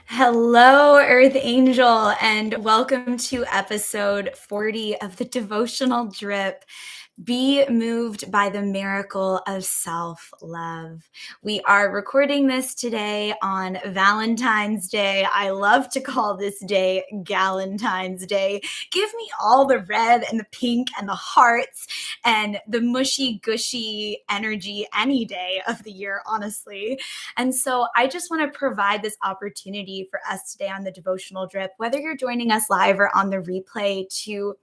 Hello, Earth Angel, and welcome to episode 40 of the Devotional Drip. Be moved by the miracle of self-love. We are recording this today on Valentine's Day. I love to call this day Galentine's Day. Give me all the red and the pink and the hearts and the mushy gushy energy any day of the year, honestly. And so I just want to provide this opportunity for us today on the Devotional Drip, whether you're joining us live or on the replay, to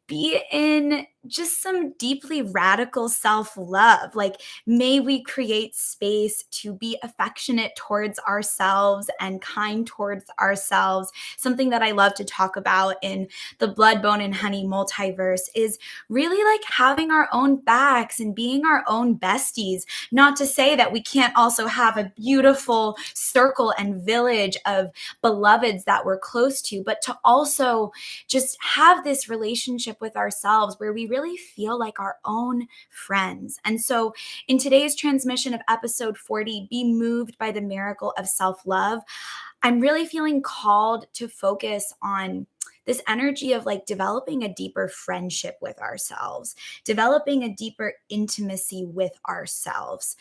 be in just some deeply radical self-love. Like, may we create space to be affectionate towards ourselves and kind towards ourselves. Something that I love to talk about in the Blood, Bone, and Honey multiverse is really like having our own backs and being our own besties. Not to say that we can't also have a beautiful circle and village of beloveds that we're close to, but to also just have this relationship with ourselves where we really feel like our own friends. And so in today's transmission of episode 40, Be Moved by the Miracle of Self-Love, I'm really feeling called to focus on this energy of like developing a deeper friendship with ourselves, developing a deeper intimacy with ourselves.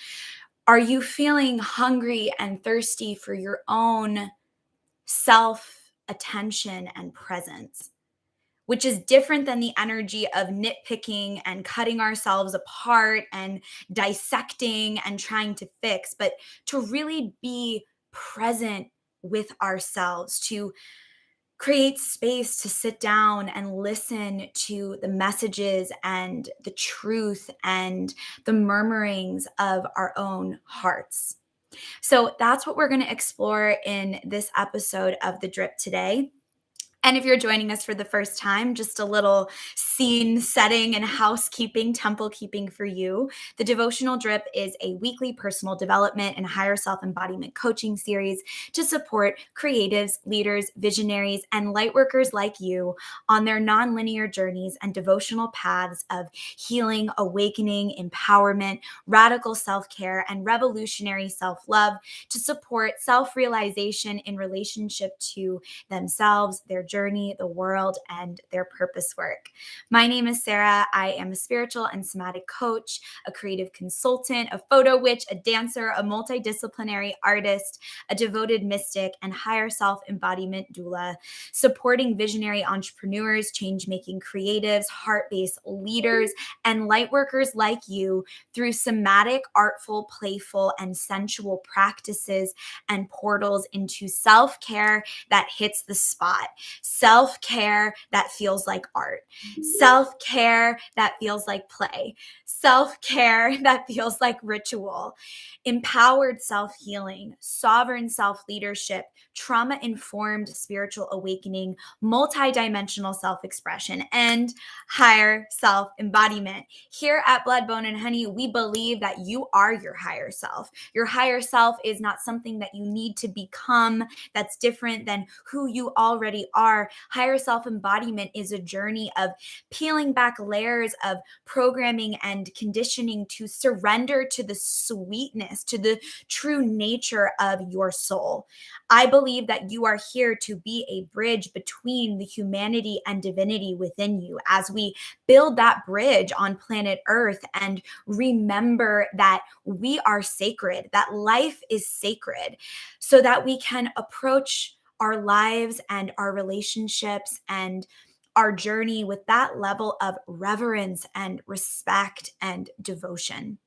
Are you feeling hungry and thirsty for your own self attention and presence? Which is different than the energy of nitpicking and cutting ourselves apart and dissecting and trying to fix, but to really be present with ourselves, to create space to sit down and listen to the messages and the truth and the murmurings of our own hearts. So that's what we're going to explore in this episode of The Drip today. And if you're joining us for the first time, just a little scene setting and housekeeping, temple keeping for you. The Devotional Drip is a weekly personal development and higher self-embodiment coaching series to support creatives, leaders, visionaries, and lightworkers like you on their nonlinear journeys and devotional paths of healing, awakening, empowerment, radical self-care, and revolutionary self-love to support self-realization in relationship to themselves, their journey, the world, and their purpose work. My name is Sarah. I am a spiritual and somatic coach, a creative consultant, a photo witch, a dancer, a multidisciplinary artist, a devoted mystic, and higher self-embodiment doula, supporting visionary entrepreneurs, change-making creatives, heart-based leaders, and lightworkers like you through somatic, artful, playful, and sensual practices and portals into self-care that hits the spot. Self-care that feels like art, self-care that feels like play, self-care that feels like ritual, empowered self-healing, sovereign self-leadership, trauma-informed spiritual awakening, multidimensional self-expression, and higher self-embodiment. Here at Blood, Bone, and Honey, we believe that you are your higher self. Your higher self is not something that you need to become that's different than who you already are. Higher self-embodiment is a journey of peeling back layers of programming and conditioning to surrender to the sweetness, to the true nature of your soul. I believe that you are here to be a bridge between the humanity and divinity within you as we build that bridge on planet Earth and remember that we are sacred, that life is sacred, so that we can approach our lives and our relationships and our journey with that level of reverence and respect and devotion.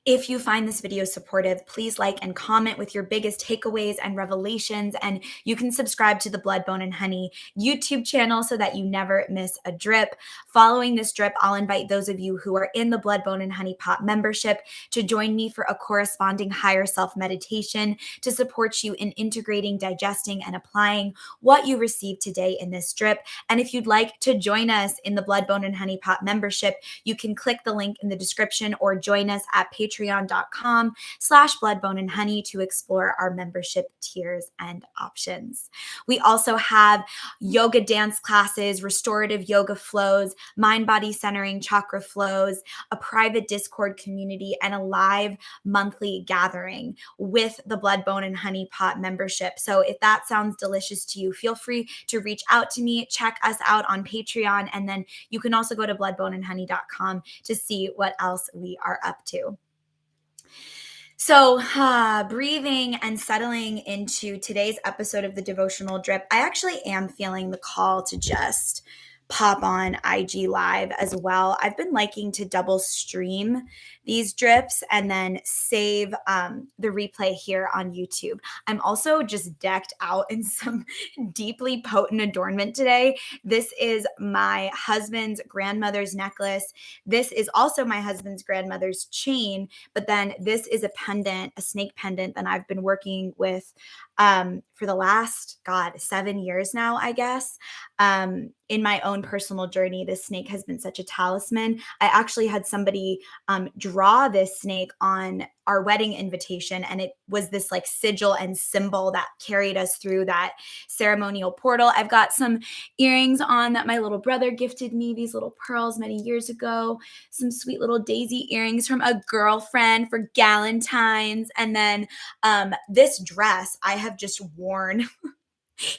If you find this video supportive, please like and comment with your biggest takeaways and revelations. And you can subscribe to the Blood, Bone, and Honey YouTube channel so that you never miss a drip. Following this drip, I'll invite those of you who are in the Blood, Bone, and Honey Pot membership to join me for a corresponding higher self meditation to support you in integrating, digesting, and applying what you received today in this drip. And if you'd like to join us in the Blood, Bone, and Honey Pot membership, you can click the link in the description or join us at Patreon patreon.com/bloodboneandhoney to explore our membership tiers and options. We also have yoga dance classes, restorative yoga flows, mind body centering chakra flows, a private Discord community, and a live monthly gathering with the Blood, Bone, and Honey Pot membership. So if that sounds delicious to you, feel free to reach out to me, check us out on Patreon, and then you can also go to bloodboneandhoney.com to see what else we are up to. So, breathing and settling into today's episode of the Devotional Drip, I actually am feeling the call to just pop on IG Live as well. I've been liking to double stream these drips and then save the replay here on YouTube. I'm also just decked out in some deeply potent adornment today. This is my husband's grandmother's necklace. This is also my husband's grandmother's chain. But then this is a pendant, a snake pendant that I've been working with for the last, 7 years now, I guess. In my own personal journey, this snake has been such a talisman. I actually had somebody draw this snake on our wedding invitation, and it was this like sigil and symbol that carried us through that ceremonial portal. I've got some earrings on that my little brother gifted me, these little pearls many years ago, some sweet little daisy earrings from a girlfriend for Galentine's, and then this dress I have just worn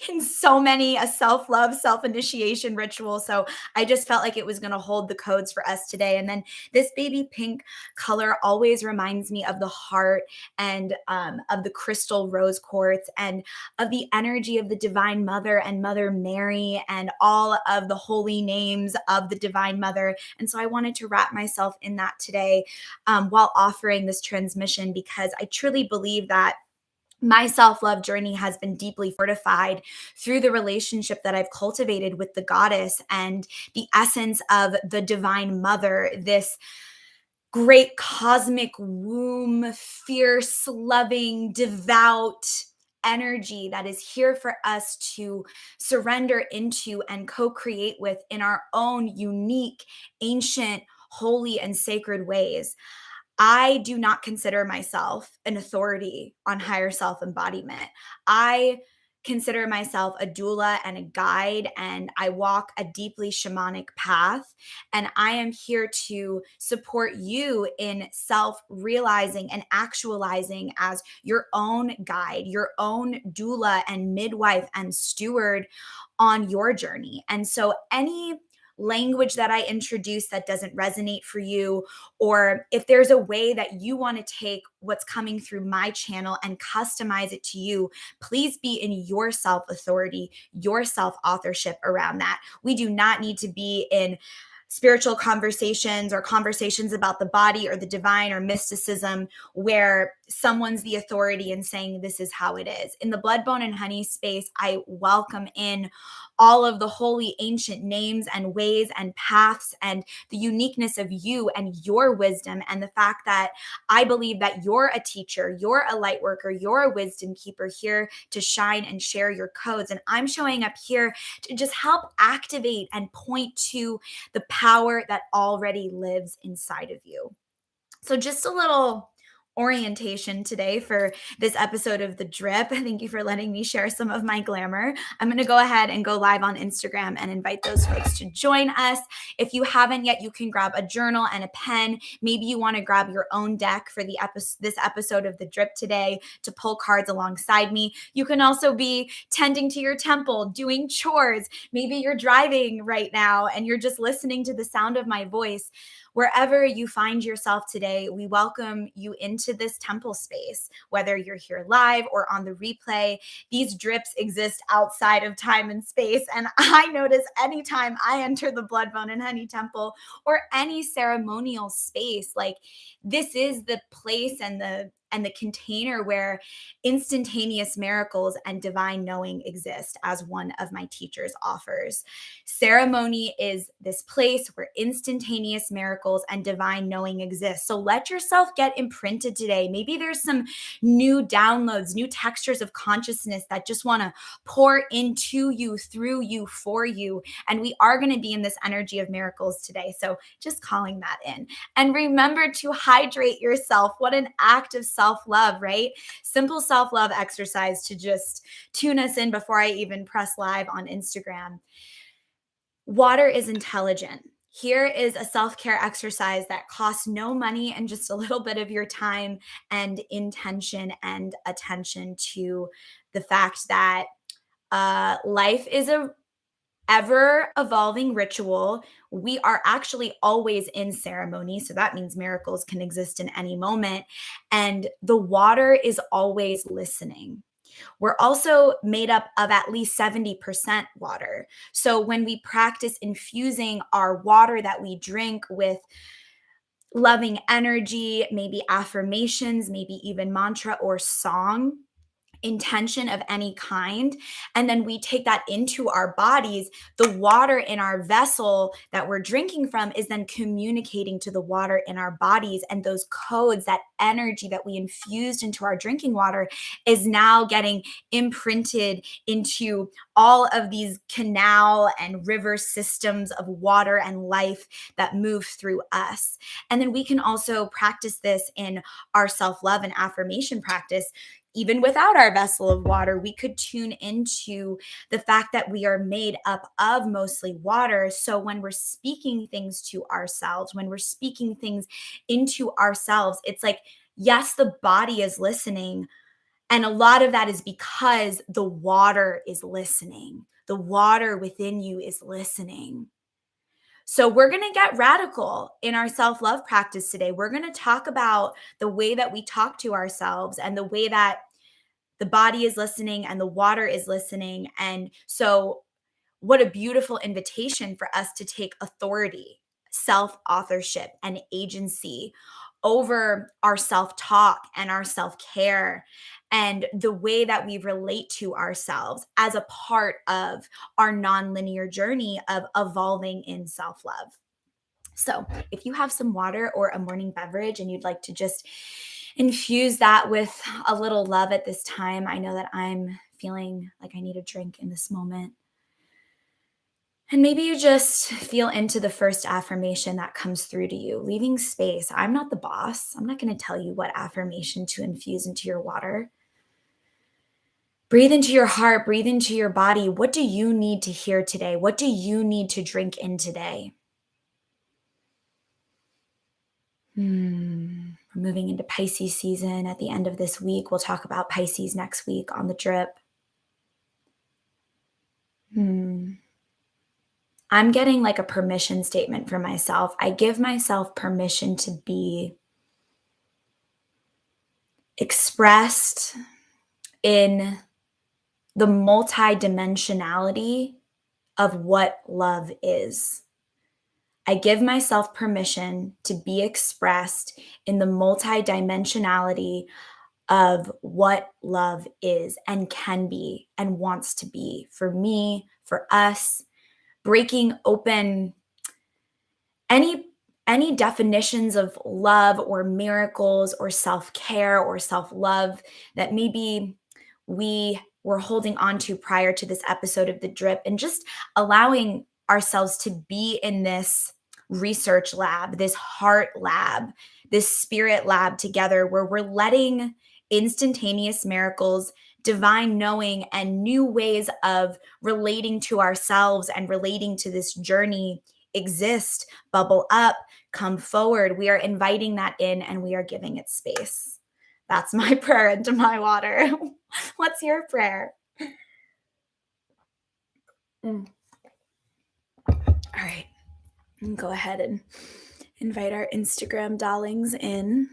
in so many a self-love, self-initiation ritual. So I just felt like it was going to hold the codes for us today. And then this baby pink color always reminds me of the heart and of the crystal rose quartz and of the energy of the Divine Mother and Mother Mary and all of the holy names of the Divine Mother. And so I wanted to wrap myself in that today while offering this transmission, because I truly believe that my self-love journey has been deeply fortified through the relationship that I've cultivated with the goddess and the essence of the Divine Mother, this great cosmic womb, fierce, loving, devout energy that is here for us to surrender into and co-create with in our own unique, ancient, holy, and sacred ways. I do not consider myself an authority on higher self embodiment. I consider myself a doula and a guide, and I walk a deeply shamanic path. And I am here to support you in self realizing and actualizing as your own guide, your own doula and midwife and steward on your journey. And so, any language that I introduce that doesn't resonate for you, or if there's a way that you want to take what's coming through my channel and customize it to you, please be in your self authority, your self authorship around that. We do not need to be in spiritual conversations or conversations about the body or the divine or mysticism where someone's the authority and saying this is how it is. In the Blood, Bone, and Honey space, I welcome in all of the holy ancient names and ways and paths and the uniqueness of you and your wisdom, and the fact that I believe that you're a teacher, you're a light worker, you're a wisdom keeper here to shine and share your codes. And I'm showing up here to just help activate and point to the power that already lives inside of you. So just a little orientation today for this episode of The Drip. Thank you for letting me share some of my glamour. I'm going to go ahead and go live on Instagram and invite those folks to join us. If you haven't yet, you can grab a journal and a pen. Maybe you want to grab your own deck for this episode of The Drip today to pull cards alongside me. You can also be tending to your temple, doing chores. Maybe you're driving right now and you're just listening to the sound of my voice. Wherever you find yourself today, we welcome you into this temple space, whether you're here live or on the replay. These drips exist outside of time and space. And I notice anytime I enter the Blood, Bone, and Honey temple or any ceremonial space, like this is the place and the and the container where instantaneous miracles and divine knowing exist, as one of my teachers offers. Ceremony is this place where instantaneous miracles and divine knowing exist. So let yourself get imprinted today. Maybe there's some new downloads, new textures of consciousness that just want to pour into you, through you, for you. And we are going to be in this energy of miracles today. So just calling that in. And remember to hydrate yourself. What an act of self-love, right? Simple self-love exercise to just tune us in before I even press live on Instagram. Water is intelligent. Here is a self-care exercise that costs no money and just a little bit of your time and intention and attention to the fact that life is a ever evolving ritual. We are actually always in ceremony. So that means miracles can exist in any moment. And the water is always listening. We're also made up of at least 70% water. So when we practice infusing our water that we drink with loving energy, maybe affirmations, maybe even mantra or song, intention of any kind, and then we take that into our bodies, the water in our vessel that we're drinking from is then communicating to the water in our bodies, and those codes, that energy that we infused into our drinking water is now getting imprinted into all of these canal and river systems of water and life that move through us. And then we can also practice this in our self-love and affirmation practice. Even without our vessel of water, we could tune into the fact that we are made up of mostly water. So when we're speaking things to ourselves, when we're speaking things into ourselves, it's like, yes, the body is listening. And a lot of that is because the water is listening. The water within you is listening. So we're going to get radical in our self-love practice today. We're going to talk about the way that we talk to ourselves and the way that the body is listening and the water is listening. And so what a beautiful invitation for us to take authority, self-authorship, and agency over our self-talk and our self-care and the way that we relate to ourselves as a part of our non-linear journey of evolving in self-love. So if you have some water or a morning beverage and you'd like to just infuse that with a little love at this time, I know that I'm feeling like I need a drink in this moment. And maybe you just feel into the first affirmation that comes through to you, leaving space. I'm not the boss. I'm not going to tell you what affirmation to infuse into your water. Breathe into your heart, breathe into your body. What do you need to hear today? What do you need to drink in today? We're moving into Pisces season at the end of this week. We'll talk about Pisces next week on the drip. I'm getting like a permission statement for myself. I give myself permission to be expressed in the multidimensionality of what love is. I give myself permission to be expressed in the multidimensionality of what love is and can be and wants to be for me, for us, breaking open any definitions of love or miracles or self-care or self-love that maybe we were holding on to prior to this episode of the drip, and just allowing ourselves to be in this research lab, this heart lab, this spirit lab together, where we're letting instantaneous miracles, divine knowing, and new ways of relating to ourselves and relating to this journey exist, bubble up, come forward. We are inviting that in and we are giving it space. That's my prayer into my water. What's your prayer? All right. Go ahead and invite our Instagram darlings in.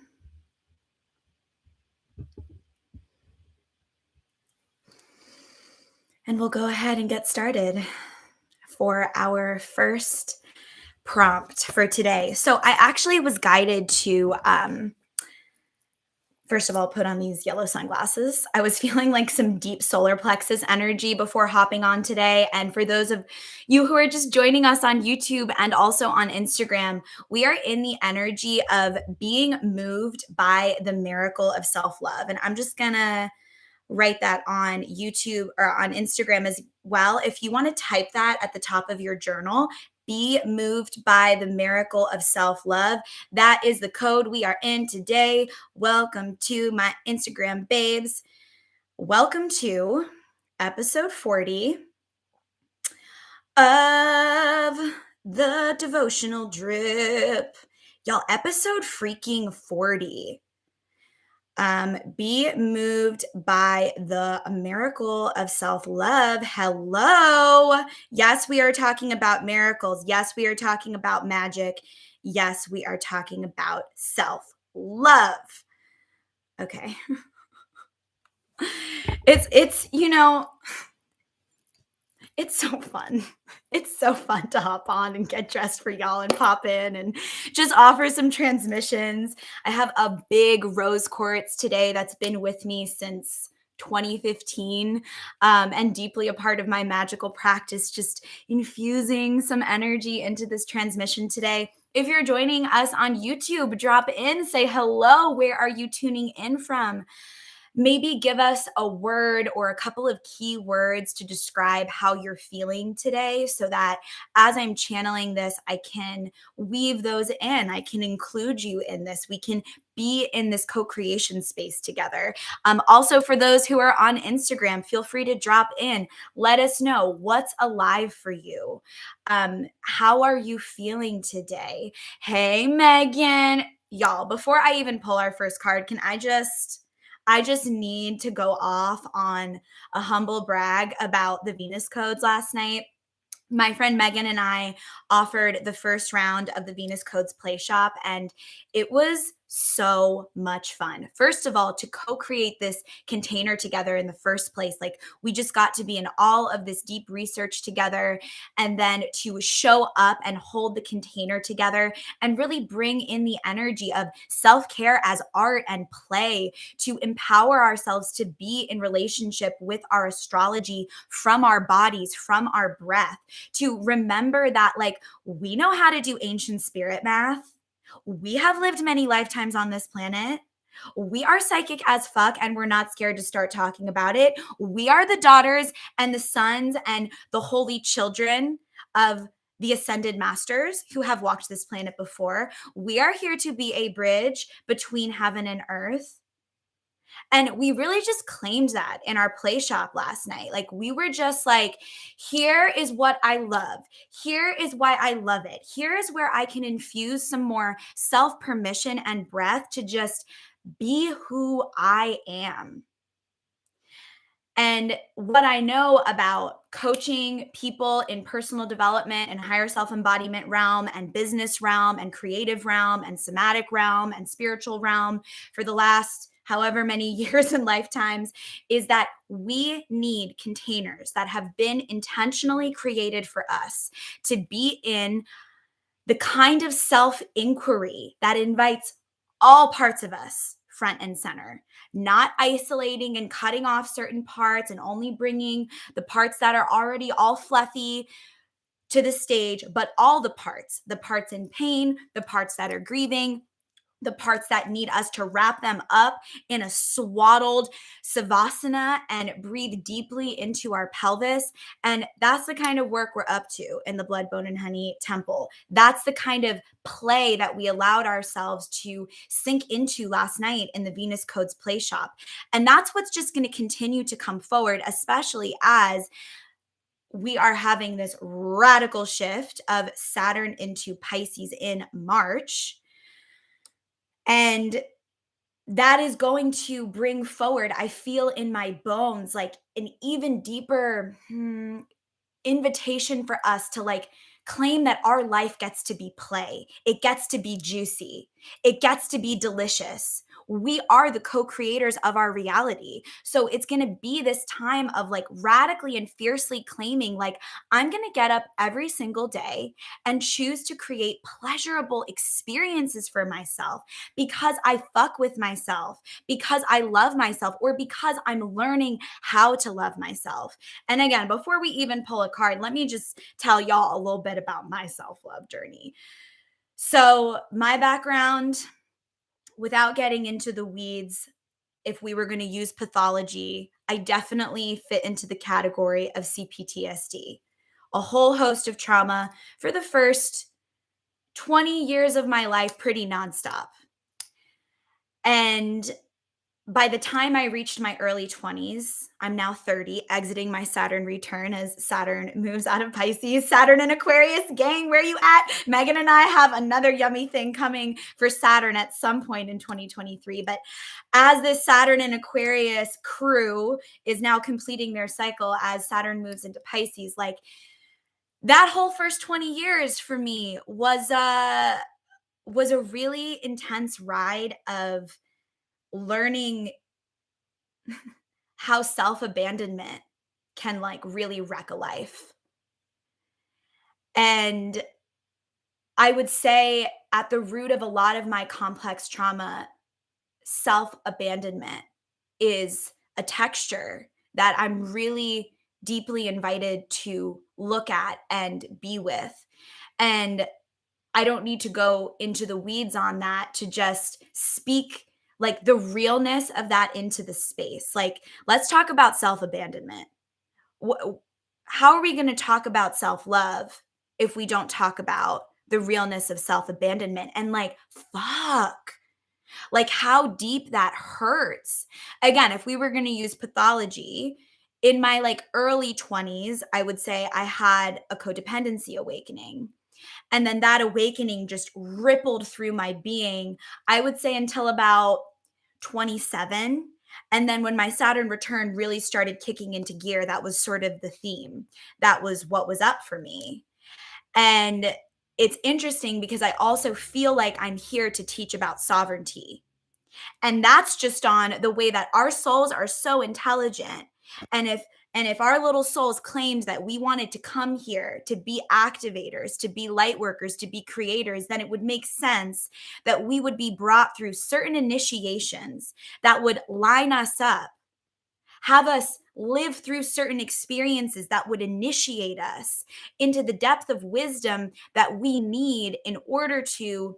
And we'll go ahead and get started for our first prompt for today. So I actually was guided to First of all, put on these yellow sunglasses. I was feeling like some deep solar plexus energy before hopping on today. And for those of you who are just joining us on YouTube and also on Instagram, we are in the energy of being moved by the miracle of self love. And I'm just going to write that on YouTube or on Instagram as well. If you want to type that at the top of your journal, be moved by the miracle of self love. That is the code we are in today. Welcome to my Instagram babes. Welcome to episode 40 of the Devotional Drip. Y'all, episode freaking 40. Be moved by the miracle of self-love. Hello. Yes, we are talking about miracles. Yes, we are talking about magic. Yes, we are talking about self-love. Okay. It's so fun. It's so fun to hop on and get dressed for y'all and pop in and just offer some transmissions. I have a big rose quartz today that's been with me since 2015 and deeply a part of my magical practice, just infusing some energy into this transmission today. If you're joining us on YouTube, drop in, say hello. Where are you tuning in from? Maybe give us a word or a couple of key words to describe how you're feeling today so that as I'm channeling this, I can weave those in. I can include you in this. We can be in this co-creation space together. Also, for those who are on Instagram, feel free to drop in. Let us know what's alive for you. How are you feeling today? Hey, Megan. Y'all, before I even pull our first card, I just need to go off on a humble brag about the Venus codes last night. My friend Megan and I offered the first round of the Venus Codes Play Shop, and it was so much fun. First of all, to co-create this container together in the first place, like we just got to be in all of this deep research together, and then to show up and hold the container together and really bring in the energy of self-care as art and play to empower ourselves to be in relationship with our astrology from our bodies, from our breath, to remember that like we know how to do ancient spirit math. We have lived many lifetimes on this planet. We are psychic as fuck and we're not scared to start talking about it. We are the daughters and the sons and the holy children of the ascended masters who have walked this planet before. We are here to be a bridge between heaven and earth. And we really just claimed that in our play shop last night. Like we were just like, here is what I love. Here is why I love it. Here is where I can infuse some more self-permission and breath to just be who I am. And what I know about coaching people in personal development and higher self-embodiment realm and business realm and creative realm and somatic realm and spiritual realm for the last however many years and lifetimes is that we need containers that have been intentionally created for us to be in the kind of self-inquiry that invites all parts of us front and center, not isolating and cutting off certain parts and only bringing the parts that are already all fluffy to the stage, but all the parts in pain, the parts that are grieving, the parts that need us to wrap them up in a swaddled savasana and breathe deeply into our pelvis. And that's the kind of work we're up to in the Blood, Bone, and Honey Temple. That's the kind of play that we allowed ourselves to sink into last night in the Venus Codes Play Shop. And that's what's just going to continue to come forward, especially as we are having this radical shift of Saturn into Pisces in March. And that is going to bring forward, I feel in my bones, like an even deeper invitation for us to like claim that our life gets to be play. It gets to be juicy. It gets to be delicious. we are the co-creators of our reality. So it's going to be this time of like radically and fiercely claiming, like, I'm going to get up every single day and choose to create pleasurable experiences for myself because I fuck with myself, because I love myself, or because I'm learning how to love myself. And again, before we even pull a card, let me just tell y'all a little bit about my self love journey. So, my background, without getting into the weeds, if we were going to use pathology, I definitely fit into the category of CPTSD, a whole host of trauma for the first 20 years of my life, pretty nonstop. And by the time I reached my early 20s, I'm now 30, exiting my Saturn return as Saturn moves out of Pisces. Saturn and Aquarius, gang, where you at? Megan and I have another yummy thing coming for Saturn at some point in 2023. But as this Saturn and Aquarius crew is now completing their cycle as Saturn moves into Pisces, like that whole first 20 years for me was a really intense ride of learning how self-abandonment can like really wreck a life. And I would say at the root of a lot of my complex trauma, self-abandonment is a texture that I'm really deeply invited to look at and be with. And I don't need to go into the weeds on that to just speak like the realness of that into the space. Like, let's talk about self abandonment. Wh- how are we going to talk about self love if we don't talk about the realness of self abandonment? And like, fuck, like how deep that hurts. Again, if we were going to use pathology, in my like early 20s, I would say I had a codependency awakening. And then that awakening just rippled through my being, I would say until about 27. And then when my Saturn return really started kicking into gear, that was sort of the theme. That was what was up for me. And it's interesting because I also feel like I'm here to teach about sovereignty. And that's just on the way that our souls are so intelligent. And if our little souls claimed that we wanted to come here to be activators, to be light workers, to be creators, then it would make sense that we would be brought through certain initiations that would line us up, have us live through certain experiences that would initiate us into the depth of wisdom that we need in order to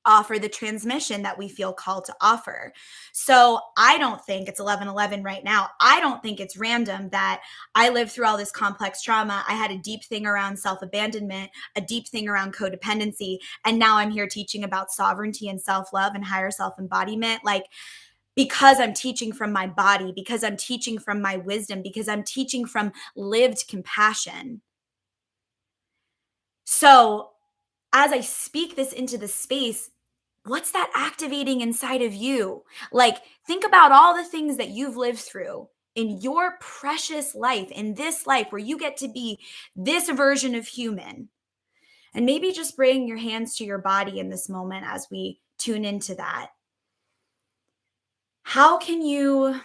offer the transmission that we feel called to offer. So I don't think it's 11:11 right now. I don't think it's random that I lived through all this complex trauma. I had a deep thing around self-abandonment, a deep thing around codependency, and now I'm here teaching about sovereignty and self-love and higher self-embodiment. Like, because I'm teaching from my body, because I'm teaching from my wisdom, because I'm teaching from lived compassion. So as I speak this into the space, what's that activating inside of you? Like, think about all the things that you've lived through in your precious life, in this life where you get to be this version of human. And maybe just bring your hands to your body in this moment as we tune into that. How can you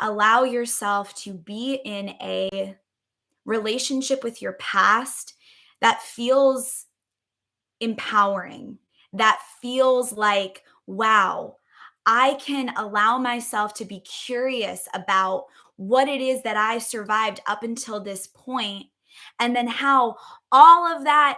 allow yourself to be in a relationship with your past that feels empowering, that feels like, wow, I can allow myself to be curious about what it is that I survived up until this point, and then how all of that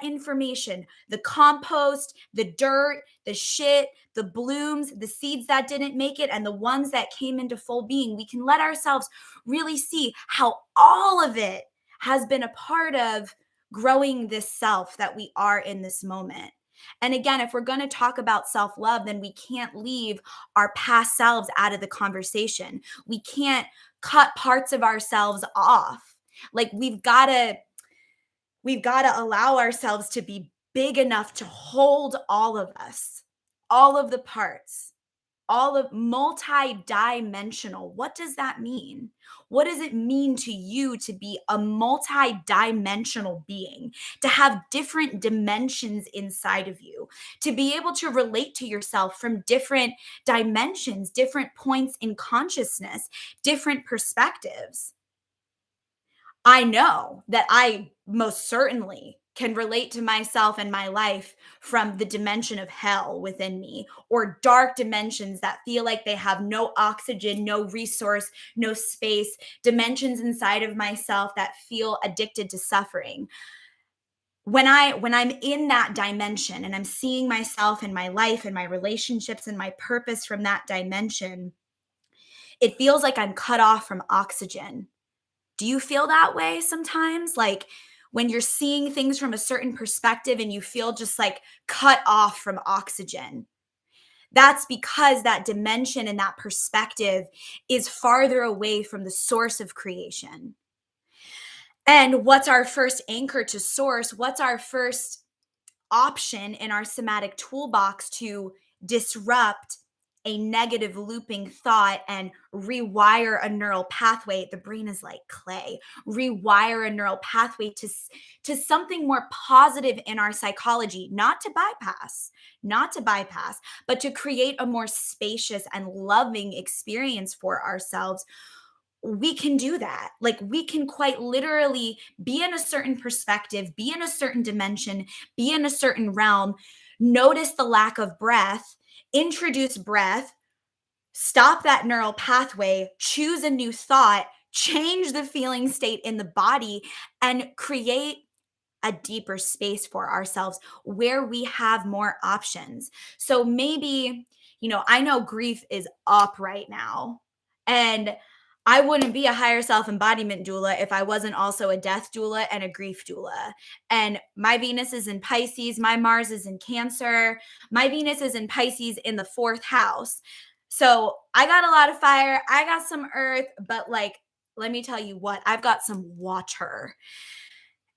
information, the compost, the dirt, the shit, the blooms, the seeds that didn't make it, and the ones that came into full being, we can let ourselves really see how all of it has been a part of growing this self that we are in this moment. And again, if we're going to talk about self love, then we can't leave our past selves out of the conversation. We can't cut parts of ourselves off. Like, we've got to allow ourselves to be big enough to hold all of us, all of the parts. all of multi-dimensional. What does that mean? What does it mean to you to be a multi-dimensional being, to have different dimensions inside of you, to be able to relate to yourself from different dimensions, different points in consciousness, different perspectives? I know that I most certainly can relate to myself and my life from the dimension of hell within me, or dark dimensions that feel like they have no oxygen, no resource, no space, dimensions inside of myself that feel addicted to suffering. When I'm in that dimension and I'm seeing myself and my life and my relationships and my purpose from that dimension, it feels like I'm cut off from oxygen. Do you feel that way sometimes? Like when you're seeing things from a certain perspective and you feel just like cut off from oxygen. That's because that dimension and that perspective is farther away from the source of creation. And what's our first anchor to source? What's our first option in our somatic toolbox to disrupt a negative looping thought and rewire a neural pathway? The brain is like clay. Rewire a neural pathway to something more positive in our psychology, not to bypass, but to create a more spacious and loving experience for ourselves. We can do that. Like we can quite literally be in a certain perspective, be in a certain dimension, be in a certain realm, notice the lack of breath, introduce breath, stop that neural pathway, choose a new thought, change the feeling state in the body, and create a deeper space for ourselves where we have more options. So maybe, I know grief is up right now. And I wouldn't be a higher self embodiment doula if I wasn't also a death doula and a grief doula. And my Venus is in Pisces, my Mars is in Cancer, my Venus is in Pisces in the fourth house. So I got a lot of fire, I got some earth, but like, let me tell you what, I've got some water.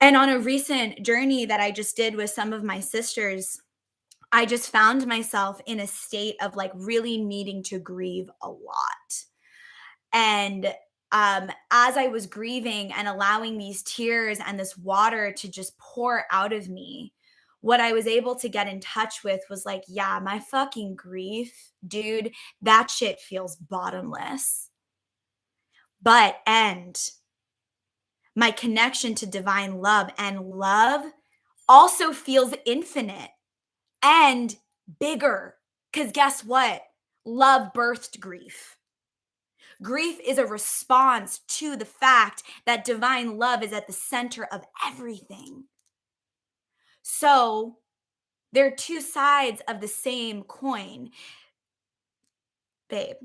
And on a recent journey that I just did with some of my sisters, I just found myself in a state of like really needing to grieve a lot. And as I was grieving and allowing these tears and this water to just pour out of me, what I was able to get in touch with was like, yeah, my fucking grief, dude, that shit feels bottomless. And my connection to divine love and love also feels infinite and bigger. Because guess what? Love birthed grief. Grief is a response to the fact that divine love is at the center of everything. So they're two sides of the same coin. Babe,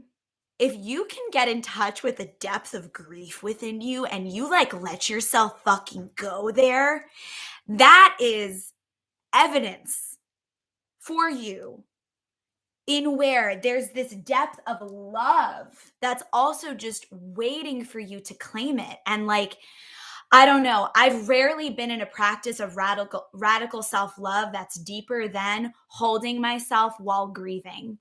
if you can get in touch with the depth of grief within you and you like let yourself fucking go there, that is evidence for you in where there's this depth of love that's also just waiting for you to claim it. And like, I don't know, I've rarely been in a practice of radical self-love that's deeper than holding myself while grieving.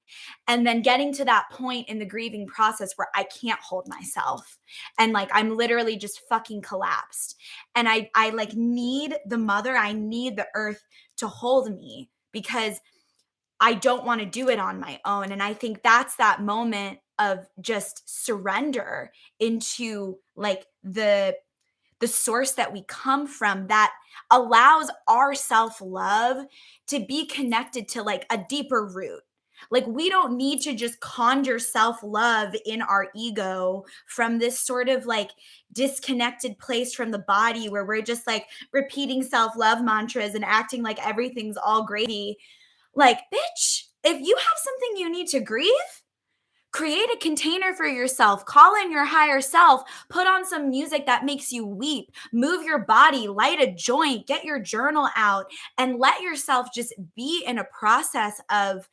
And then getting to that point in the grieving process where I can't hold myself. And like I'm literally just fucking collapsed. And I like need the mother, I need the earth to hold me because I don't want to do it on my own. And I think that's that moment of just surrender into like the source that we come from that allows our self-love to be connected to like a deeper root. Like we don't need to just conjure self-love in our ego from this sort of like disconnected place from the body where we're just like repeating self-love mantras and acting like everything's all gravy. Like, bitch, if you have something you need to grieve, create a container for yourself, call in your higher self, put on some music that makes you weep, move your body, light a joint, get your journal out, and let yourself just be in a process of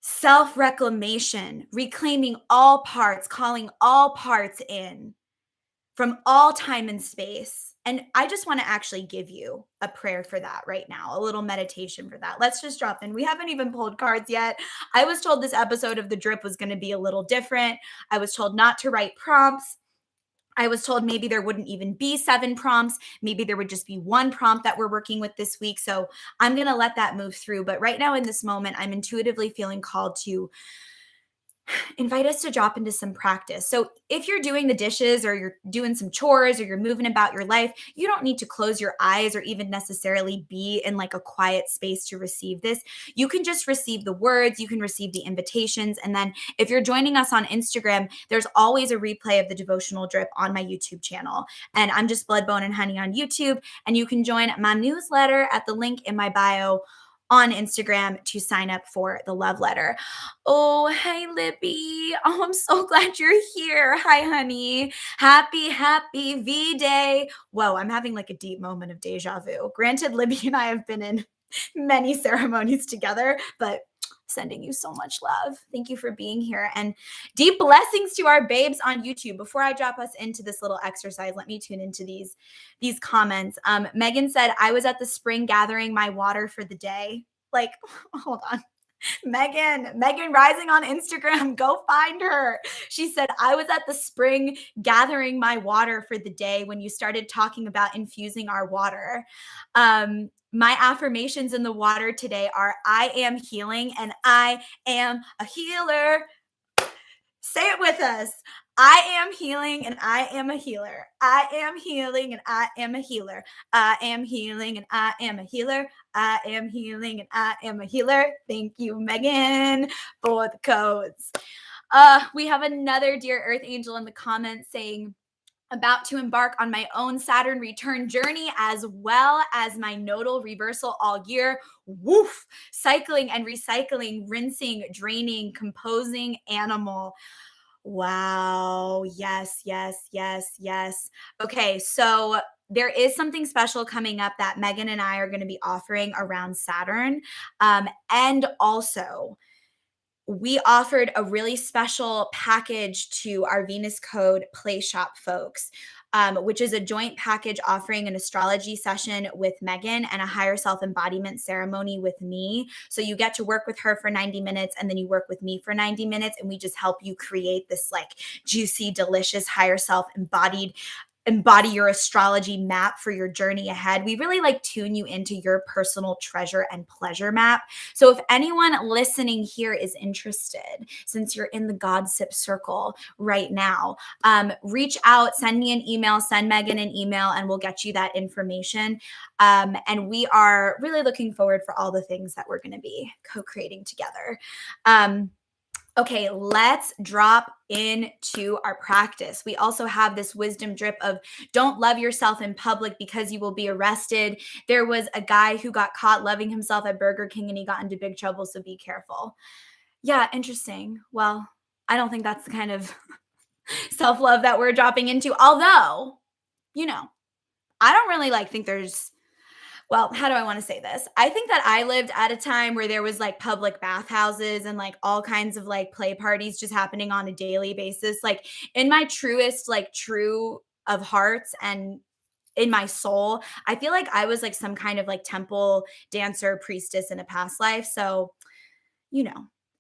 self reclamation, reclaiming all parts, calling all parts in. from all time and space. And I just want to actually give you a prayer for that right now, a little meditation for that. Let's just drop in. We haven't even pulled cards yet. I was told this episode of The Drip was going to be a little different. I was told not to write prompts. I was told maybe there wouldn't even be 7 prompts. Maybe there would just be 1 prompt that we're working with this week. So I'm going to let that move through. But right now in this moment, I'm intuitively feeling called to invite us to drop into some practice. So if you're doing the dishes or you're doing some chores or you're moving about your life, you don't need to close your eyes or even necessarily be in like a quiet space to receive this. You can just receive the words, you can receive the invitations. And then if you're joining us on Instagram, there's always a replay of the devotional drip on my YouTube channel. And I'm just Blood, Bone, and Honey on YouTube. And you can join my newsletter at the link in my bio on Instagram to sign up for the love letter. Oh, hey, Libby. Oh, I'm so glad you're here. Hi, honey. Happy V-Day. Whoa, I'm having like a deep moment of deja vu. Granted, Libby and I have been in many ceremonies together, but sending you so much love. Thank you for being here. And deep blessings to our babes on YouTube. Before I drop us into this little exercise, let me tune into these comments. Megan said, I was at the spring gathering my water for the day. Like, hold on. Megan Rising on Instagram, go find her. She said, I was at the spring gathering my water for the day when you started talking about infusing our water. My affirmations in the water today are, I am healing and I am a healer. Say it with us. I am healing and I am a healer. I am healing and I am a healer. I am healing and I am a healer. I am healing and I am a healer. Thank you, Megan, for the codes. We have another Dear Earth Angel in the comments saying, about to embark on my own Saturn return journey, as well as my nodal reversal all year. Woof! Cycling and recycling, rinsing, draining, composing animal. Wow. Yes. Okay. So there is something special coming up that Megan and I are going to be offering around Saturn. And also, we offered a really special package to our Venus Code Play Shop folks, which is a joint package offering an astrology session with Megan and a higher self embodiment ceremony with me. So you get to work with her for 90 minutes and then you work with me for 90 minutes. And we just help you create this like juicy, delicious, higher self embody your astrology map for your journey ahead. We really like tune you into your personal treasure and pleasure map. So if anyone listening here is interested, since you're in the Godsip circle right now, reach out, send me an email, send Megan an email, and we'll get you that information. And we are really looking forward for all the things that we're going to be co-creating together. Okay, let's drop into our practice. We also have this wisdom drip of don't love yourself in public because you will be arrested. There was a guy who got caught loving himself at Burger King and he got into big trouble, so be careful. Yeah, interesting. Well, I don't think that's the kind of self-love that we're dropping into. Although, I don't really think there's, well, how do I want to say this? I think that I lived at a time where there was like public bathhouses and like all kinds of like play parties just happening on a daily basis. Like in my truest, true of hearts and in my soul, I feel like I was like some kind of like temple dancer, priestess in a past life. So,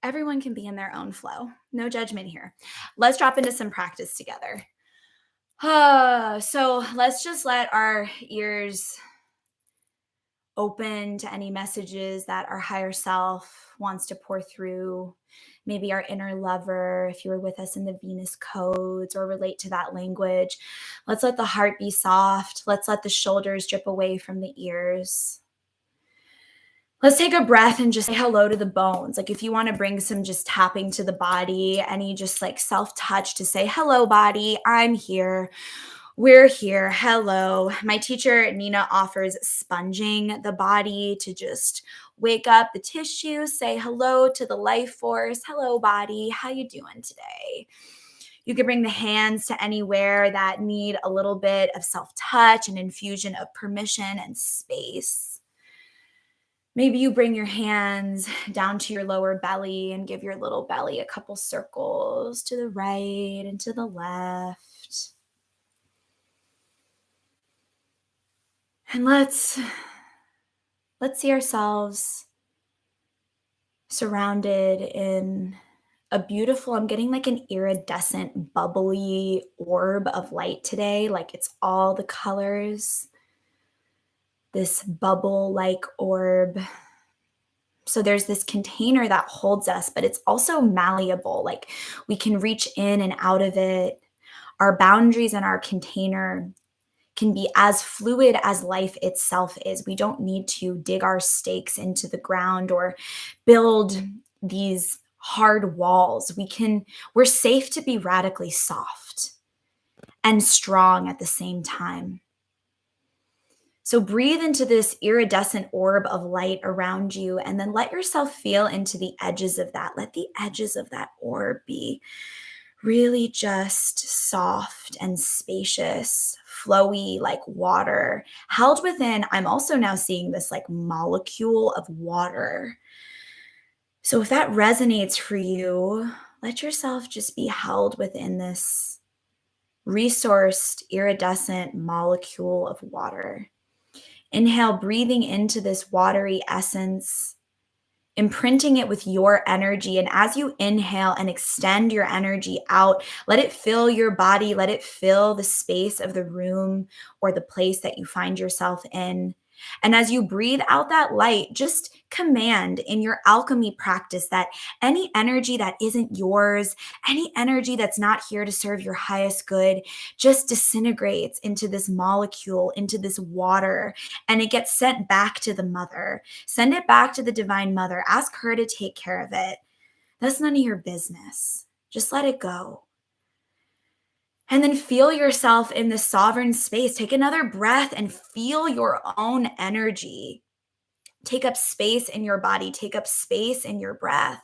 everyone can be in their own flow. No judgment here. Let's drop into some practice together. So let's just let our ears open to any messages that our higher self wants to pour through. Maybe our inner lover, if you were with us in the Venus codes or relate to that language. Let's let the heart be soft. Let's let the shoulders drip away from the ears. Let's take a breath and just say hello to the bones. Like if you want to bring some just tapping to the body, any just like self-touch to say, hello, body, I'm here. We're here. Hello. My teacher, Nina, offers sponging the body to just wake up the tissue, say hello to the life force. Hello, body. How you doing today? You can bring the hands to anywhere that need a little bit of self-touch and infusion of permission and space. Maybe you bring your hands down to your lower belly and give your little belly a couple circles to the right and to the left. And let's see ourselves surrounded in a beautiful, I'm getting like an iridescent, bubbly orb of light today. Like it's all the colors, this bubble like orb. So there's this container that holds us, but it's also malleable. Like we can reach in and out of it. Our boundaries in our container can be as fluid as life itself is. We don't need to dig our stakes into the ground or build these hard walls. We're safe to be radically soft and strong at the same time. So breathe into this iridescent orb of light around you and then let yourself feel into the edges of that. Let the edges of that orb be really just soft and spacious, flowy like water, held within. I'm also now seeing this like molecule of water. So if that resonates for you, let yourself just be held within this resourced, iridescent molecule of water. Inhale, breathing into this watery essence, imprinting it with your energy. And as you inhale and extend your energy out, let it fill your body, let it fill the space of the room or the place that you find yourself in. And as you breathe out that light, just command in your alchemy practice that any energy that isn't yours, any energy that's not here to serve your highest good, just disintegrates into this molecule, into this water, and it gets sent back to the mother. Send it back to the divine mother. Ask her to take care of it. That's none of your business. Just let it go. And then feel yourself in this sovereign space. Take another breath and feel your own energy. Take up space in your body. Take up space in your breath.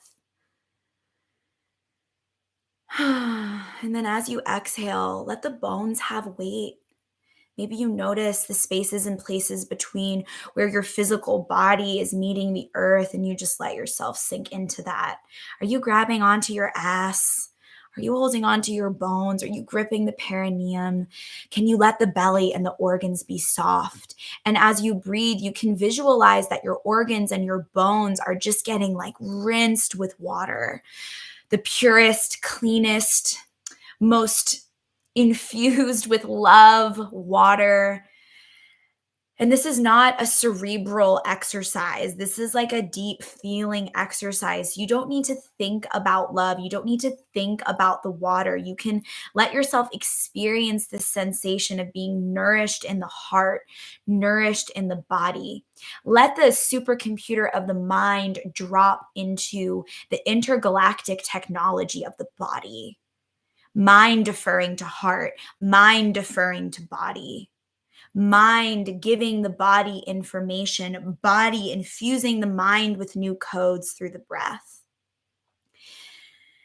And then as you exhale, let the bones have weight. Maybe you notice the spaces and places between where your physical body is meeting the earth and you just let yourself sink into that. Are you grabbing onto your ass? Are you holding onto your bones? Are you gripping the perineum? Can you let the belly and the organs be soft? And as you breathe, you can visualize that your organs and your bones are just getting like rinsed with water. The purest, cleanest, most infused with love, water. And this is not a cerebral exercise. This is like a deep feeling exercise. You don't need to think about love. You don't need to think about the water. You can let yourself experience this sensation of being nourished in the heart, nourished in the body. Let the supercomputer of the mind drop into the intergalactic technology of the body. Mind deferring to heart, mind deferring to body, mind giving the body information, body infusing the mind with new codes through the breath.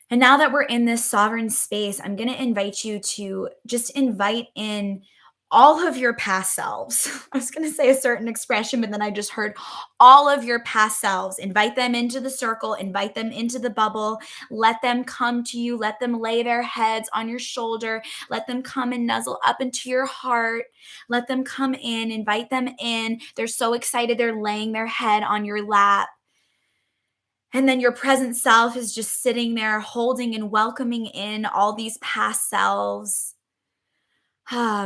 And now that we're in this sovereign space, I'm going to invite you to just invite in all of your past selves. I was going to say a certain expression, but then I just heard all of your past selves. Invite them into the circle, invite them into the bubble, let them come to you, let them lay their heads on your shoulder, let them come and nuzzle up into your heart, let them come in, invite them in. They're so excited, they're laying their head on your lap. And then your present self is just sitting there holding and welcoming in all these past selves.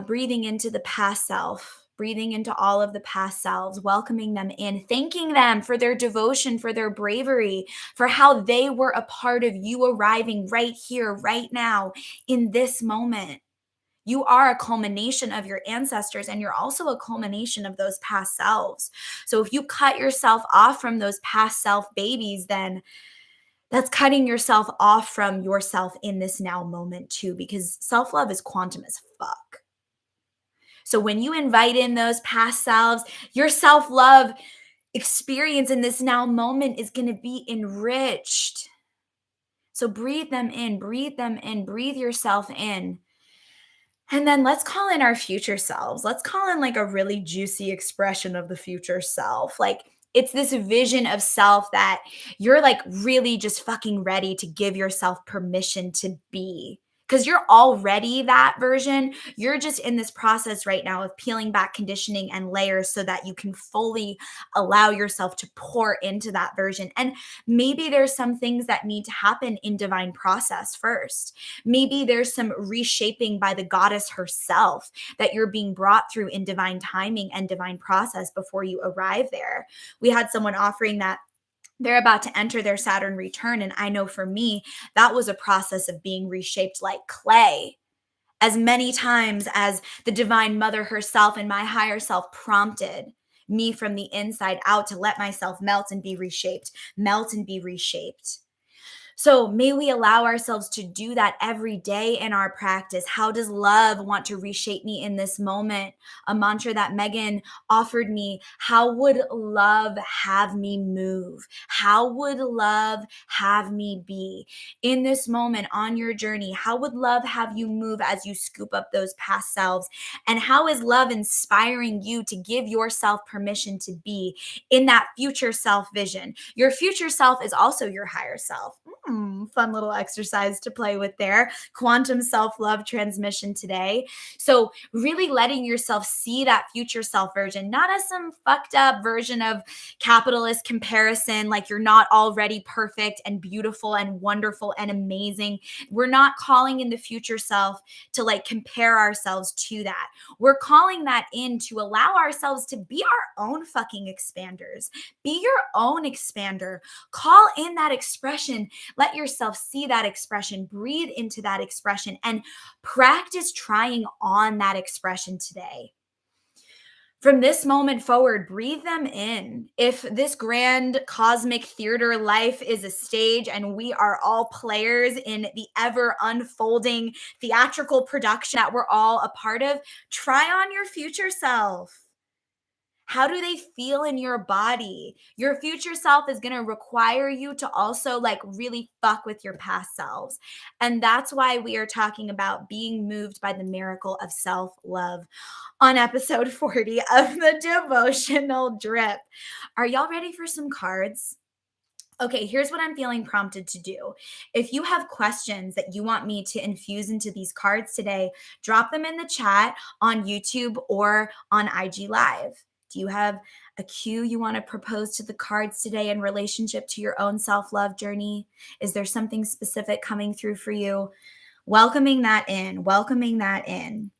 Breathing into the past self, breathing into all of the past selves, welcoming them in, thanking them for their devotion, for their bravery, for how they were a part of you arriving right here, right now, in this moment. You are a culmination of your ancestors, and you're also a culmination of those past selves. So if you cut yourself off from those past self babies, then that's cutting yourself off from yourself in this now moment too, because self-love is quantum as fuck. So when you invite in those past selves, your self-love experience in this now moment is going to be enriched. So breathe them in, breathe them in, breathe yourself in. And then let's call in our future selves. Let's call in like a really juicy expression of the future self. Like it's this vision of self that you're like really just fucking ready to give yourself permission to be. because you're already that version. You're just in this process right now of peeling back conditioning and layers so that you can fully allow yourself to pour into that version. And maybe there's some things that need to happen in divine process first. Maybe there's some reshaping by the goddess herself that you're being brought through in divine timing and divine process before you arrive there. We had someone offering that they're about to enter their Saturn return. And I know for me, that was a process of being reshaped like clay. As many times as the divine mother herself and my higher self prompted me from the inside out to let myself melt and be reshaped, melt and be reshaped. So may we allow ourselves to do that every day in our practice. How does love want to reshape me in this moment? A mantra that Megan offered me. How would love have me move? How would love have me be in this moment on your journey? How would love have you move as you scoop up those past selves? And how is love inspiring you to give yourself permission to be in that future self vision? Your future self is also your higher self. Fun little exercise to play with there. Quantum self love transmission today. So, really letting yourself see that future self version, not as some fucked up version of capitalist comparison, like you're not already perfect and beautiful and wonderful and amazing. We're not calling in the future self to like compare ourselves to that. We're calling that in to allow ourselves to be our own fucking expanders. Be your own expander. Call in that expression. Let yourself see that expression, breathe into that expression, and practice trying on that expression today. From this moment forward, breathe them in. If this grand cosmic theater life is a stage and we are all players in the ever unfolding theatrical production that we're all a part of, try on your future self. How do they feel in your body? Your future self is going to require you to also like really fuck with your past selves. And that's why we are talking about being moved by the miracle of self love on episode 40 of the Devotional Drip. Are y'all ready for some cards? Okay, here's what I'm feeling prompted to do. If you have questions that you want me to infuse into these cards today, drop them in the chat on YouTube or on IG Live. Do you have a cue you want to propose to the cards today in relationship to your own self love journey? Is there something specific coming through for you? Welcoming that in, welcoming that in.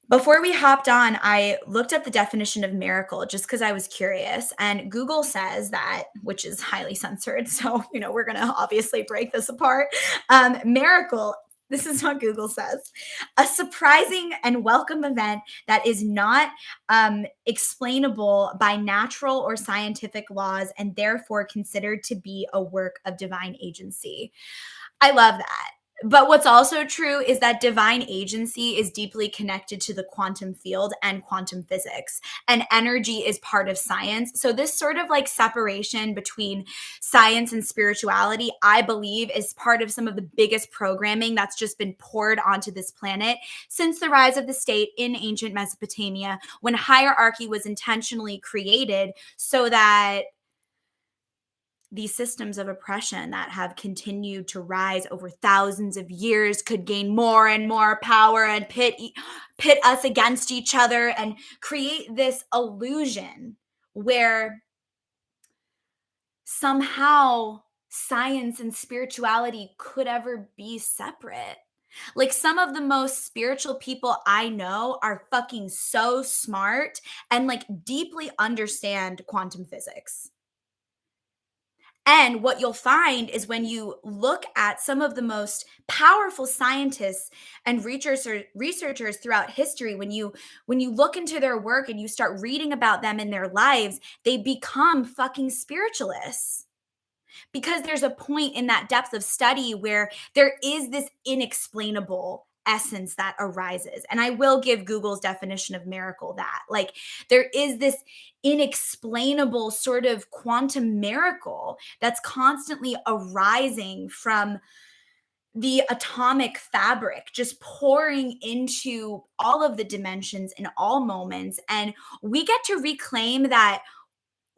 Before we hopped on, I looked up the definition of miracle just because I was curious. And Google says that, which is highly censored. So, we're going to obviously break this apart. Miracle, this is what Google says: a surprising and welcome event that is not explainable by natural or scientific laws and therefore considered to be a work of divine agency. I love that. But what's also true is that divine agency is deeply connected to the quantum field and quantum physics, and energy is part of science. So this sort of like separation between science and spirituality, I believe, is part of some of the biggest programming that's just been poured onto this planet since the rise of the state in ancient Mesopotamia, when hierarchy was intentionally created so that these systems of oppression that have continued to rise over thousands of years could gain more and more power and pit us against each other and create this illusion where somehow science and spirituality could ever be separate. Like, some of the most spiritual people I know are fucking so smart and like deeply understand quantum physics. And what you'll find is when you look at some of the most powerful scientists and researchers throughout history, when you look into their work and you start reading about them in their lives, they become fucking spiritualists. Because there's a point in that depth of study where there is this inexplainable essence that arises. And I will give Google's definition of miracle that. Like, there is this inexplainable sort of quantum miracle that's constantly arising from the atomic fabric, just pouring into all of the dimensions in all moments. And we get to reclaim that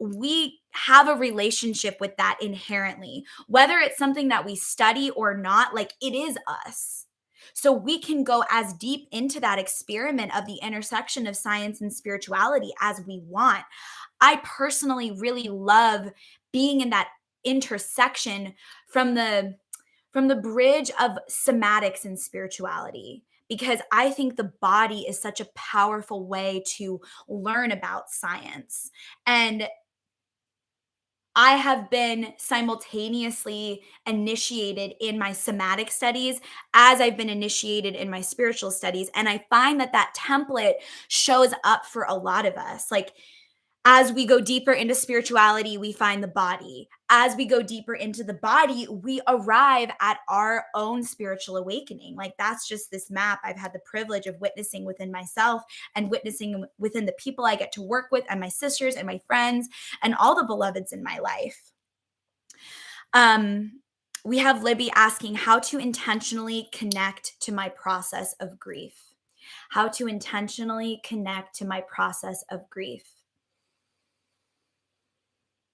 we have a relationship with that inherently, whether it's something that we study or not, like it is us. So we can go as deep into that experiment of the intersection of science and spirituality as we want. I personally really love being in that intersection from the bridge of somatics and spirituality, because I think the body is such a powerful way to learn about science. And I have been simultaneously initiated in my somatic studies as I've been initiated in my spiritual studies. And I find that that template shows up for a lot of us. Like, as we go deeper into spirituality, we find the body. As we go deeper into the body, we arrive at our own spiritual awakening. Like, that's just this map I've had the privilege of witnessing within myself and witnessing within the people I get to work with, and my sisters and my friends and all the beloveds in my life. Um, we have Libby asking how to intentionally connect to my process of grief. How to intentionally connect to my process of grief.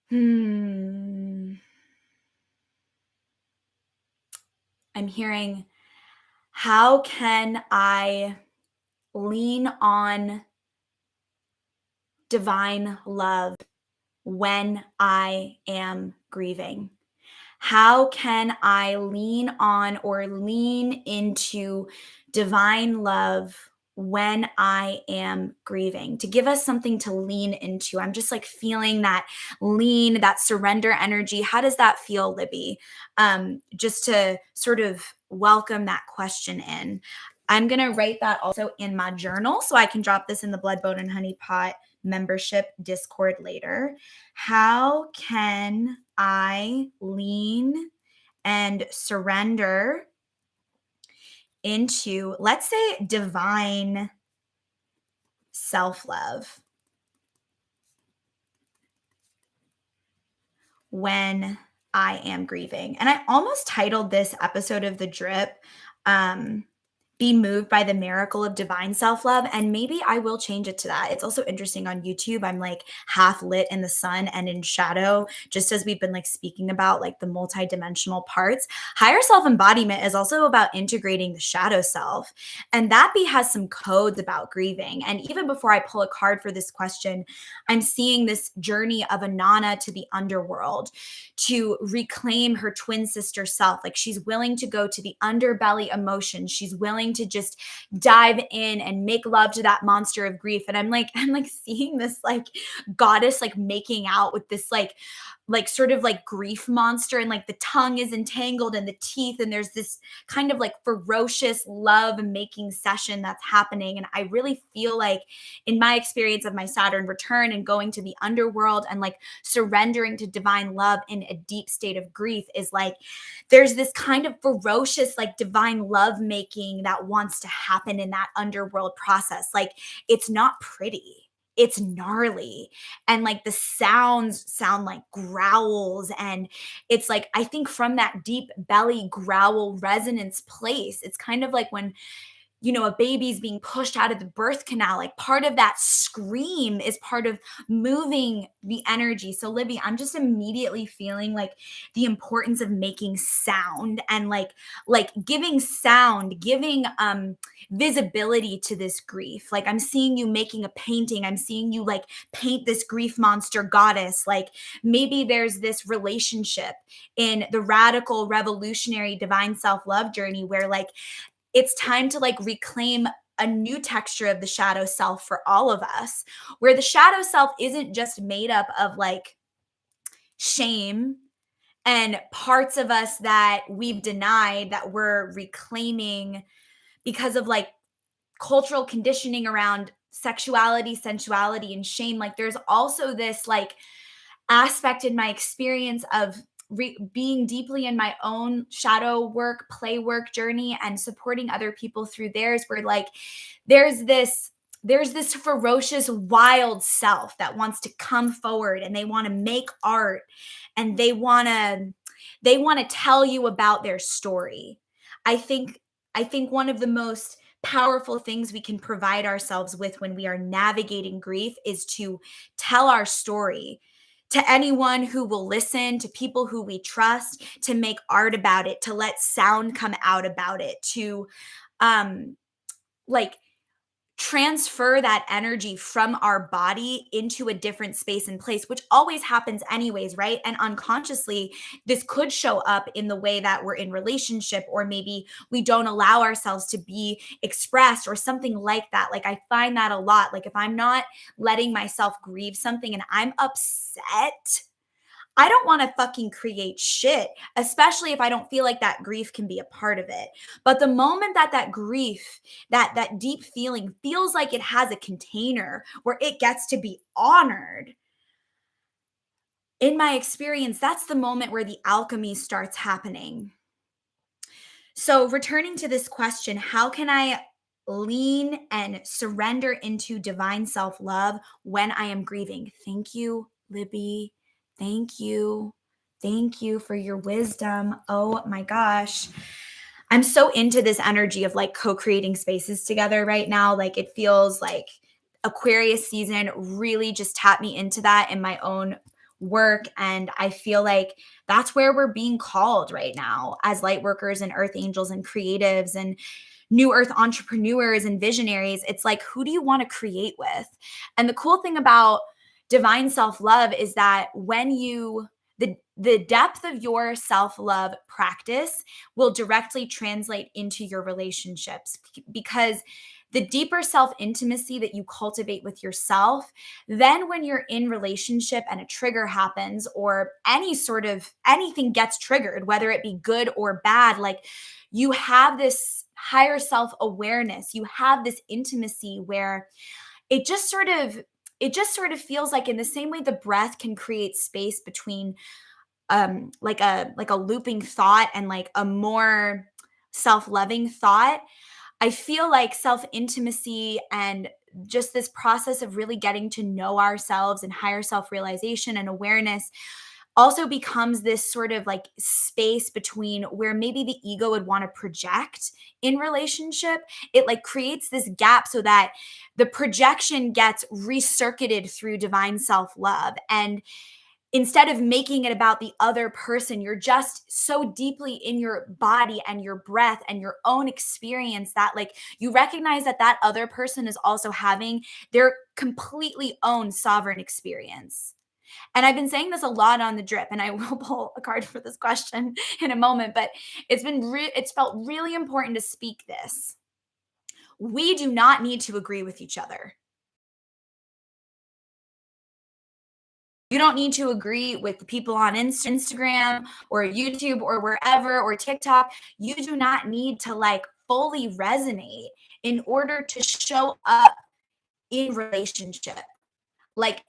Hmm. I'm hearing, how can I lean on divine love when I am grieving? How can I lean on or lean into divine love when I am grieving? To give us something to lean into. I'm just like feeling that lean, that surrender energy. How does that feel, Libby? Just to sort of welcome that question in. I'm going to write that also in my journal so I can drop this in the Blood, Bone, and Honey Pot membership Discord later. How can I lean and surrender into, let's say, divine self love when I am grieving? And I almost titled this episode of The Drip, um, be moved by the miracle of divine self love. And maybe I will change it to that. It's also interesting on YouTube. I'm like half lit in the sun and in shadow, just as we've been like speaking about like the multidimensional parts. Higher self embodiment is also about integrating the shadow self. And that bee has some codes about grieving. And even before I pull a card for this question, I'm seeing this journey of Anana to the underworld to reclaim her twin sister self. Like, she's willing to go to the underbelly emotions. She's willing to just dive in and make love to that monster of grief. And I'm like seeing this like goddess like making out with this like sort of like grief monster, and like the tongue is entangled and the teeth, and there's this kind of like ferocious love making session that's happening. And I really feel like, in my experience of my Saturn return and going to the underworld and like surrendering to divine love in a deep state of grief, is like there's this kind of ferocious like divine love making that wants to happen in that underworld process. Like, it's not pretty, it's gnarly, and like the sounds sound like growls. And it's like, I think from that deep belly growl resonance place, it's kind of like when a baby's being pushed out of the birth canal. Like, part of that scream is part of moving the energy. So Libby, I'm just immediately feeling like the importance of making sound, and like giving sound, giving visibility to this grief. Like, I'm seeing you making a painting. I'm seeing you like paint this grief monster goddess. Like, maybe there's this relationship in the radical revolutionary divine self-love journey where like it's time to like reclaim a new texture of the shadow self for all of us, where the shadow self isn't just made up of like shame and parts of us that we've denied that we're reclaiming because of like cultural conditioning around sexuality, sensuality, and shame. Like, there's also this like aspect in my experience of being deeply in my own shadow work, play work journey, and supporting other people through theirs, where like there's this there's this ferocious wild self that wants to come forward, and they want to make art, and they want to tell you about their story. I think i think one of the most powerful things we can provide ourselves with when we are navigating grief is to tell our story, to anyone who will listen, to people who we trust, to make art about it, to let sound come out about it, to um like transfer that energy from our body into a different space and place, which always happens anyways, right? And unconsciously, this could show up in the way that we're in relationship, or maybe we don't allow ourselves to be expressed or something like that. Like I find that a lot. Like if I'm not letting myself grieve something and I'm upset, I don't want to fucking create shit, especially if I don't feel like that grief can be a part of it. But the moment that that grief, that deep feeling feels like it has a container where it gets to be honored, in my experience, that's the moment where the alchemy starts happening. So, returning to this question, how can I lean and surrender into divine self love when I am grieving? Thank you, Libby. Thank you. Thank you for your wisdom. Oh my gosh. I'm so into this energy of like co creating spaces together right now. Like it feels like Aquarius season really just tapped me into that in my own work. And I feel like that's where we're being called right now as light workers and earth angels and creatives and new earth entrepreneurs and visionaries. It's like, who do you want to create with? And the cool thing about divine self-love is that when you the depth of your self-love practice will directly translate into your relationships, because the deeper self intimacy that you cultivate with yourself, then when you're in relationship and a trigger happens, or any sort of anything gets triggered, whether it be good or bad, like you have this higher self awareness, you have this intimacy where it just sort of feels like, in the same way the breath can create space between like a looping thought and like a more self-loving thought. I feel like self intimacy and just this process of really getting to know ourselves and higher self realization and awareness also becomes this sort of like space between where maybe the ego would want to project in relationship. It like creates this gap so that the projection gets recircuited through divine self love. And instead of making it about the other person, you're just so deeply in your body and your breath and your own experience that like you recognize that that other person is also having their completely own sovereign experience. And I've been saying this a lot on the drip, and I will pull a card for this question in a moment, but it's felt really important to speak this. We do not need to agree with each other. You don't need to agree with the people on Instagram or YouTube or wherever, or TikTok. You do not need to like fully resonate in order to show up in relationship. Like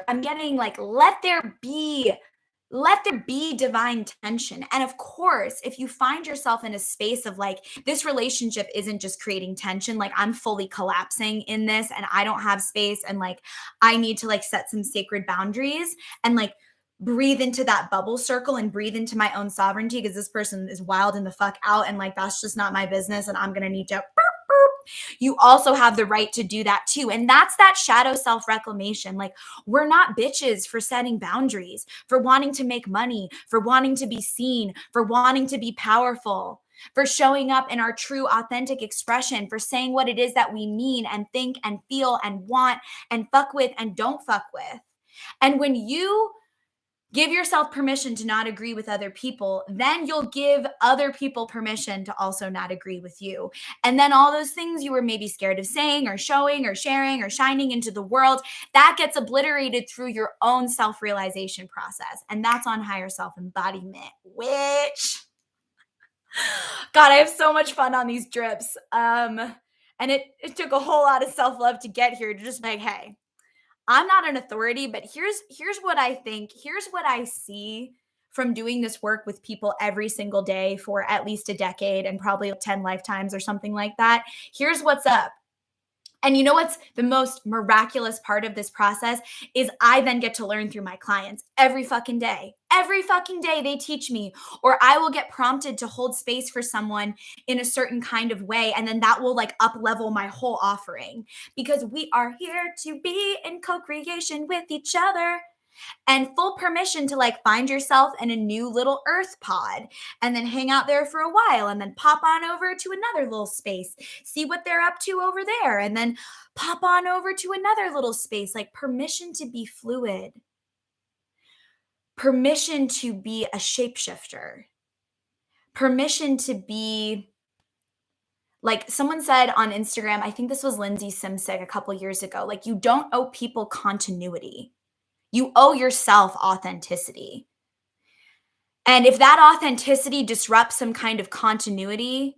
I'm getting like, let there be divine tension. And of course, if you find yourself in a space of like, this relationship isn't just creating tension, like I'm fully collapsing in this and I don't have space, and like I need to like set some sacred boundaries and like breathe into that bubble circle and breathe into my own sovereignty, because this person is wild in the fuck out and like that's just not my business and I'm gonna need to you also have the right to do that too. And that's that shadow self reclamation. Like, we're not bitches for setting boundaries, for wanting to make money, for wanting to be seen, for wanting to be powerful, for showing up in our true, authentic expression, for saying what it is that we mean and think and feel and want and fuck with and don't fuck with. And when you give yourself permission to not agree with other people, then you'll give other people permission to also not agree with you. And then all those things you were maybe scared of saying or showing or sharing or shining into the world, that gets obliterated through your own self-realization process. And that's on higher self-embodiment, which, God, I have so much fun on these drips. And it took a whole lot of self-love to get here, to just like, hey, I'm not an authority, but here's what I think. Here's what I see from doing this work with people every single day for at least a decade and probably 10 lifetimes or something like that. Here's what's up. And you know what's the most miraculous part of this process is I then get to learn through my clients every fucking day. Every fucking day they teach me, or I will get prompted to hold space for someone in a certain kind of way. And then that will like up level my whole offering, because we are here to be in co-creation with each other. and full permission to like find yourself in a new little earth pod and then hang out there for a while and then pop on over to another little space, see what they're up to over there, and then pop on over to another little space. Like permission to be fluid, permission to be a shapeshifter, permission to be like someone said on Instagram, I think this was Lindsay Simsick a couple years ago, like you don't owe people continuity. You owe yourself authenticity. And if that authenticity disrupts some kind of continuity,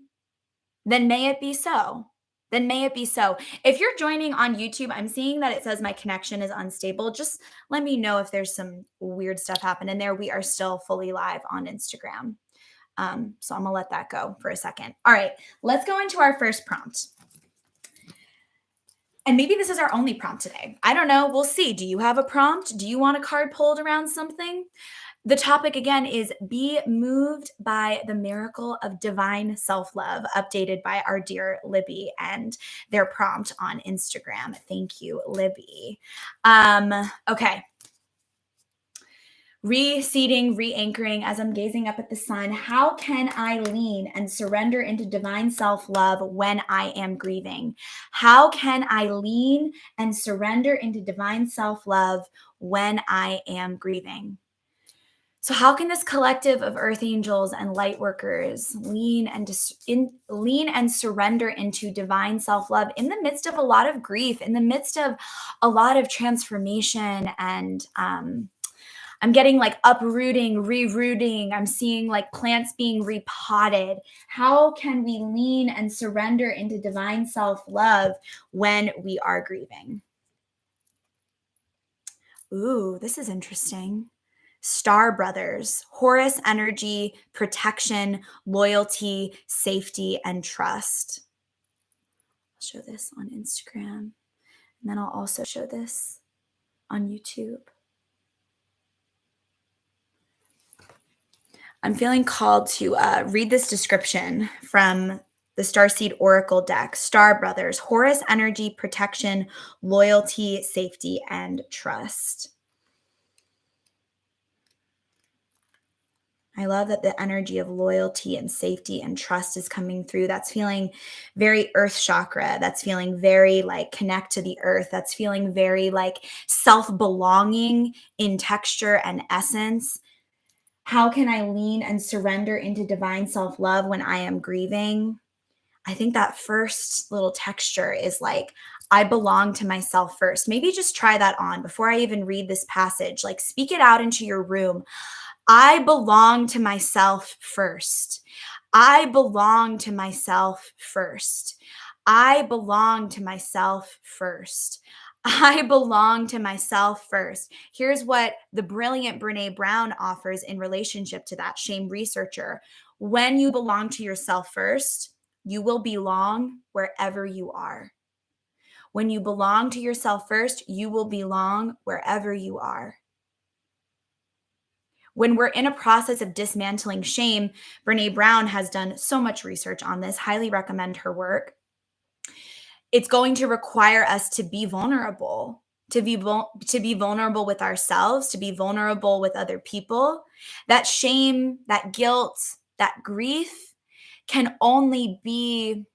then may it be so. Then may it be so. If you're joining on YouTube, I'm seeing that it says my connection is unstable. Just let me know if there's some weird stuff happening there. We are still fully live on Instagram. So I'm gonna let that go for a second. All right, let's go into our first prompt. And maybe this is our only prompt today. I don't know. We'll see. Do you have a prompt? Do you want a card pulled around something? The topic again is be moved by the miracle of divine self-love, updated by our dear Libby and their prompt on Instagram. Thank you, Libby. Okay. Reseating, re-anchoring as I'm gazing up at the sun. How can I lean and surrender into divine self-love when I am grieving? How can I lean and surrender into divine self-love when I am grieving? So how can this collective of earth angels and light workers lean and surrender into divine self-love in the midst of a lot of grief, in the midst of a lot of transformation and I'm getting like uprooting, rerooting. I'm seeing like plants being repotted. How can we lean and surrender into divine self-love when we are grieving? Ooh, this is interesting. Star Brothers, Horus energy, protection, loyalty, safety, and trust. I'll show this on Instagram, and then I'll also show this on YouTube. I'm feeling called to read this description from the Starseed Oracle deck. Star Brothers, Horus energy, protection, loyalty, safety, and trust. I love that the energy of loyalty and safety and trust is coming through. That's feeling very earth chakra. That's feeling very like connect to the earth. That's feeling very like self-belonging in texture and essence. How can I lean and surrender into divine self-love when I am grieving? I think that first little texture is like, I belong to myself first. Maybe just try that on before I even read this passage. Like speak it out into your room. I belong to myself first. I belong to myself first. I belong to myself first. I belong to myself first. Here's what the brilliant Brene Brown offers in relationship to that shame researcher. When you belong to yourself first, you will belong wherever you are. When you belong to yourself first, you will belong wherever you are. When we're in a process of dismantling shame, Brene Brown has done so much research on this. Highly recommend her work. It's going to require us to be vulnerable, to be vulnerable with ourselves, to be vulnerable with other people. That shame, that guilt, that grief can only begin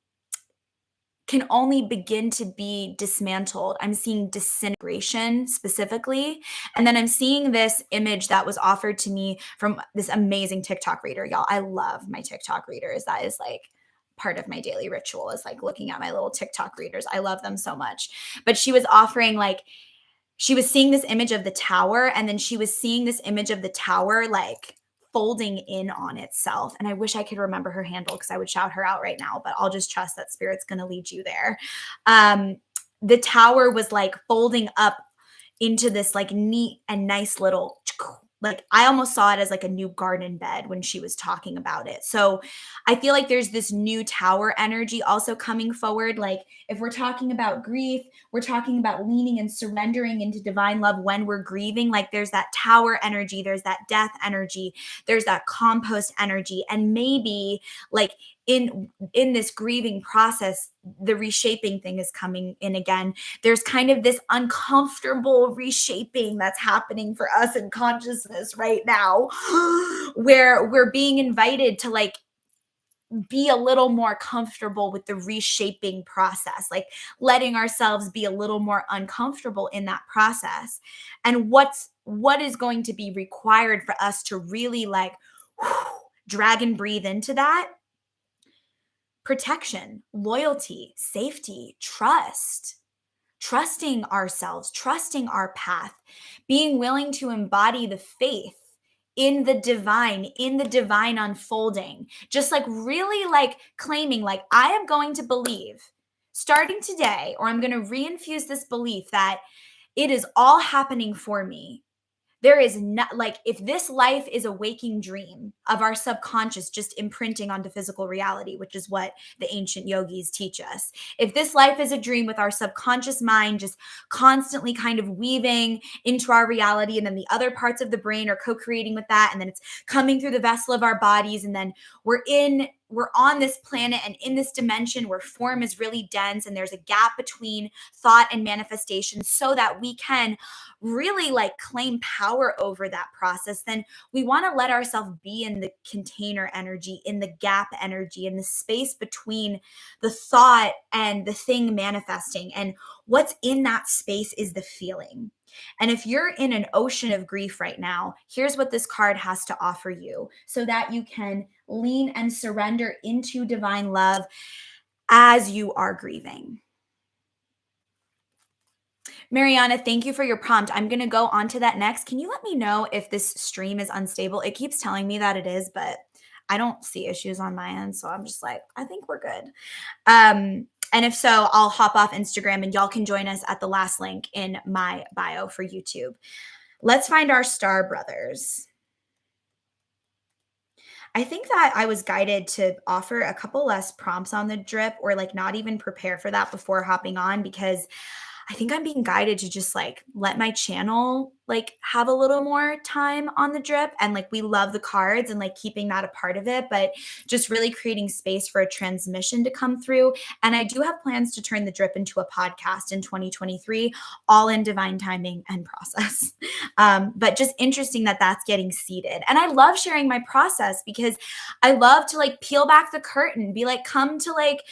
to be dismantled. I'm seeing disintegration specifically. And then I'm seeing this image that was offered to me from this amazing TikTok reader. Y'all, I love my TikTok readers. That is like part of my daily ritual is like looking at my little TikTok readers. I love them so much. But she was offering like, she was seeing this image of the tower, and then she was seeing this image of the tower like folding in on itself. And I wish I could remember her handle because I would shout her out right now, but I'll just trust that Spirit's going to lead you there. The tower was like folding up into this like neat and nice little, like I almost saw it as like a new garden bed when she was talking about it. So I feel like there's this new tower energy also coming forward. Like if we're talking about grief, we're talking about leaning and surrendering into divine love when we're grieving. Like there's that tower energy, there's that death energy, there's that compost energy. And maybe like in this grieving process, the reshaping thing is coming in again. There's kind of this uncomfortable reshaping that's happening for us in consciousness right now, where we're being invited to like be a little more comfortable with the reshaping process, like letting ourselves be a little more uncomfortable in that process. And what is going to be required for us to really like drag and breathe into that? Protection, loyalty, safety, trust, trusting ourselves, trusting our path, being willing to embody the faith in the divine unfolding. Just like really like claiming, like, I am going to believe starting today, or I'm going to reinfuse this belief that it is all happening for me. There is not like, if this life is a waking dream of our subconscious just imprinting onto physical reality, which is what the ancient yogis teach us. If this life is a dream with our subconscious mind just constantly kind of weaving into our reality, and then the other parts of the brain are co-creating with that, and then it's coming through the vessel of our bodies, and then we're on this planet and in this dimension where form is really dense and there's a gap between thought and manifestation, so that we can really like claim power over that process, then we want to let ourselves be in the container energy, in the gap energy, in the space between the thought and the thing manifesting. And what's in that space is the feeling. And if you're in an ocean of grief right now, here's what this card has to offer you so that you can lean and surrender into divine love as you are grieving. Mariana, thank you for your prompt. I'm going to go on to that next. Can you let me know if this stream is unstable? It keeps telling me that it is, but I don't see issues on my end. So I'm just like, I think we're good. And if so, I'll hop off Instagram and y'all can join us at the last link in my bio for YouTube. Let's find our star brothers. I think that I was guided to offer a couple less prompts on the drip, or like not even prepare for that before hopping on, because I think I'm being guided to just like let my channel like have a little more time on the drip. And like, we love the cards and like keeping that a part of it, but just really creating space for a transmission to come through. And I do have plans to turn the drip into a podcast in 2023, all in divine timing and process. But just interesting that that's getting seeded. And I love sharing my process because I love to like peel back the curtain, be like, come to like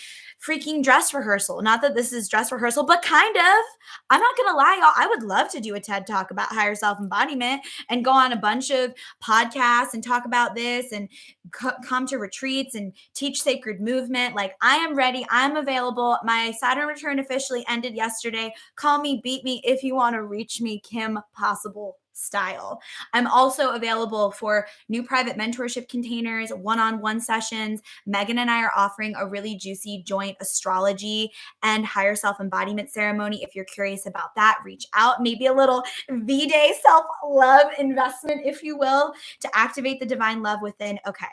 freaking dress rehearsal. Not that this is dress rehearsal, but kind of. I'm not going to lie, y'all. I would love to do a TED talk about higher self embodiment and go on a bunch of podcasts and talk about this and come to retreats and teach sacred movement. Like, I am ready. I'm available. My Saturn return officially ended yesterday. Call me, beat me if you want to reach me, Kim Possible style. I'm also available for new private mentorship containers, one-on-one sessions. Megan and I are offering a really juicy joint astrology and higher self-embodiment ceremony. If you're curious about that, reach out. Maybe a little V-Day self-love investment, if you will, to activate the divine love within. Okay.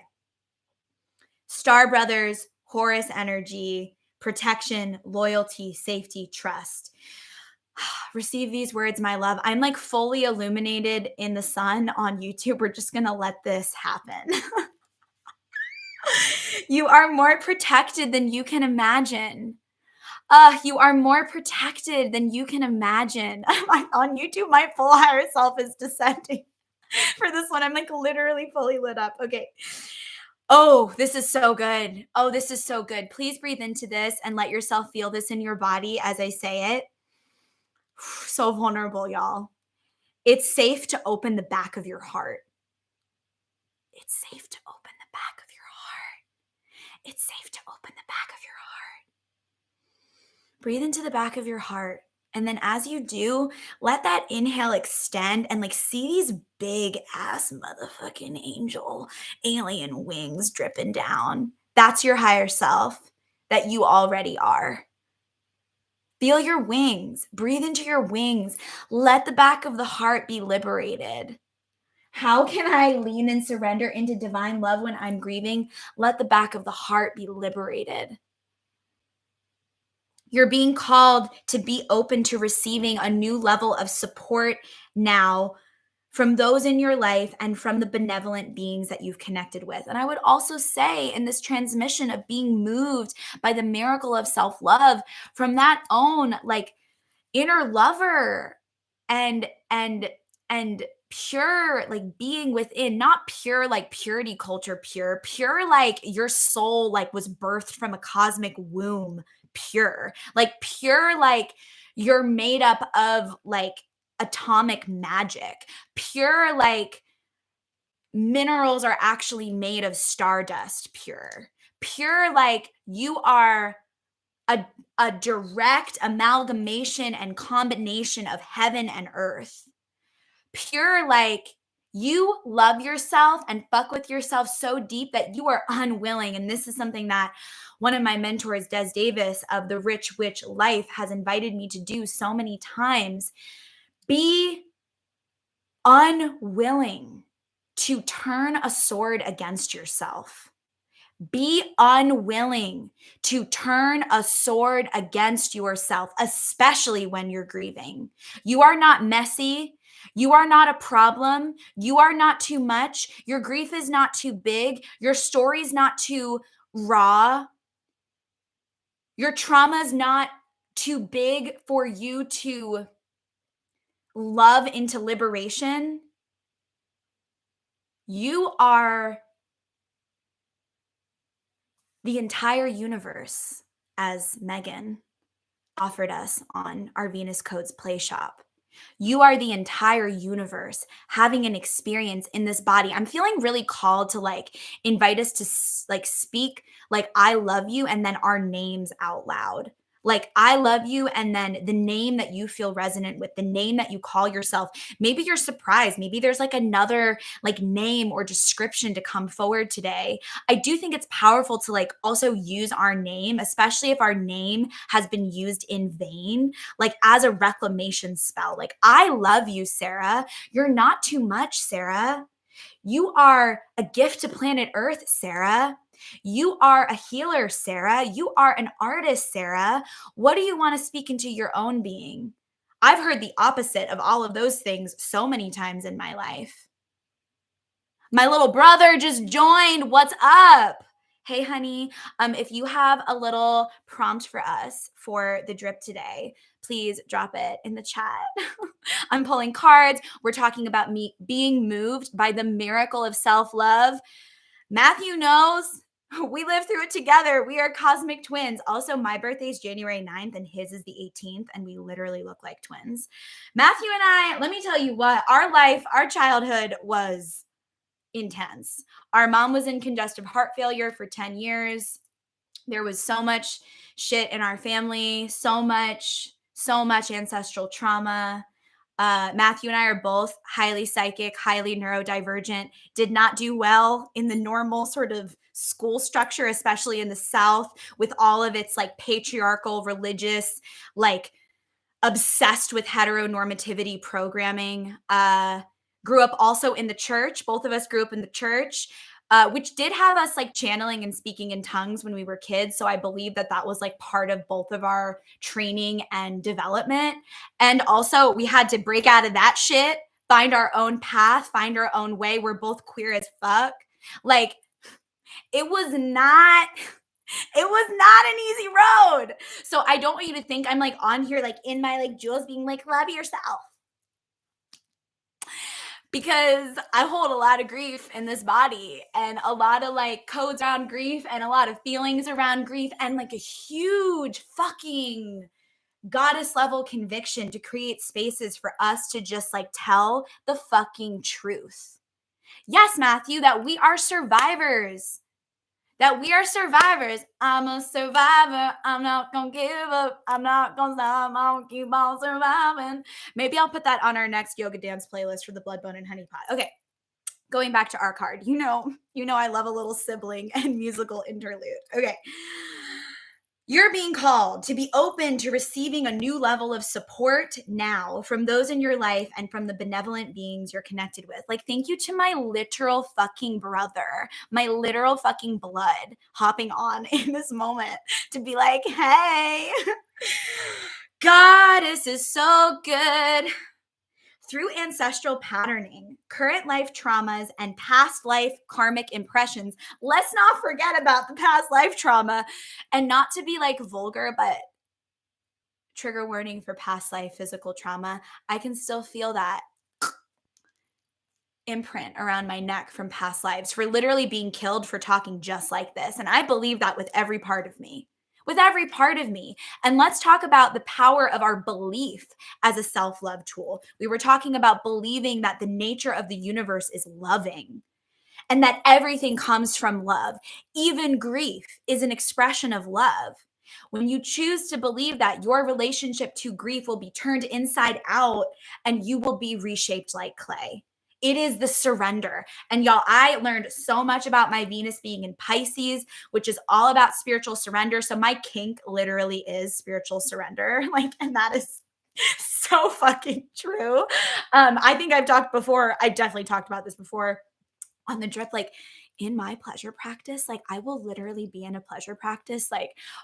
Star Brothers, Horus energy, protection, loyalty, safety, trust. Receive these words, my love. I'm like fully illuminated in the sun on YouTube. We're just going to let this happen. You are more protected than you can imagine. You are more protected than you can imagine. On YouTube, my full higher self is descending. For this one, I'm like literally fully lit up. Okay. Oh, this is so good. Oh, this is so good. Please breathe into this and let yourself feel this in your body as I say it. So vulnerable, y'all. It's safe to open the back of your heart. It's safe to open the back of your heart. It's safe to open the back of your heart. Breathe into the back of your heart. And then as you do, let that inhale extend and like see these big ass motherfucking angel alien wings dripping down. That's your higher self that you already are. Feel your wings. Breathe into your wings. Let the back of the heart be liberated. How can I lean and surrender into divine love when I'm grieving? Let the back of the heart be liberated. You're being called to be open to receiving a new level of support now from those in your life and from the benevolent beings that you've connected with. And I would also say, in this transmission of being moved by the miracle of self-love, from that own like inner lover and pure like being within, not pure like purity culture, pure like your soul like was birthed from a cosmic womb, pure like you're made up of like atomic magic, pure like minerals are actually made of stardust, pure like you are a, a direct amalgamation and combination of heaven and earth. Pure, like you love yourself and fuck with yourself so deep that you are unwilling. And this is something that one of my mentors, Des Davis of the Rich Witch Life, has invited me to do so many times. Be unwilling to turn a sword against yourself. Be unwilling to turn a sword against yourself, especially when you're grieving. You are not messy. You are not a problem. You are not too much. Your grief is not too big. Your story is not too raw. Your trauma is not too big for you to love into liberation. You are the entire universe, as Megan offered us on our Venus Codes Play Shop. You are the entire universe having an experience in this body. I'm feeling really called to like invite us to like speak like I love you and then our names out loud. Like I love you and then the name that you feel resonant with, the name that you call yourself. Maybe you're surprised. Maybe there's like another like name or description to come forward today. I do think it's powerful to like also use our name, especially if our name has been used in vain, like as a reclamation spell. Like, I love you, Sarah. You're not too much, Sarah. You are a gift to planet Earth, Sarah. You are a healer, Sarah. You are an artist, Sarah. What do you want to speak into your own being? I've heard the opposite of all of those things so many times in my life. My little brother just joined. What's up? Hey, honey. If you have a little prompt for us for the drip today, please drop it in the chat. I'm pulling cards. We're talking about me being moved by the miracle of self-love. Matthew knows. We live through it together. We are cosmic twins. Also, my birthday is January 9th and his is the 18th, and we literally look like twins. Matthew and I, let me tell you what, our life, our childhood was intense. Our mom was in congestive heart failure for 10 years. There was so much shit in our family, so much ancestral trauma. Matthew and I are both highly psychic, highly neurodivergent, did not do well in the normal sort of school structure, especially in the South, with all of its like patriarchal, religious, like obsessed with heteronormativity programming. Grew up also in the church. Both of us grew up in the church, which did have us like channeling and speaking in tongues when we were kids. So I believe that that was like part of both of our training and development. And also we had to break out of that shit, find our own path, find our own way. We're both queer as fuck. Like it was not an easy road. So I don't want you to think I'm like on here, like in my like jewels being like, love yourself. Because I hold a lot of grief in this body and a lot of like codes around grief and a lot of feelings around grief and like a huge fucking goddess level conviction to create spaces for us to just like tell the fucking truth. Yes, Matthew, that we are survivors. That we are survivors. I'm a survivor. I'm not gonna give up. I'm not gonna stop. I'm gonna keep on surviving. Maybe I'll put that on our next yoga dance playlist for the Blood, Bone, and Honey Pot. Okay, going back to our card. You know I love a little sibling and musical interlude. Okay. You're being called to be open to receiving a new level of support now from those in your life and from the benevolent beings you're connected with. Like, thank you to my literal fucking brother, my literal fucking blood hopping on in this moment to be like, hey, Goddess is so good. through ancestral patterning, current life traumas, and past life karmic impressions. Let's not forget about the past life trauma, and not to be like vulgar, but trigger warning for past life physical trauma. I can still feel that imprint around my neck from past lives for literally being killed for talking just like this. And I believe that with every part of me. With every part of me. And let's talk about the power of our belief as a self love tool. We were talking about believing that the nature of the universe is loving and that everything comes from love. Even grief is an expression of love. When you choose to believe that your relationship to grief will be turned inside out and you will be reshaped like clay. It is the surrender. And y'all, I learned so much about my Venus being in Pisces, which is all about spiritual surrender. So my kink literally is spiritual surrender. And that is so fucking true. I think I've talked before. I definitely talked about this before on the drip, in my pleasure practice, I will literally be in a pleasure practice,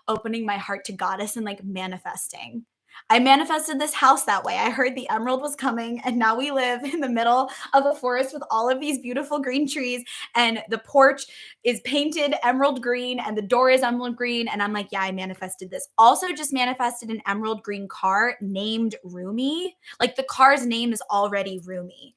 opening my heart to goddess and manifesting. I manifested this house that way. I heard the emerald was coming, and now we live in the middle of a forest with all of these beautiful green trees, and the porch is painted emerald green, and the door is emerald green. And I'm like, yeah, I manifested this. Also, just manifested an emerald green car named Rumi. The car's name is already Rumi.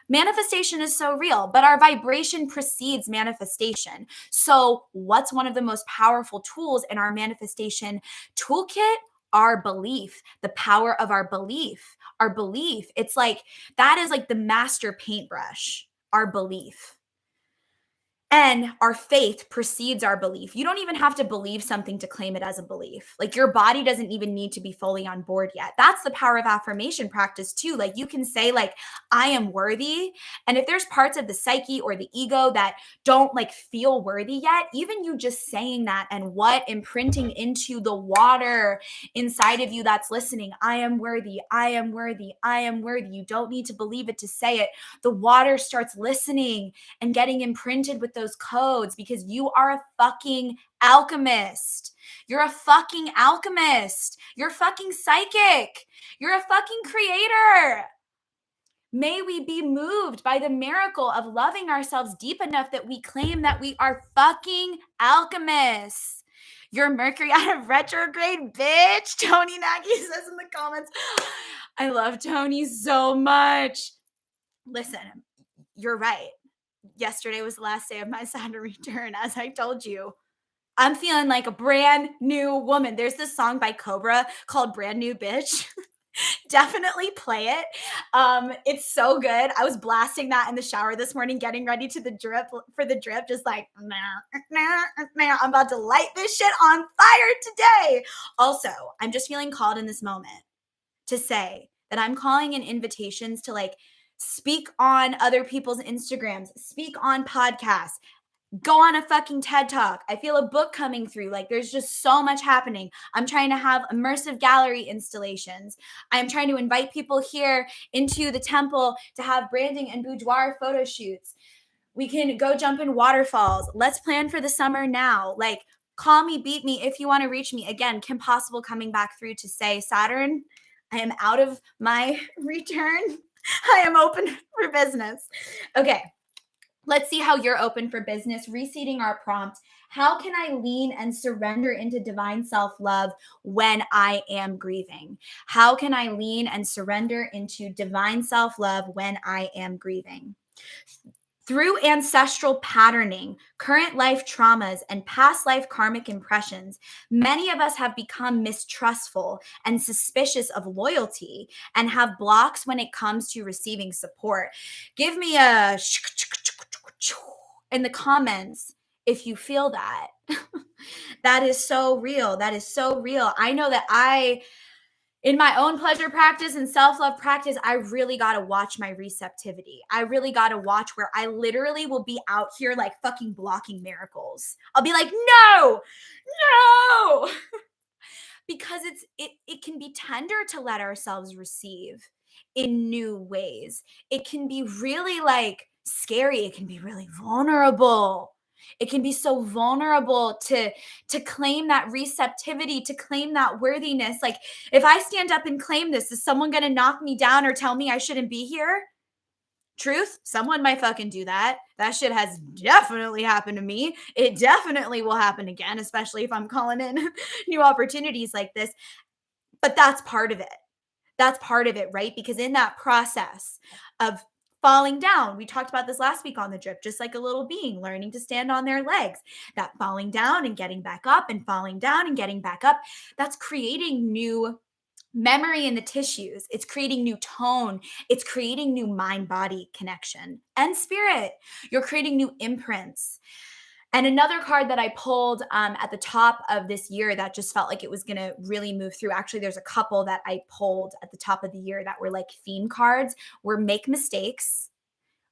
Manifestation is so real, but our vibration precedes manifestation. So, what's one of the most powerful tools in our manifestation toolkit? Our belief, the power of our belief. Our belief. It's that is the master paintbrush, our belief. And our faith precedes our belief. You don't even have to believe something to claim it as a belief. Your body doesn't even need to be fully on board yet. That's the power of affirmation practice too. You can say I am worthy. And if there's parts of the psyche or the ego that don't feel worthy yet, even you just saying that and what imprinting into the water inside of you that's listening, I am worthy, I am worthy, I am worthy. You don't need to believe it to say it. The water starts listening and getting imprinted with those codes because you are a fucking alchemist. You're a fucking alchemist. You're fucking psychic. You're a fucking creator. May we be moved by the miracle of loving ourselves deep enough that we claim that we are fucking alchemists. Your Mercury out of retrograde, bitch. Tony Nagy says in the comments. I love Tony so much. Listen, you're right. Yesterday was the last day of my Saturn return, as I told you. I'm feeling like a brand new woman. There's this song by Cobra called Brand New Bitch. Definitely play it. It's so good. I was blasting that in the shower this morning, getting ready for the drip, just I'm about to light this shit on fire today. Also, I'm just feeling called in this moment to say that I'm calling in invitations to speak on other people's Instagrams, speak on podcasts, go on a fucking TED Talk. I feel a book coming through. There's just so much happening. I'm trying to have immersive gallery installations. I'm trying to invite people here into the temple to have branding and boudoir photo shoots. We can go jump in waterfalls. Let's plan for the summer now. Call me, beat me if you want to reach me. Again, Kim Possible coming back through to say, Saturn, I am out of my return. I am open for business. Okay, let's see how you're open for business. Reseating our prompt. How can I lean and surrender into divine self-love when I am grieving? How can I lean and surrender into divine self-love when I am grieving? Through ancestral patterning, current life traumas, and past life karmic impressions, many of us have become mistrustful and suspicious of loyalty and have blocks when it comes to receiving support. Give me a in the comments if you feel that. That is so real. That is so real. I know that in my own pleasure practice and self-love practice, I really got to watch my receptivity. I really got to watch where I literally will be out here fucking blocking miracles. I'll be like, no, because it can be tender to let ourselves receive in new ways. It can be really scary. It can be really vulnerable. It can be so vulnerable to claim that receptivity, to claim that worthiness. Like, if I stand up and claim this, is someone going to knock me down or tell me I shouldn't be here? Truth, someone might fucking do that. That shit has definitely happened to me. It definitely will happen again, especially if I'm calling in new opportunities like this. But that's part of it. That's part of it, right? Because in that process of falling down, we talked about this last week on the drip, just like a little being learning to stand on their legs, that falling down and getting back up and falling down and getting back up, that's creating new memory in the tissues. It's creating new tone. It's creating new mind body connection and spirit. You're creating new imprints. And another card that I pulled at the top of this year that just felt like it was going to really move through. Actually, there's a couple that I pulled at the top of the year that were like theme cards, were make mistakes,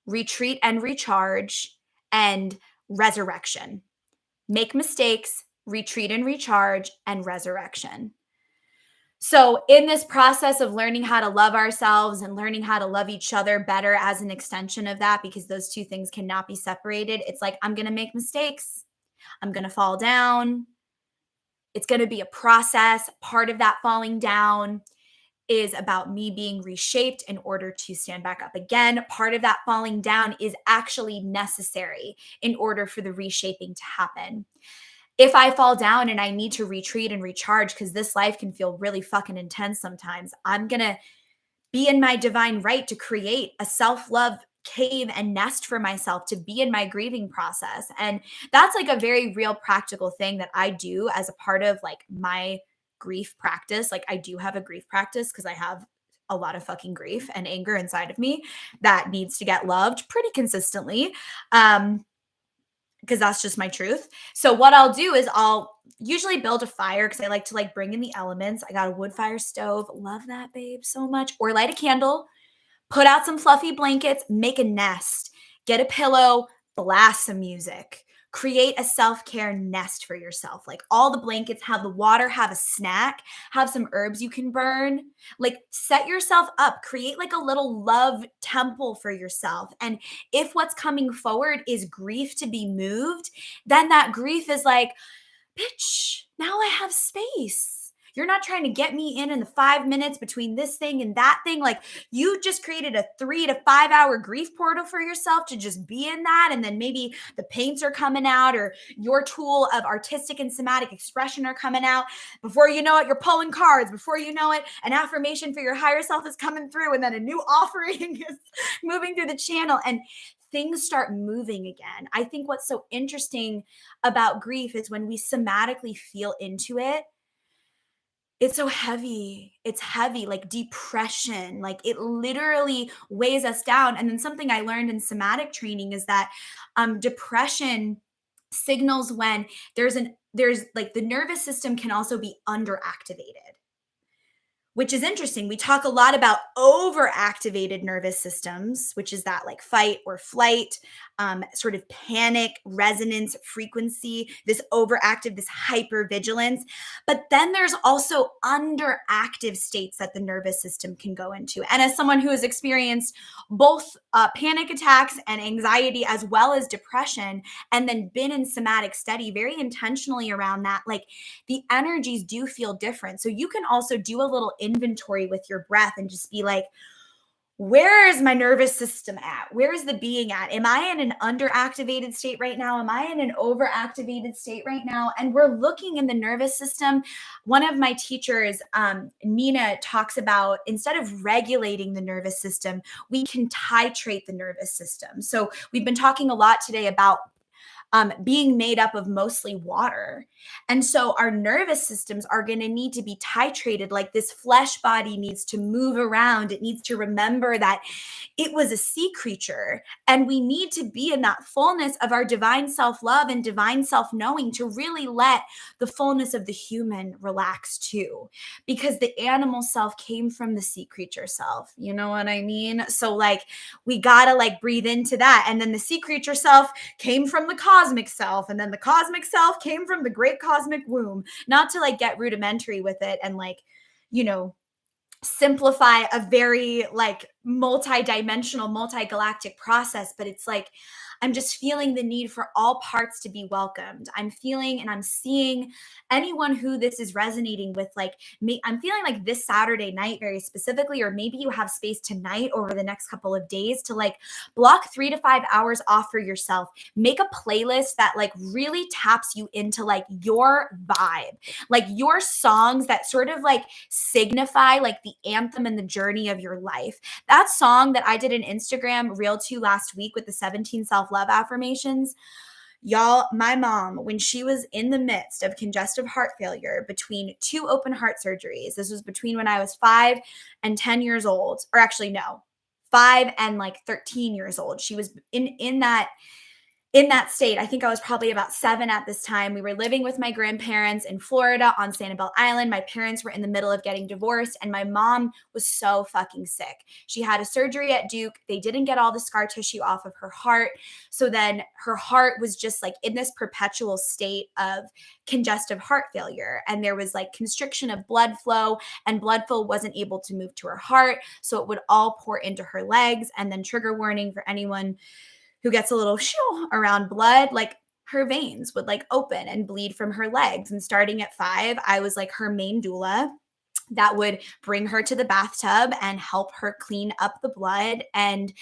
retreat and recharge, and resurrection. Make mistakes, retreat and recharge, and resurrection. So, in this process of learning how to love ourselves and learning how to love each other better as an extension of that, because those two things cannot be separated, it's like, I'm going to make mistakes. I'm going to fall down. It's going to be a process. Part of that falling down is about me being reshaped in order to stand back up again. Part of that falling down is actually necessary in order for the reshaping to happen. If I fall down and I need to retreat and recharge, because this life can feel really fucking intense sometimes, I'm going to be in my divine right to create a self-love cave and nest for myself to be in my grieving process. And that's like a very real practical thing that I do as a part of like my grief practice. Like, I do have a grief practice because I have a lot of fucking grief and anger inside of me that needs to get loved pretty consistently. Because that's just my truth. So what I'll do is I'll usually build a fire because I like to like bring in the elements. I got a wood fire stove. Love that, babe, so much. Or light a candle, put out some fluffy blankets, make a nest, get a pillow, blast some music. Create a self-care nest for yourself. Like, all the blankets, have the water, have a snack, have some herbs you can burn. Like, set yourself up, create like a little love temple for yourself. And if what's coming forward is grief to be moved, then that grief is like, bitch, now I have space. You're not trying to get me in the 5 minutes between this thing and that thing. Like, you just created a 3 to 5 hour grief portal for yourself to just be in that. And then maybe the paints are coming out, or your tool of artistic and somatic expression are coming out. Before you know it, you're pulling cards. Before you know it, an affirmation for your higher self is coming through. And then a new offering is moving through the channel. And things start moving again. I think what's so interesting about grief is when we somatically feel into it, it's so heavy. It's heavy, like depression. Like, it literally weighs us down. And then something I learned in somatic training is that depression signals when there's like the nervous system can also be underactivated, which is interesting. We talk a lot about overactivated nervous systems, which is that like fight or flight, sort of panic, resonance, frequency, this overactive, this hypervigilance. But then there's also underactive states that the nervous system can go into. And as someone who has experienced both panic attacks and anxiety, as well as depression, and then been in somatic study very intentionally around that, like, the energies do feel different. So you can also do a little inventory with your breath and just be like, where is my nervous system at? Where is the being at? Am I in an underactivated state right now? Am I in an overactivated state right now? And we're looking in the nervous system. One of my teachers, Nina, talks about, instead of regulating the nervous system, we can titrate the nervous system. So we've been talking a lot today about being made up of mostly water. And so our nervous systems are going to need to be titrated. Like, this flesh body needs to move around. It needs to remember that it was a sea creature. And we need to be in that fullness of our divine self-love and divine self-knowing to really let the fullness of the human relax too. Because the animal self came from the sea creature self. You know what I mean? So like, we got to like breathe into that. And then the sea creature self came from the cosmic self. And then the cosmic self came from the great cosmic womb. Not to like get rudimentary with it and like, you know, simplify a very like multi-dimensional, multi-galactic process. But it's like, I'm just feeling the need for all parts to be welcomed. I'm feeling and I'm seeing anyone who this is resonating with, like me. I'm feeling like this Saturday night, very specifically, or maybe you have space tonight over the next couple of days to like block 3 to 5 hours off for yourself. Make a playlist that like really taps you into like your vibe, like your songs that sort of like signify like the anthem and the journey of your life. That song that I did an Instagram reel to last week with the 17 self-love affirmations, y'all, my mom, when she was in the midst of congestive heart failure between two open heart surgeries, this was between when I was 5 and 10 years old, or actually, no, 5 and like 13 years old. She was in that state. I think I was probably about 7 at this time. We were living with my grandparents in Florida on Sanibel Island. My parents were in the middle of getting divorced, and my mom was so fucking sick. She had a surgery at Duke. They didn't get all the scar tissue off of her heart. So then her heart was just like in this perpetual state of congestive heart failure. And there was like constriction of blood flow, and blood flow wasn't able to move to her heart. So it would all pour into her legs. And then, trigger warning for anyone who gets a little shoo around blood, like her veins would like open and bleed from her legs. And starting at 5, I was like her main doula that would bring her to the bathtub and help her clean up the blood and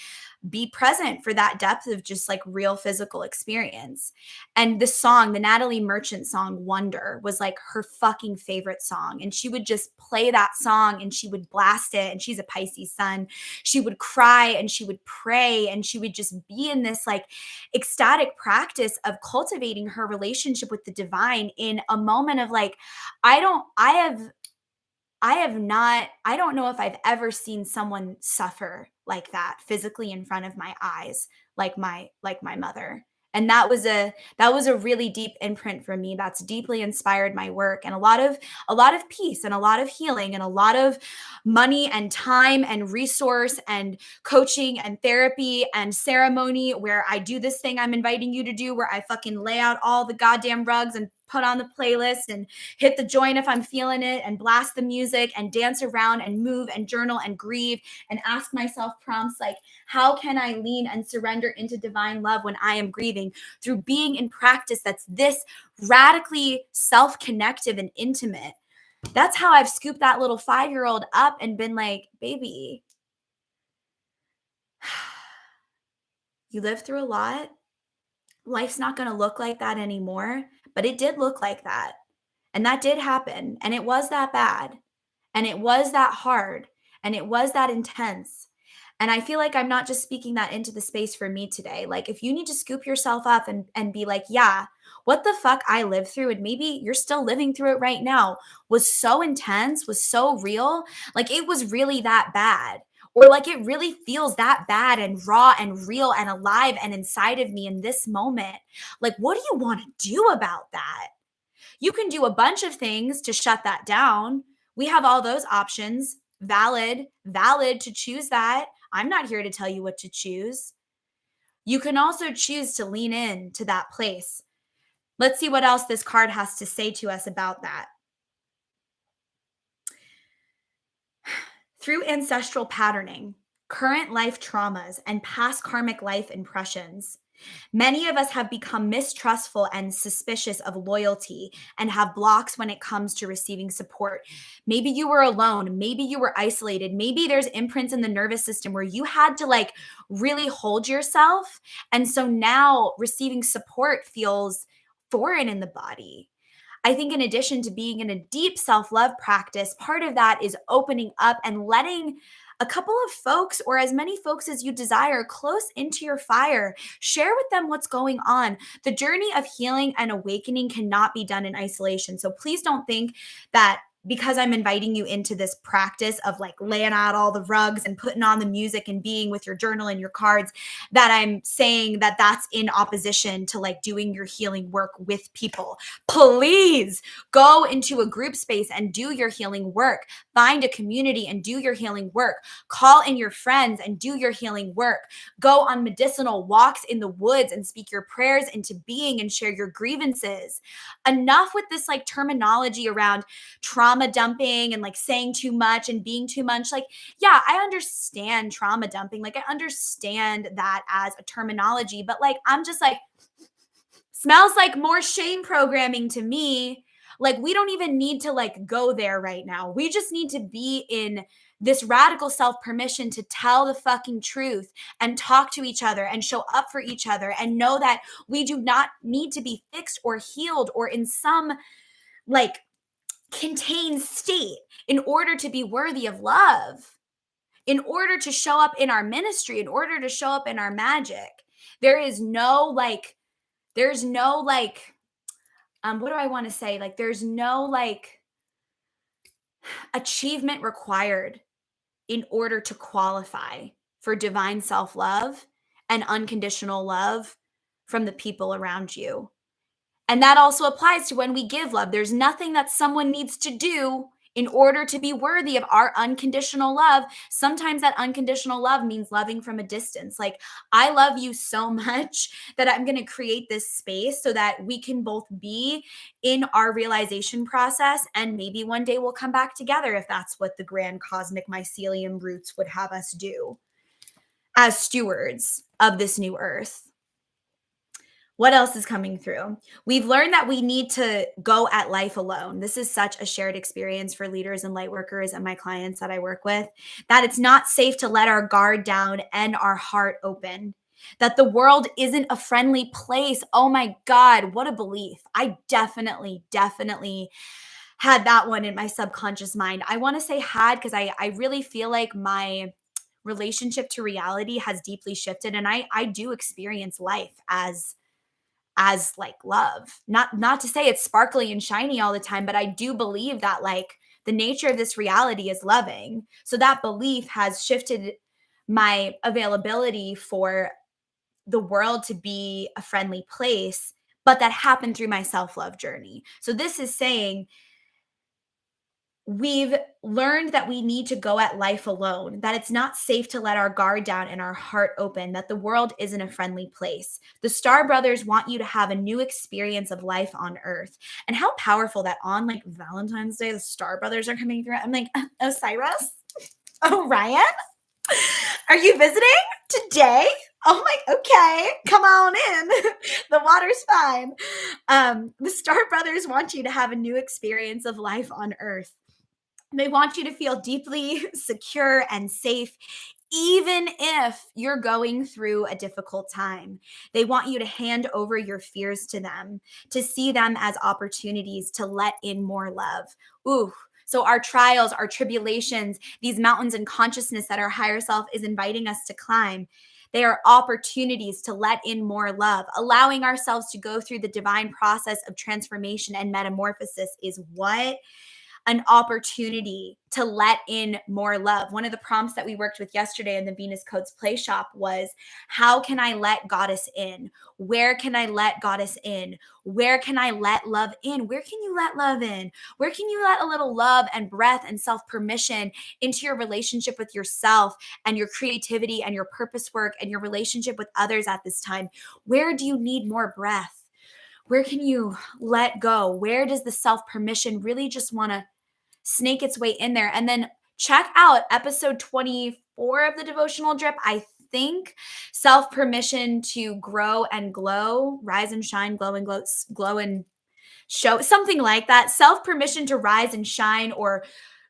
be present for that depth of just like real physical experience. And the song, the Natalie Merchant song, Wonder, was like her fucking favorite song. And she would just play that song and she would blast it. And she's a Pisces sun. She would cry and she would pray and she would just be in this like ecstatic practice of cultivating her relationship with the divine in a moment of like, I don't know if I've ever seen someone suffer like that physically in front of my eyes, like my mother. And that was a really deep imprint for me. That's deeply inspired my work, and a lot of peace and a lot of healing and a lot of money and time and resource and coaching and therapy and ceremony, where I do this thing I'm inviting you to do, where I fucking lay out all the goddamn rugs and put on the playlist and hit the joint if I'm feeling it and blast the music and dance around and move and journal and grieve and ask myself prompts like, how can I lean and surrender into divine love when I am grieving, through being in practice that's this radically self-connective and intimate. That's how I've scooped that little 5-year-old up and been like, baby, you lived through a lot. Life's not going to look like that anymore, but it did look like that. And that did happen. And it was that bad. And it was that hard. And it was that intense. And I feel like I'm not just speaking that into the space for me today. Like, if you need to scoop yourself up and be like, yeah, what the fuck I lived through, and maybe you're still living through it right now, was so intense, was so real. Like, it was really that bad. Or like it really feels that bad and raw and real and alive and inside of me in this moment. Like, what do you want to do about that? You can do a bunch of things to shut that down. We have all those options. Valid to choose that. I'm not here to tell you what to choose. You can also choose to lean in to that place. Let's see what else this card has to say to us about that. Through ancestral patterning, current life traumas, and past karmic life impressions, many of us have become mistrustful and suspicious of loyalty and have blocks when it comes to receiving support. Maybe you were alone. Maybe you were isolated. Maybe there's imprints in the nervous system where you had to like really hold yourself. And so now receiving support feels foreign in the body. I think in addition to being in a deep self-love practice, part of that is opening up and letting a couple of folks, or as many folks as you desire, close into your fire. Share with them what's going on. The journey of healing and awakening cannot be done in isolation. So please don't think that because I'm inviting you into this practice of like laying out all the rugs and putting on the music and being with your journal and your cards, that I'm saying that that's in opposition to like doing your healing work with people. Please go into a group space and do your healing work. Find a community and do your healing work. Call in your friends and do your healing work. Go on medicinal walks in the woods and speak your prayers into being and share your grievances. Enough with this like terminology around trauma trauma dumping and like saying too much and being too much. Like, yeah, I understand trauma dumping. Like, I understand that as a terminology, but like, I'm just like, smells like more shame programming to me. Like, we don't even need to like go there right now. We just need to be in this radical self permission to tell the fucking truth and talk to each other and show up for each other and know that we do not need to be fixed or healed or in some like contained state in order to be worthy of love, in order to show up in our ministry, in order to show up in our magic. There's no like what do I want to say? Like, there's no like achievement required in order to qualify for divine self love and unconditional love from the people around you. And that also applies to when we give love. There's nothing that someone needs to do in order to be worthy of our unconditional love. Sometimes that unconditional love means loving from a distance. Like, I love you so much that I'm going to create this space so that we can both be in our realization process. And maybe one day we'll come back together if that's what the grand cosmic mycelium roots would have us do as stewards of this new earth. What else is coming through? We've learned that we need to go at life alone. This is such a shared experience for leaders and light workers and my clients that I work with, that it's not safe to let our guard down and our heart open, that the world isn't a friendly place. Oh my God, what a belief. I definitely had that one in my subconscious mind. I want to say had because I really feel like my relationship to reality has deeply shifted, and I do experience life as like love. Not to say it's sparkly and shiny all the time, but I do believe that like the nature of this reality is loving. So that belief has shifted my availability for the world to be a friendly place, but that happened through my self-love journey. So this is saying we've learned that we need to go at life alone, that it's not safe to let our guard down and our heart open, that the world isn't a friendly place. The Star Brothers want you to have a new experience of life on Earth. And how powerful that on like Valentine's Day, the Star Brothers are coming through. I'm like, Osiris? Oh, Ryan? Are you visiting today? Oh my, okay, come on in. The water's fine. The Star Brothers want you to have a new experience of life on Earth. They want you to feel deeply secure and safe, even if you're going through a difficult time. They want you to hand over your fears to them, to see them as opportunities to let in more love. Ooh. So our trials, our tribulations, these mountains in consciousness that our higher self is inviting us to climb, they are opportunities to let in more love. Allowing ourselves to go through the divine process of transformation and metamorphosis is what? An opportunity to let in more love. One of the prompts that we worked with yesterday in the Venus Codes Play Shop was, how can I let Goddess in? Where can I let Goddess in? Where can I let love in? Where can you let love in? Where can you let a little love and breath and self-permission into your relationship with yourself and your creativity and your purpose work and your relationship with others at this time? Where do you need more breath? Where can you let go? Where does the self-permission really just want to snake its way in there? And then check out episode 24 of the Devotional Drip. I think self-permission to grow and glow, rise and shine, glow and glow and show, something like that. Self-permission to rise and shine or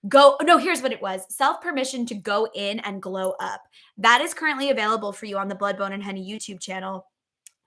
go. No, here's what it was. Self-permission to go in and glow up. That is currently available for you on the Blood, Bone, and Honey YouTube channel.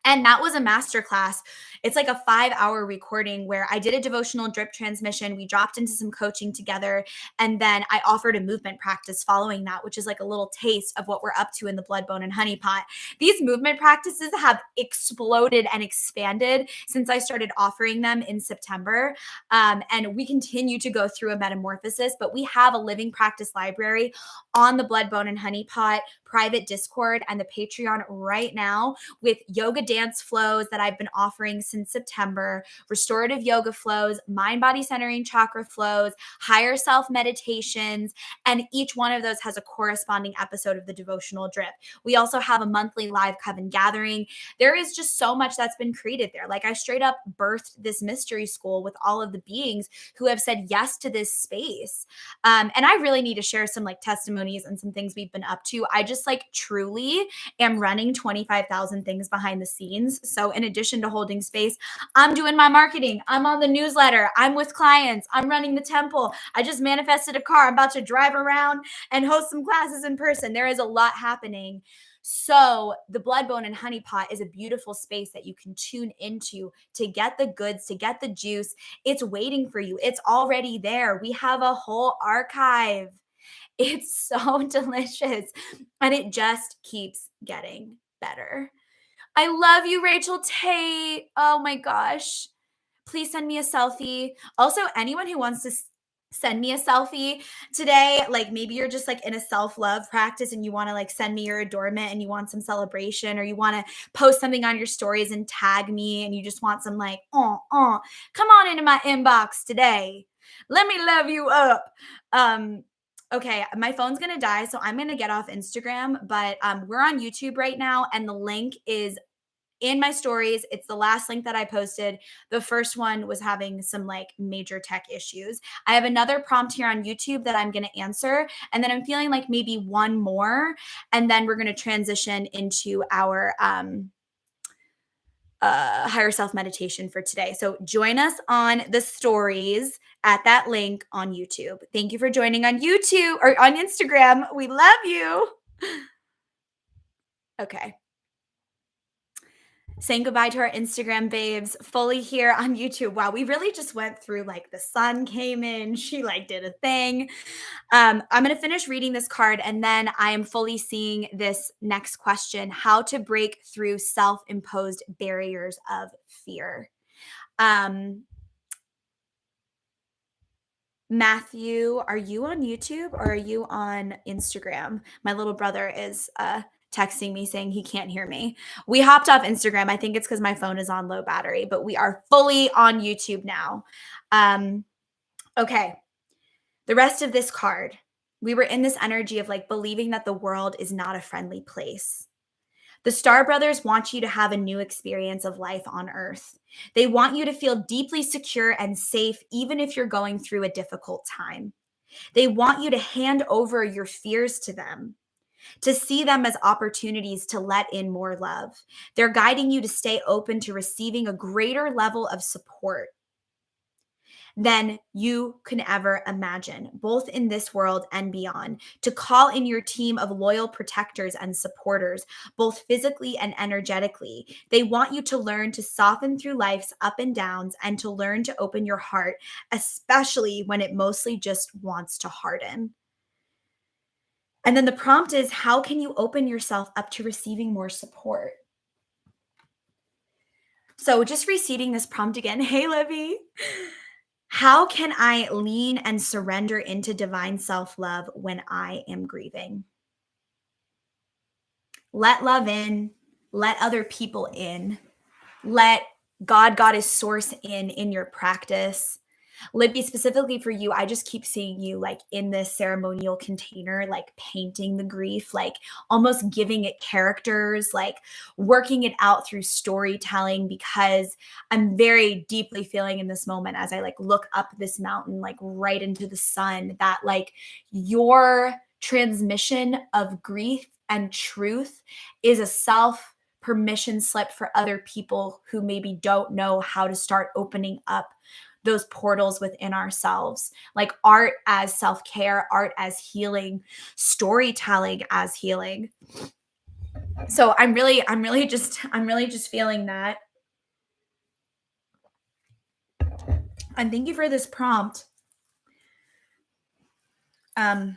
And that was a masterclass. It's like a 5-hour recording where I did a devotional drip transmission. We dropped into some coaching together. And then I offered a movement practice following that, which is like a little taste of what we're up to in the Blood, Bone, and Honey Pot. These movement practices have exploded and expanded since I started offering them in September. And we continue to go through a metamorphosis, but we have a living practice library on the Blood, Bone, and Honey Pot private Discord and the Patreon right now with yoga dance flows that I've been offering since September, restorative yoga flows, mind body centering chakra flows, higher self meditations, and each one of those has a corresponding episode of the devotional drip. We also have a monthly live coven gathering. There is just so much that's been created there. Like, I straight up birthed this mystery school with all of the beings who have said yes to this space. And I really need to share some like testimonies and some things we've been up to. I just like truly am running 25,000 things behind the scenes. So in addition to holding space, I'm doing my marketing. I'm on the newsletter. I'm with clients. I'm running the temple. I just manifested a car. I'm about to drive around and host some classes in person. There is a lot happening. So the Blood, Bone, and Honey Pot is a beautiful space that you can tune into to get the goods, to get the juice. It's waiting for you. It's already there. We have a whole archive. It's so delicious, and it just keeps getting better. I love you, Rachel Tate. Oh my gosh. Please send me a selfie. Also, anyone who wants to send me a selfie today, like maybe you're just like in a self-love practice and you want to like send me your adornment and you want some celebration, or you want to post something on your stories and tag me and you just want some like, come on into my inbox today. Let me love you up. Okay, my phone's gonna die, so I'm gonna get off Instagram, but we're on YouTube right now, and the link is in my stories. It's the last link that I posted. The first one was having some like major tech issues. I have another prompt here on YouTube that I'm going to answer. And then I'm feeling like maybe one more. And then we're going to transition into our higher self meditation for today. So join us on the stories at that link on YouTube. Thank you for joining on YouTube or on Instagram. We love you. Okay. Saying goodbye to our Instagram babes, fully here on YouTube. Wow, we really just went through like the sun came in, she like did a thing. I'm going to finish reading this card and then I am fully seeing this next question: how to break through self-imposed barriers of fear. Matthew, are you on YouTube or are you on Instagram? My little brother is texting me saying he can't hear me. We hopped off Instagram. I think it's because my phone is on low battery, but we are fully on YouTube now. Okay. The rest of this card, we were in this energy of like believing that the world is not a friendly place. The Star Brothers want you to have a new experience of life on Earth. They want you to feel deeply secure and safe, even if you're going through a difficult time. They want you to hand over your fears to them, to see them as opportunities to let in more love. They're guiding you to stay open to receiving a greater level of support than you can ever imagine, both in this world and beyond, to call in your team of loyal protectors and supporters, both physically and energetically. They want you to learn to soften through life's up and downs and to learn to open your heart, especially when it mostly just wants to harden. And then the prompt is, how can you open yourself up to receiving more support? So just reseating this prompt again. Hey, Libby. How can I lean and surrender into divine self-love when I am grieving? Let love in, let other people in, let God, Goddess, Source in your practice. Libby, specifically for you, I just keep seeing you like in this ceremonial container, like painting the grief, like almost giving it characters, like working it out through storytelling, because I'm very deeply feeling in this moment as I like look up this mountain, like right into the sun, that like your transmission of grief and truth is a self permission slip for other people who maybe don't know how to start opening up those portals within ourselves, like art as self-care, art as healing, storytelling as healing. So I'm really just feeling that. And thank you for this prompt. I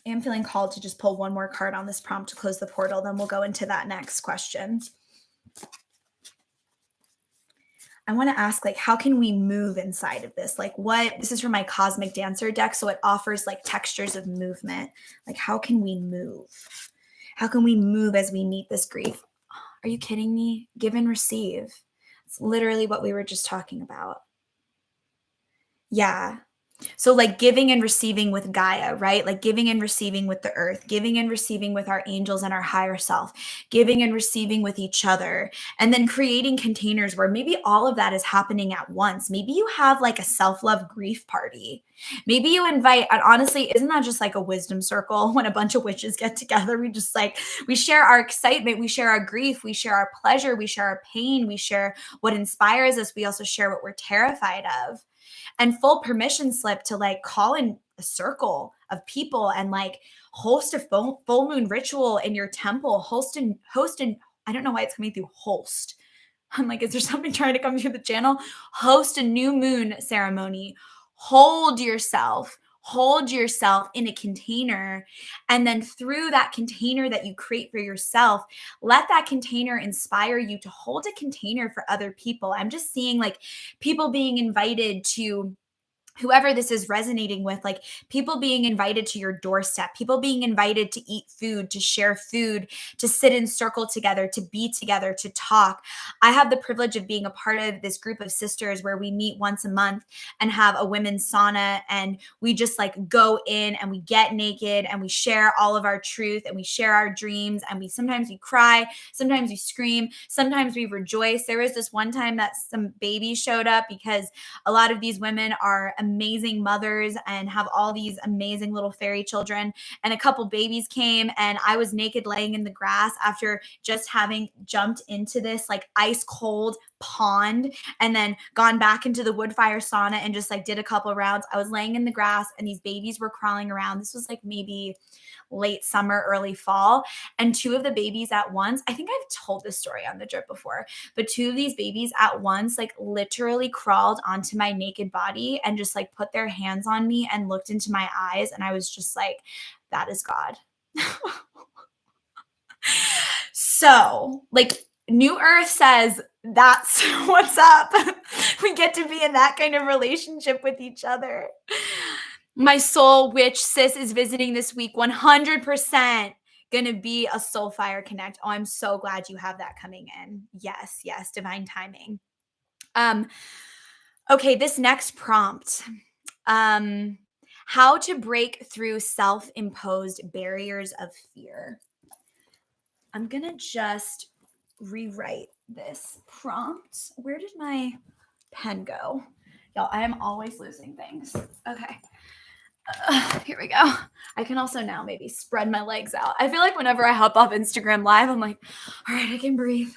am feeling called to just pull one more card on this prompt to close the portal. Then we'll go into that next question. I want to ask, like, how can we move inside of this? Like, this is from my Cosmic Dancer deck. So it offers like textures of movement. Like, how can we move? How can we move as we meet this grief? Are you kidding me? Give and receive. It's literally what we were just talking about. Yeah. So like giving and receiving with Gaia, right? Like giving and receiving with the earth, giving and receiving with our angels and our higher self, giving and receiving with each other, and then creating containers where maybe all of that is happening at once. Maybe you have like a self-love grief party. Maybe you invite, and honestly, isn't that just like a wisdom circle when a bunch of witches get together? We just like, we share our excitement, we share our grief, we share our pleasure, we share our pain, we share what inspires us. We also share what we're terrified of, and full permission slip to like call in a circle of people and like host a full moon ritual in your temple, host and I don't know why it's coming through host. I'm like, is there something trying to come through the channel? Host a new moon ceremony. Hold yourself in a container. And then through that container that you create for yourself, let that container inspire you to hold a container for other people. I'm just seeing like people being invited to, whoever this is resonating with, like people being invited to your doorstep, people being invited to eat food, to share food, to sit in circle together, to be together, to talk. I have the privilege of being a part of this group of sisters where we meet once a month and have a women's sauna, and we just like go in and we get naked and we share all of our truth and we share our dreams, and sometimes we cry, sometimes we scream, sometimes we rejoice. There was this one time that some babies showed up because a lot of these women are amazing mothers and have all these amazing little fairy children. And a couple babies came, and I was naked laying in the grass after just having jumped into this like ice cold pond and then gone back into the wood fire sauna and just like did a couple rounds. I was laying in the grass and these babies were crawling around. This was like maybe late summer, early fall. And two of the babies at once, I think I've told this story on the drip before, but two of these babies at once, like literally crawled onto my naked body and just like put their hands on me and looked into my eyes. And I was just like, that is God. So, like, New Earth says that's what's up. We get to be in that kind of relationship with each other. My soul witch sis is visiting this week, 100% gonna be a soul fire connect. Oh, I'm so glad you have that coming in. Yes, yes, divine timing. Okay, this next prompt. How to break through self-imposed barriers of fear. I'm gonna just rewrite this prompt. Where did my pen go? Y'all, I am always losing things. Okay. Here we go. I can also now maybe spread my legs out. I feel like whenever I hop off Instagram live, I'm like, all right, I can breathe.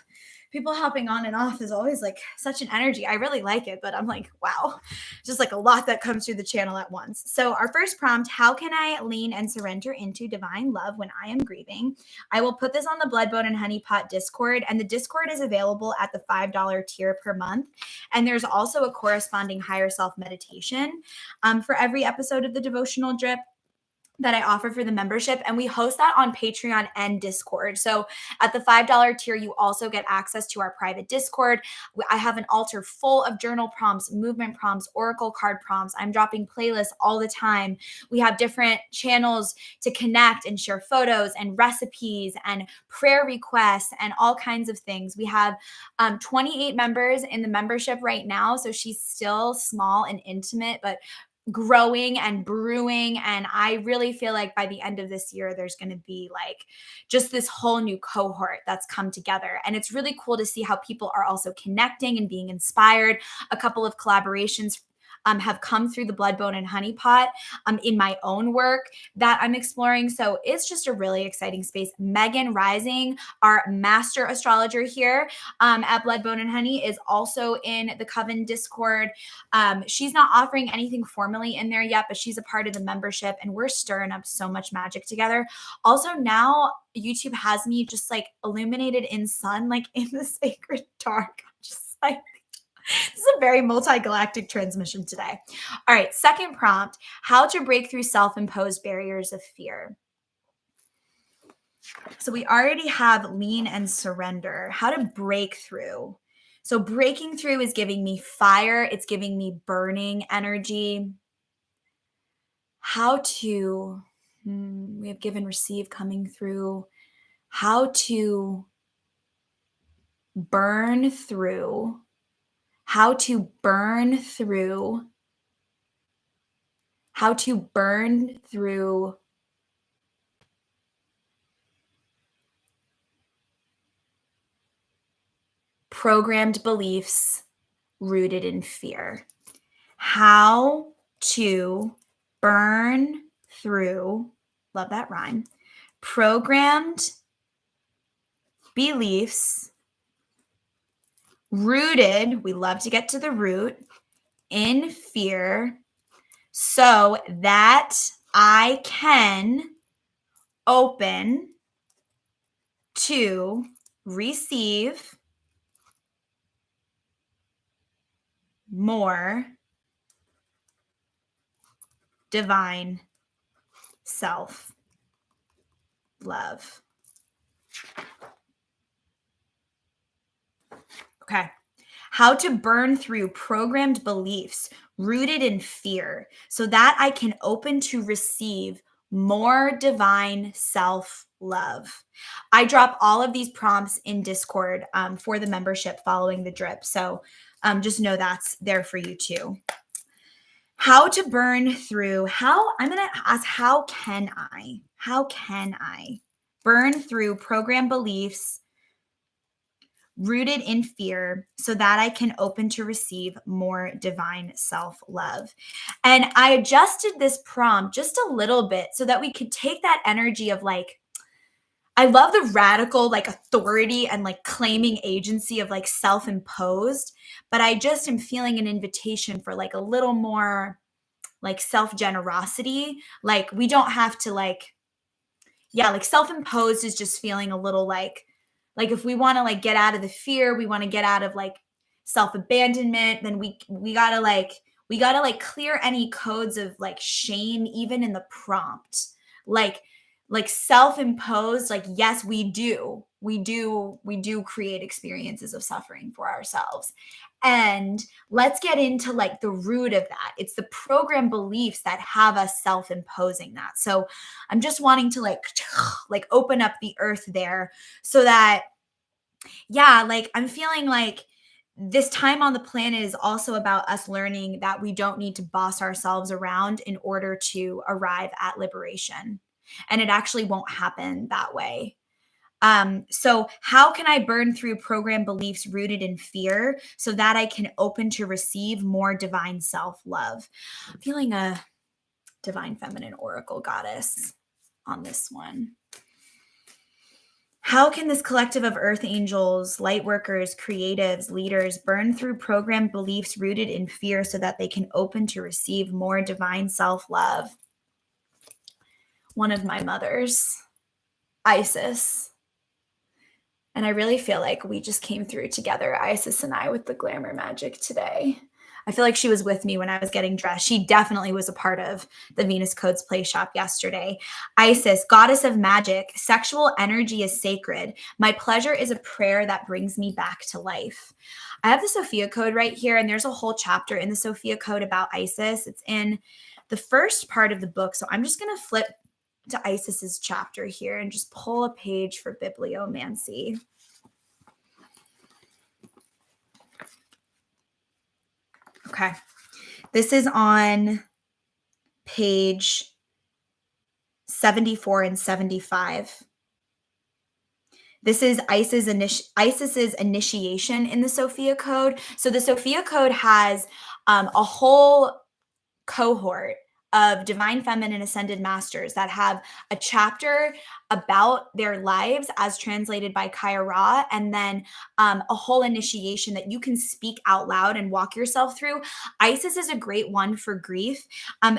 People hopping on and off is always like such an energy. I really like it, but I'm like, wow, just like a lot that comes through the channel at once. So our first prompt, how can I lean and surrender into divine love when I am grieving? I will put this on the Blood, Bone, and Honey Pot Discord, and the Discord is available at the $5 tier per month. And there's also a corresponding higher self meditation for every episode of the Devotional Drip that I offer for the membership. And we host that on Patreon and Discord. So at the $5 tier, you also get access to our private Discord. I have an altar full of journal prompts, movement prompts, oracle card prompts. I'm dropping playlists all the time. We have different channels to connect and share photos and recipes and prayer requests and all kinds of things. We have 28 members in the membership right now. So she's still small and intimate, but growing and brewing. And I really feel like by the end of this year, there's going to be like just this whole new cohort that's come together. And it's really cool to see how people are also connecting and being inspired. A couple of collaborations have come through the Blood, Bone, and Honey Pot in my own work that I'm exploring. So it's just a really exciting space. Megan Rising, our master astrologer here at Blood, Bone, and Honey, is also in the Coven Discord. She's not offering anything formally in there yet, but she's a part of the membership, and we're stirring up so much magic together. Also, now YouTube has me just like illuminated in sun, like in the sacred dark. I'm just like, this is a very multi-galactic transmission today. All right, second prompt, how to break through self-imposed barriers of fear. So we already have lean and surrender, how to break through. So breaking through is giving me fire. It's giving me burning energy. How to, we have give and receive coming through. how to burn through, how to burn through, how to burn through programmed beliefs rooted in fear. How to burn through, love that rhyme, programmed beliefs rooted, we love to get to the root, in fear, so that I can open to receive more divine self love. Okay. How to burn through programmed beliefs rooted in fear so that I can open to receive more divine self love. I drop all of these prompts in Discord for the membership following the drip. So just know that's there for you too. How to burn through, I'm going to ask, how can I burn through program beliefs rooted in fear so that I can open to receive more divine self-love? And I adjusted this prompt just a little bit so that we could take that energy of like, I love the radical like authority and like claiming agency of like self-imposed, but I just am feeling an invitation for like a little more like self-generosity. Like we don't have to like, yeah, like self-imposed is just feeling a little like if we want to like get out of the fear, we want to get out of like self-abandonment, then we gotta clear any codes of like shame even in the prompt. Like like self-imposed, like yes, we do create experiences of suffering for ourselves. And let's get into like the root of that. It's the program beliefs that have us self-imposing that. So I'm just wanting to like open up the earth there so that, yeah, like I'm feeling like this time on the planet is also about us learning that we don't need to boss ourselves around in order to arrive at liberation. And it actually won't happen that way. So how can I burn through program beliefs rooted in fear so that I can open to receive more divine self-love? I'm feeling a divine feminine oracle goddess on this one. How can this collective of earth angels, light workers, creatives, leaders burn through programmed beliefs rooted in fear so that they can open to receive more divine self-love? One of my mothers, Isis. And I really feel like we just came through together, Isis and I, with the glamour magic today. I feel like she was with me when I was getting dressed. She definitely was a part of the Venus Codes play shop yesterday. Isis, goddess of magic, sexual energy is sacred. My pleasure is a prayer that brings me back to life. I have the Sophia Code right here, and there's a whole chapter in the Sophia Code about Isis. It's in the first part of the book. So I'm just going to flip to Isis's chapter here and just pull a page for bibliomancy. Okay. This is on page 74 and 75. This is Isis's initiation in the Sophia Code. So the Sophia Code has a whole cohort of divine feminine ascended masters that have a chapter about their lives as translated by Kaya Ra, and then a whole initiation that you can speak out loud and walk yourself through. Isis is a great one for grief.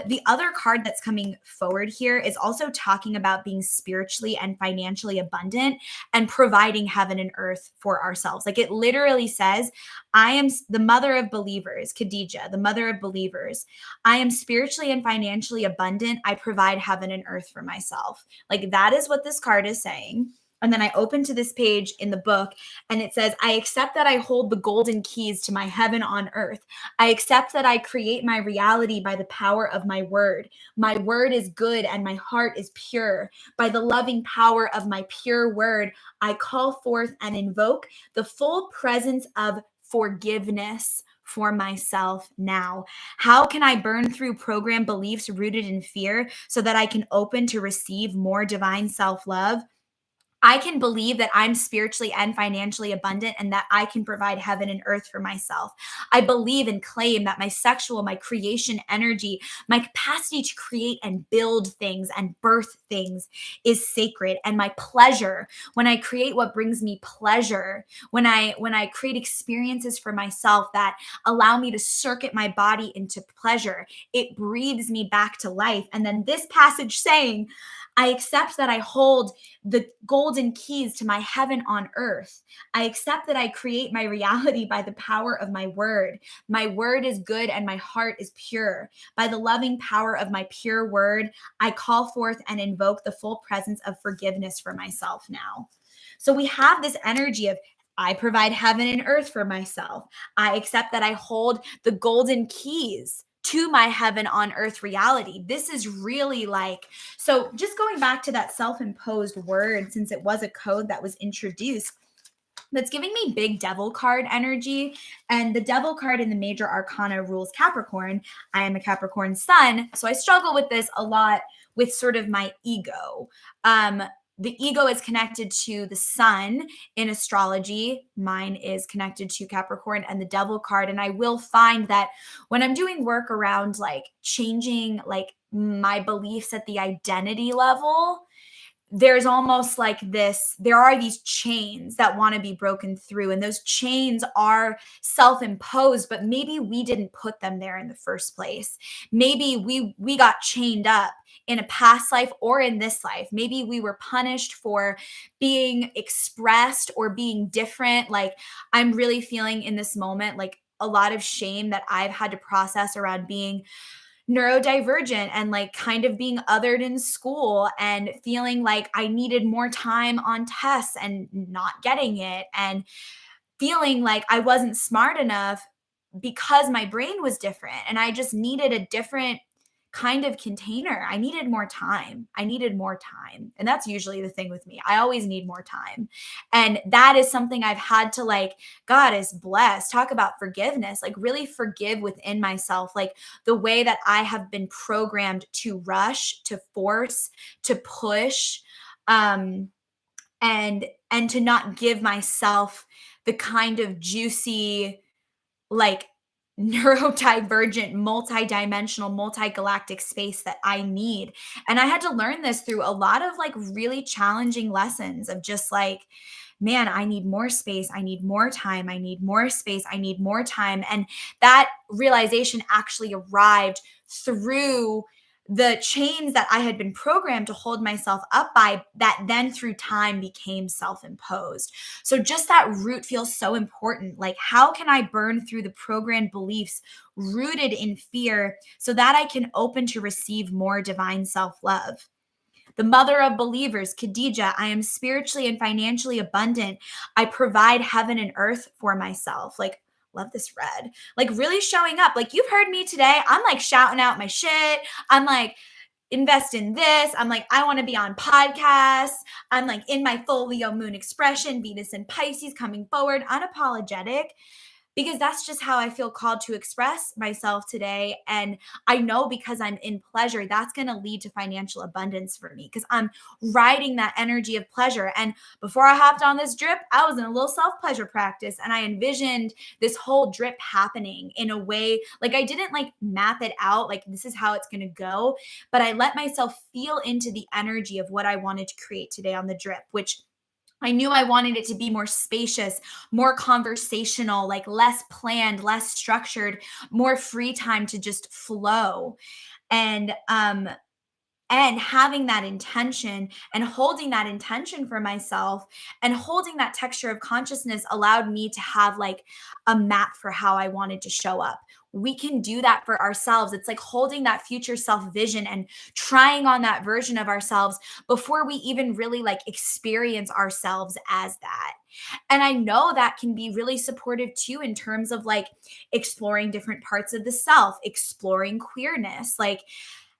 The other card that's coming forward here is also talking about being spiritually and financially abundant and providing heaven and earth for ourselves. Like it literally says, I am the mother of believers, Khadijah, the mother of believers. I am spiritually and financially abundant. I provide heaven and earth for myself. Like that is what this card is saying. And then I open to this page in the book and it says, I accept that I hold the golden keys to my heaven on earth. I accept that I create my reality by the power of my word. My word is good and my heart is pure. By the loving power of my pure word, I call forth and invoke the full presence of forgiveness for myself now. How can I burn through program beliefs rooted in fear so that I can open to receive more divine self-love? I can believe that I'm spiritually and financially abundant and that I can provide heaven and earth for myself. I believe and claim that my sexual, my creation energy, my capacity to create and build things and birth things is sacred. And my pleasure, when I create what brings me pleasure, when I create experiences for myself that allow me to circuit my body into pleasure, it breathes me back to life. And then this passage saying, I accept that I hold the golden keys to my heaven on earth. I accept that I create my reality by the power of my word. My word is good and my heart is pure. By the loving power of my pure word, I call forth and invoke the full presence of forgiveness for myself now. So we have this energy of I provide heaven and earth for myself. I accept that I hold the golden keys to my heaven on earth reality. This is really like, so just going back to that self-imposed word, since it was a code that was introduced, that's giving me big devil card energy. And the devil card in the major arcana rules Capricorn. I am a Capricorn sun. So I struggle with this a lot with sort of my ego. Um, the ego is connected to the sun in astrology. Mine is connected to Capricorn and the devil card. And I will find that when I'm doing work around like changing like my beliefs at the identity level, there's almost like this, there are these chains that want to be broken through, and those chains are self-imposed, but maybe we didn't put them there in the first place. Maybe we got chained up in a past life or in this life. Maybe we were punished for being expressed or being different. Like I'm really feeling in this moment like a lot of shame that I've had to process around being neurodivergent and like kind of being othered in school and feeling like I needed more time on tests and not getting it, and feeling like I wasn't smart enough because my brain was different and I just needed a different kind of container. I needed more time. I needed more time. And that's usually the thing with me. I always need more time. And that is something I've had to like, God is blessed. Talk about forgiveness, like really forgive within myself, like the way that I have been programmed to rush, to force, to push. Um, and to not give myself the kind of juicy, like neurodivergent, multi-dimensional, multi-galactic space that I need. And I had to learn this through a lot of like really challenging lessons of just like, man, I need more space. I need more time. I need more space. I need more time. And that realization actually arrived through the chains that I had been programmed to hold myself up by, that then through time became self-imposed. So just that root feels so important. Like, how can I burn through the programmed beliefs rooted in fear so that I can open to receive more divine self-love? The mother of believers, Khadijah, I am spiritually and financially abundant. I provide heaven and earth for myself. Like, love this red. Like, really showing up. Like, you've heard me today. I'm like shouting out my shit. I'm like, invest in this. I'm like, I want to be on podcasts. I'm like in my full Leo moon expression, Venus and Pisces coming forward, unapologetic, because that's just how I feel called to express myself today. And I know because I'm in pleasure, that's going to lead to financial abundance for me because I'm riding that energy of pleasure. And before I hopped on this drip, I was in a little self-pleasure practice and I envisioned this whole drip happening in a way, like I didn't like map it out, like this is how it's going to go, but I let myself feel into the energy of what I wanted to create today on the drip, which I knew I wanted it to be more spacious, more conversational, like less planned, less structured, more free time to just flow. And and having that intention and holding that intention for myself and holding that texture of consciousness allowed me to have like a map for how I wanted to show up. we can do that for ourselves. It's like holding that future self vision and trying on that version of ourselves before we even really like experience ourselves as that. And I know that can be really supportive too in terms of like exploring different parts of the self, exploring queerness, like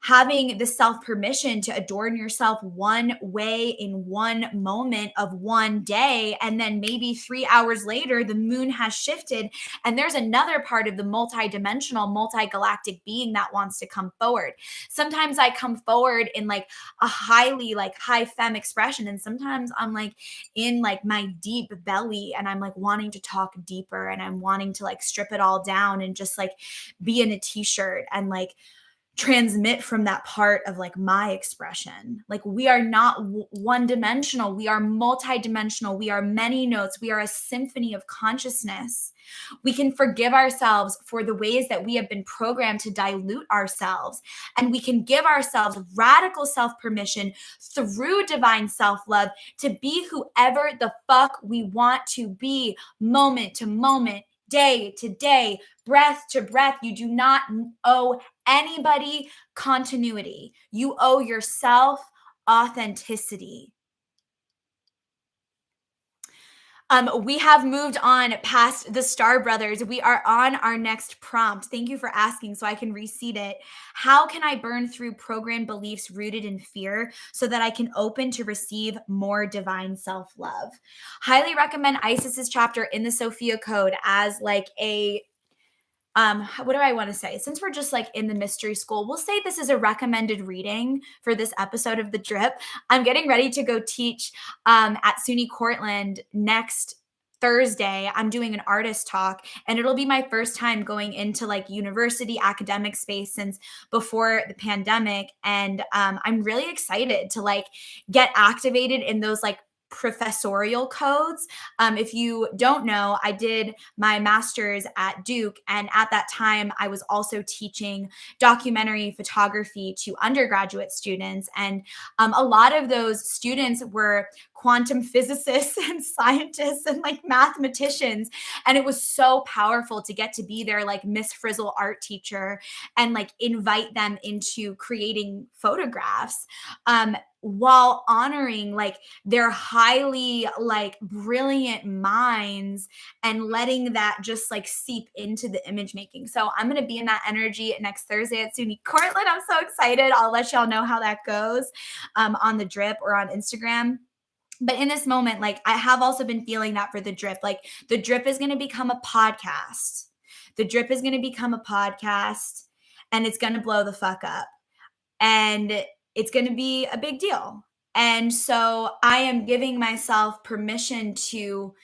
having the self permission to adorn yourself one way in one moment of one day. And then maybe 3 hours later, the moon has shifted and there's another part of the multi-dimensional, multi-galactic being that wants to come forward. Sometimes I come forward in like a highly like high femme expression. And sometimes I'm like in like my deep belly and I'm like wanting to talk deeper and I'm wanting to like strip it all down and just like be in a t-shirt and like transmit from that part of like my expression. Like we are not one dimensional, we are multi-dimensional, we are many notes, we are a symphony of consciousness. We can forgive ourselves for the ways that we have been programmed to dilute ourselves, and we can give ourselves radical self-permission through divine self-love to be whoever the fuck we want to be, moment to moment, day to day, breath to breath. You do not owe anybody continuity. You owe yourself authenticity. We have moved on past the Star Brothers. We are on our next prompt. Thank you for asking so I can reseed it. How can I burn through program beliefs rooted in fear so that I can open to receive more divine self-love? Highly recommend Isis's chapter in the Sophia Code as like a what do I want to say? Since we're just like in the mystery school, we'll say this is a recommended reading for this episode of The Drip. I'm getting ready to go teach at SUNY Cortland next Thursday. I'm doing an artist talk and it'll be my first time going into like university academic space since before the pandemic. And I'm really excited to like get activated in those like professorial codes. If you don't know, I did my master's at Duke, and at that time, I was also teaching documentary photography to undergraduate students. And a lot of those students were quantum physicists and scientists and like mathematicians. And it was so powerful to get to be their like Miss Frizzle art teacher and like invite them into creating photographs. While honoring like their highly like brilliant minds and letting that just like seep into the image making. So I'm going to be in that energy next Thursday at SUNY Cortland. I'm so excited. I'll let y'all know how that goes on the Drip or on Instagram. But in this moment, like I have also been feeling that for the Drip. Like the Drip is going to become a podcast. The Drip is going to become a podcast and it's going to blow the fuck up. And it's going to be a big deal. And so I am giving myself permission to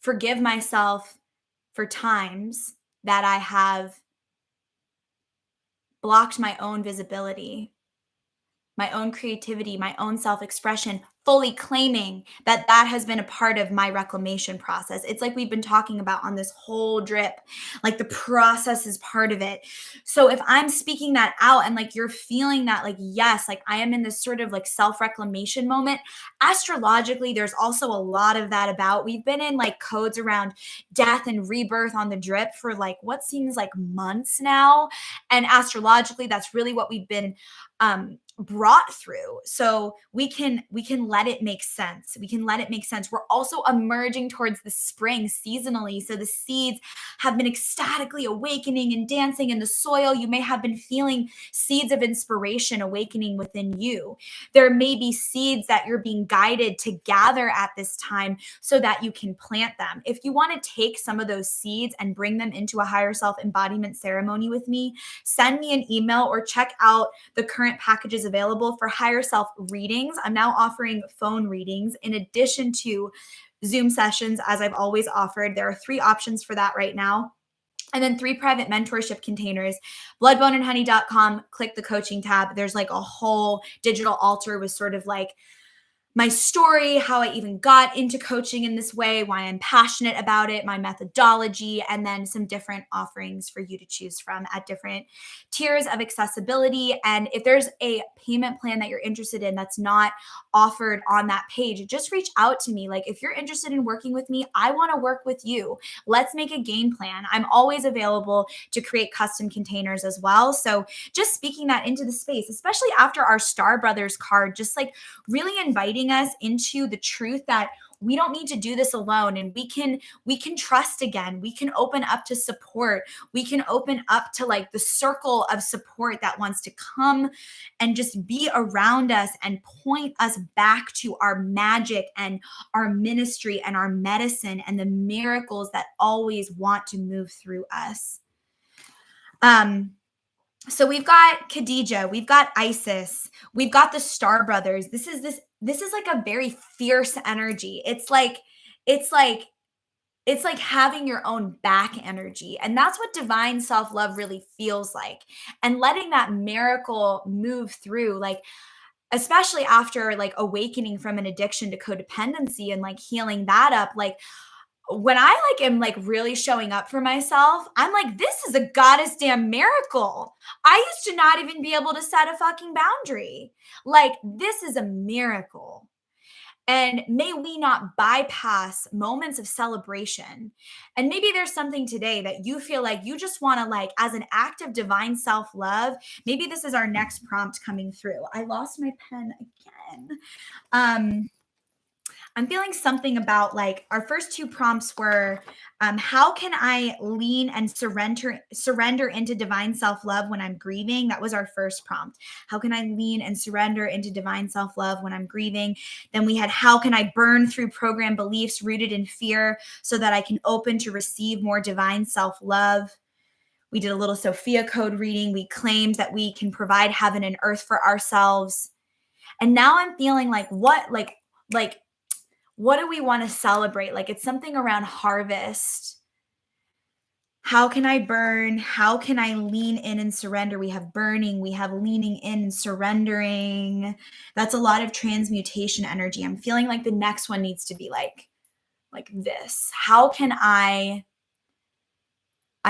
forgive myself for times that I have blocked my own visibility, my own creativity, my own self-expression, fully claiming that that has been a part of my reclamation process. It's like we've been talking about on this whole drip, like the process is part of it. So if I'm speaking that out and like you're feeling that, like, yes, like I am in this sort of like self-reclamation moment, astrologically, there's also a lot of that about. We've been in like codes around death and rebirth on the drip for like what seems like months now. And astrologically, that's really what we've been brought through. So we can let it make sense. We can let it make sense. We're also emerging towards the spring seasonally. So the seeds have been ecstatically awakening and dancing in the soil. You may have been feeling seeds of inspiration awakening within you. There may be seeds that you're being guided to gather at this time so that you can plant them. If you want to take some of those seeds and bring them into a higher self embodiment ceremony with me, send me an email or check out the current packages available for higher self readings. I'm now offering phone readings in addition to Zoom sessions, as I've always offered. There are 3 options for that right now. And then 3 private mentorship containers. Bloodboneandhoney.com, click the coaching tab. There's like a whole digital altar with sort of like my story, how I even got into coaching in this way, why I'm passionate about it, my methodology, and then some different offerings for you to choose from at different tiers of accessibility. And if there's a payment plan that you're interested in that's not offered on that page, just reach out to me. Like, if you're interested in working with me, I want to work with you. Let's make a game plan. I'm always available to create custom containers as well. So just speaking that into the space, especially after our Star Brothers card, just like really inviting us into the truth that we don't need to do this alone, and we can trust again. We can open up to support. We can open up to like the circle of support that wants to come and just be around us and point us back to our magic and our ministry and our medicine and the miracles that always want to move through us. So we've got Khadijah, we've got Isis, we've got the Star Brothers. This is like a very fierce energy. It's like having your own back energy. And that's what divine self-love really feels like. And letting that miracle move through, like, especially after like awakening from an addiction to codependency and like healing that up, like when I like am like really showing up for myself, I'm like, this is a goddess damn miracle. I used to not even be able to set a fucking boundary. Like, this is a miracle. And may we not bypass moments of celebration. And maybe there's something today that you feel like you just want to, like, as an act of divine self love, maybe this is our next prompt coming through. I lost my pen again. I'm feeling something about like our first two prompts were, how can I lean and surrender into divine self-love when I'm grieving? That was our first prompt. How can I lean and surrender into divine self-love when I'm grieving? Then we had, how can I burn through program beliefs rooted in fear so that I can open to receive more divine self-love? We did a little Sophia code reading. We claimed that we can provide heaven and earth for ourselves. And now I'm feeling like what do we want to celebrate? Like, it's something around harvest. How can I burn? How can I lean in and surrender? We have burning, we have leaning in and surrendering. That's a lot of transmutation energy. I'm feeling like the next one needs to be like this. How can I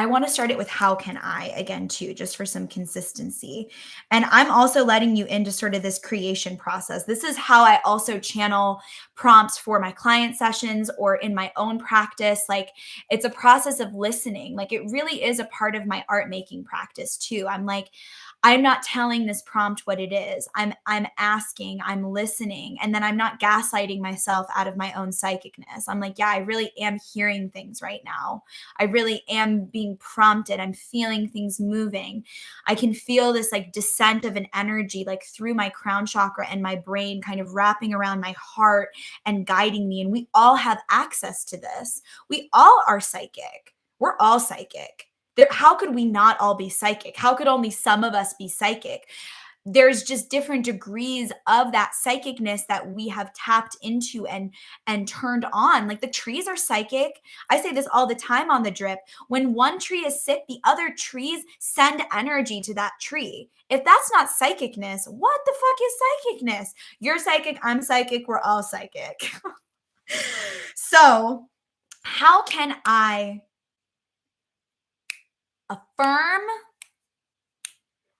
want to start it with how can I again too, just for some consistency. And I'm also letting you into sort of this creation process. This is how I also channel prompts for my client sessions or in my own practice. Like, it's a process of listening. Like, it really is a part of my art making practice too. I'm like, I'm not telling this prompt what it is. I'm asking, I'm listening, and then I'm not gaslighting myself out of my own psychicness. I'm like, yeah, I really am hearing things right now. I really am being prompted. I'm feeling things moving. I can feel this like descent of an energy like through my crown chakra and my brain, kind of wrapping around my heart and guiding me. And we all have access to this. We all are psychic. We're all psychic. How could we not all be psychic? How could only some of us be psychic? There's just different degrees of that psychicness that we have tapped into and turned on. Like, the trees are psychic. I say this all the time on the drip. When one tree is sick, the other trees send energy to that tree. If that's not psychicness, what the fuck is psychicness? You're psychic, I'm psychic, we're all psychic. So, how can I affirm?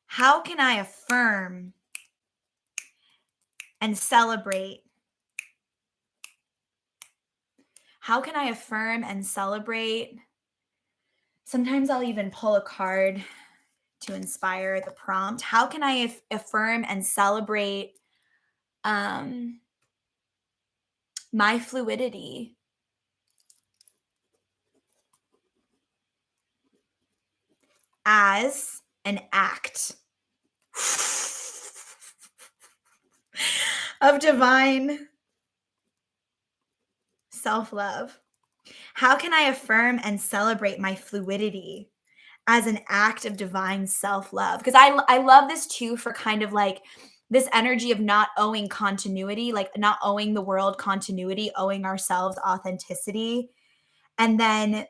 How can I affirm and celebrate? How can I affirm and celebrate? Sometimes I'll even pull a card to inspire the prompt. How can I affirm and celebrate my fluidity? As an act of divine self-love. How can I affirm and celebrate my fluidity as an act of divine self-love? Because I love this too, for kind of like this energy of not owing continuity, like not owing the world continuity, owing ourselves authenticity. And then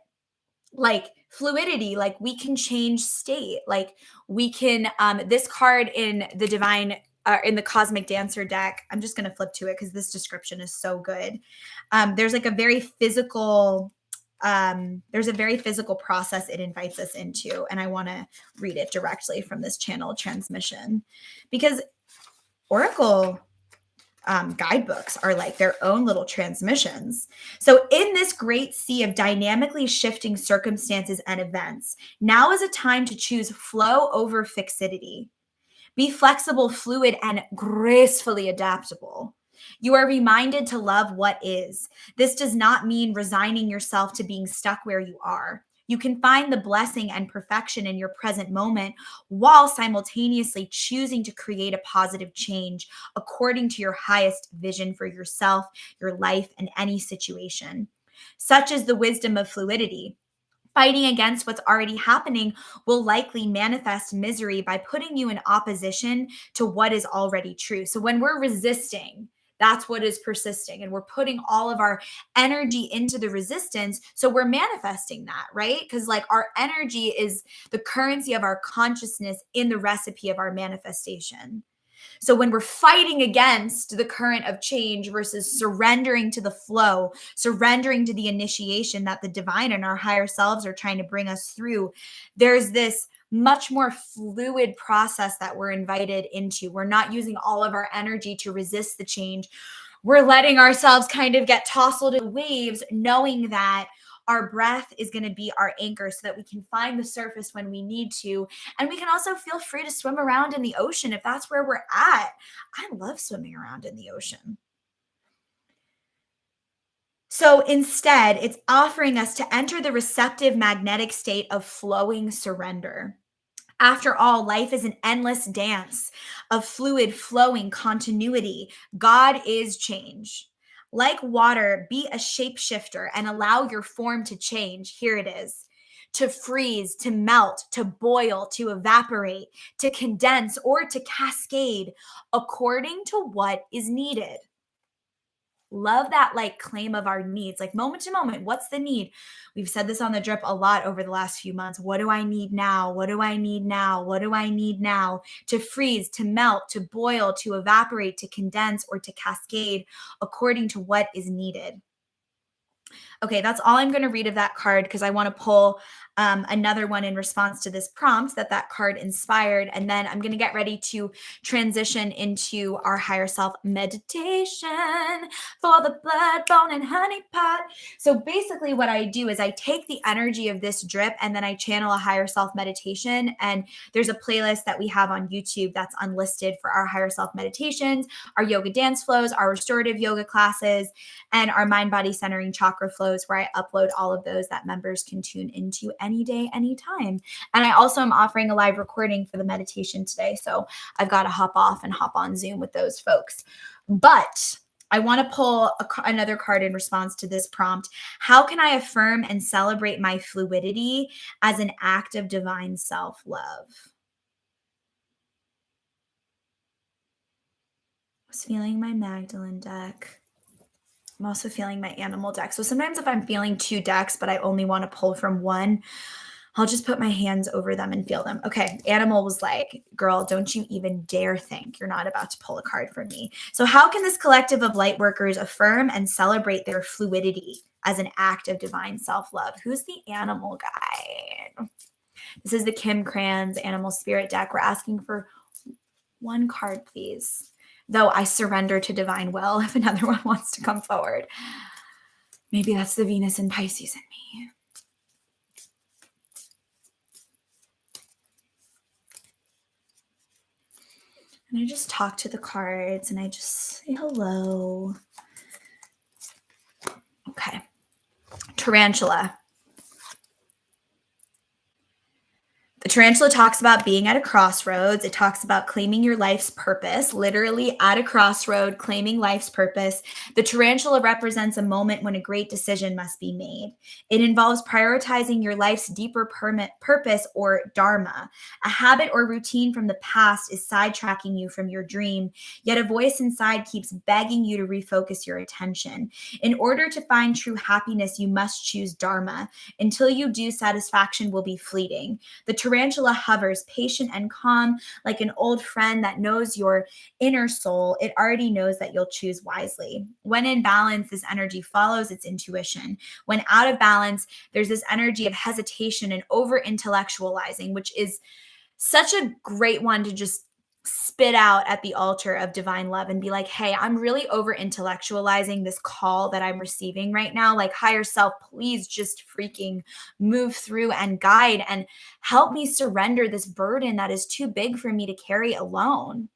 like fluidity, like we can change state. Like we can, this card in the divine in the Cosmic Dancer deck. I'm just going to flip to it because this description is so good. There's like a very physical there's a very physical process it invites us into, and I want to read it directly from this channel transmission, because Oracle guidebooks are like their own little transmissions. So in this great sea of dynamically shifting circumstances and events, now is a time to choose flow over fixity. Be flexible, fluid, and gracefully adaptable. You are reminded to love what is. This does not mean resigning yourself to being stuck where you are. You can find the blessing and perfection in your present moment while simultaneously choosing to create a positive change according to your highest vision for yourself, your life, and any situation. Such is the wisdom of fluidity. Fighting against what's already happening will likely manifest misery by putting you in opposition to what is already true. So when we're resisting, that's what is persisting. And we're putting all of our energy into the resistance. So we're manifesting that, right? Because like our energy is the currency of our consciousness in the recipe of our manifestation. So when we're fighting against the current of change versus surrendering to the flow, surrendering to the initiation that the divine and our higher selves are trying to bring us through, there's this much more fluid process that we're invited into. We're not using all of our energy to resist the change. We're letting ourselves kind of get tousled in waves, knowing that our breath is going to be our anchor so that we can find the surface when we need to. And we can also feel free to swim around in the ocean if that's where we're at. I love swimming around in the ocean. So instead, it's offering us to enter the receptive magnetic state of flowing surrender. After all, life is an endless dance of fluid flowing continuity. God is change. Like water, be a shapeshifter and allow your form to change. Here it is: to freeze, to melt, to boil, to evaporate, to condense, or to cascade according to what is needed. Love that like claim of our needs, like moment to moment. What's the need? We've said this on the drip a lot over the last few months. What do I need now? What do I need now? What do I need now? To freeze, to melt, to boil, to evaporate, to condense, or to cascade according to what is needed. Okay, that's all I'm going to read of that card because I want to pull another one in response to this prompt that card inspired. And then I'm going to get ready to transition into our higher self meditation for the blood, bone, and honey pot. So basically what I do is I take the energy of this drip and then I channel a higher self meditation. And there's a playlist that we have on YouTube that's unlisted for our higher self meditations, our yoga dance flows, our restorative yoga classes, and our mind body centering chakra flows, where I upload all of those that members can tune into any day, anytime. And I also am offering a live recording for the meditation today. So I've got to hop off and hop on Zoom with those folks. But I want to pull another card in response to this prompt. How can I affirm and celebrate my fluidity as an act of divine self-love? I was feeling my Magdalene deck. I'm also feeling my animal deck. So sometimes if I'm feeling two decks, but I only want to pull from one, I'll just put my hands over them and feel them. Okay, animal was like, girl, don't you even dare think you're not about to pull a card from me. So how can this collective of light workers affirm and celebrate their fluidity as an act of divine self-love? Who's the animal guy? This is the Kim Kranz Animal Spirit deck. We're asking for one card, please. Though I surrender to divine will if another one wants to come forward. Maybe that's the Venus and Pisces in me. And I just talk to the cards and I just say hello. Okay. Tarantula. The tarantula talks about being at a crossroads. It talks about claiming your life's purpose, literally at a crossroad, claiming life's purpose. The tarantula represents a moment when a great decision must be made. It involves prioritizing your life's deeper purpose or dharma. A habit or routine from the past is sidetracking you from your dream, yet a voice inside keeps begging you to refocus your attention. In order to find true happiness, you must choose dharma. Until you do, satisfaction will be fleeting. The tarantula tarantula hovers, patient and calm, like an old friend that knows your inner soul. It already knows that you'll choose wisely. When in balance, this energy follows its intuition. When out of balance, there's this energy of hesitation and over intellectualizing, which is such a great one to just spit out at the altar of divine love and be like, hey, I'm really over intellectualizing this call that I'm receiving right now. Like, higher self, please just freaking move through and guide and help me surrender this burden that is too big for me to carry alone.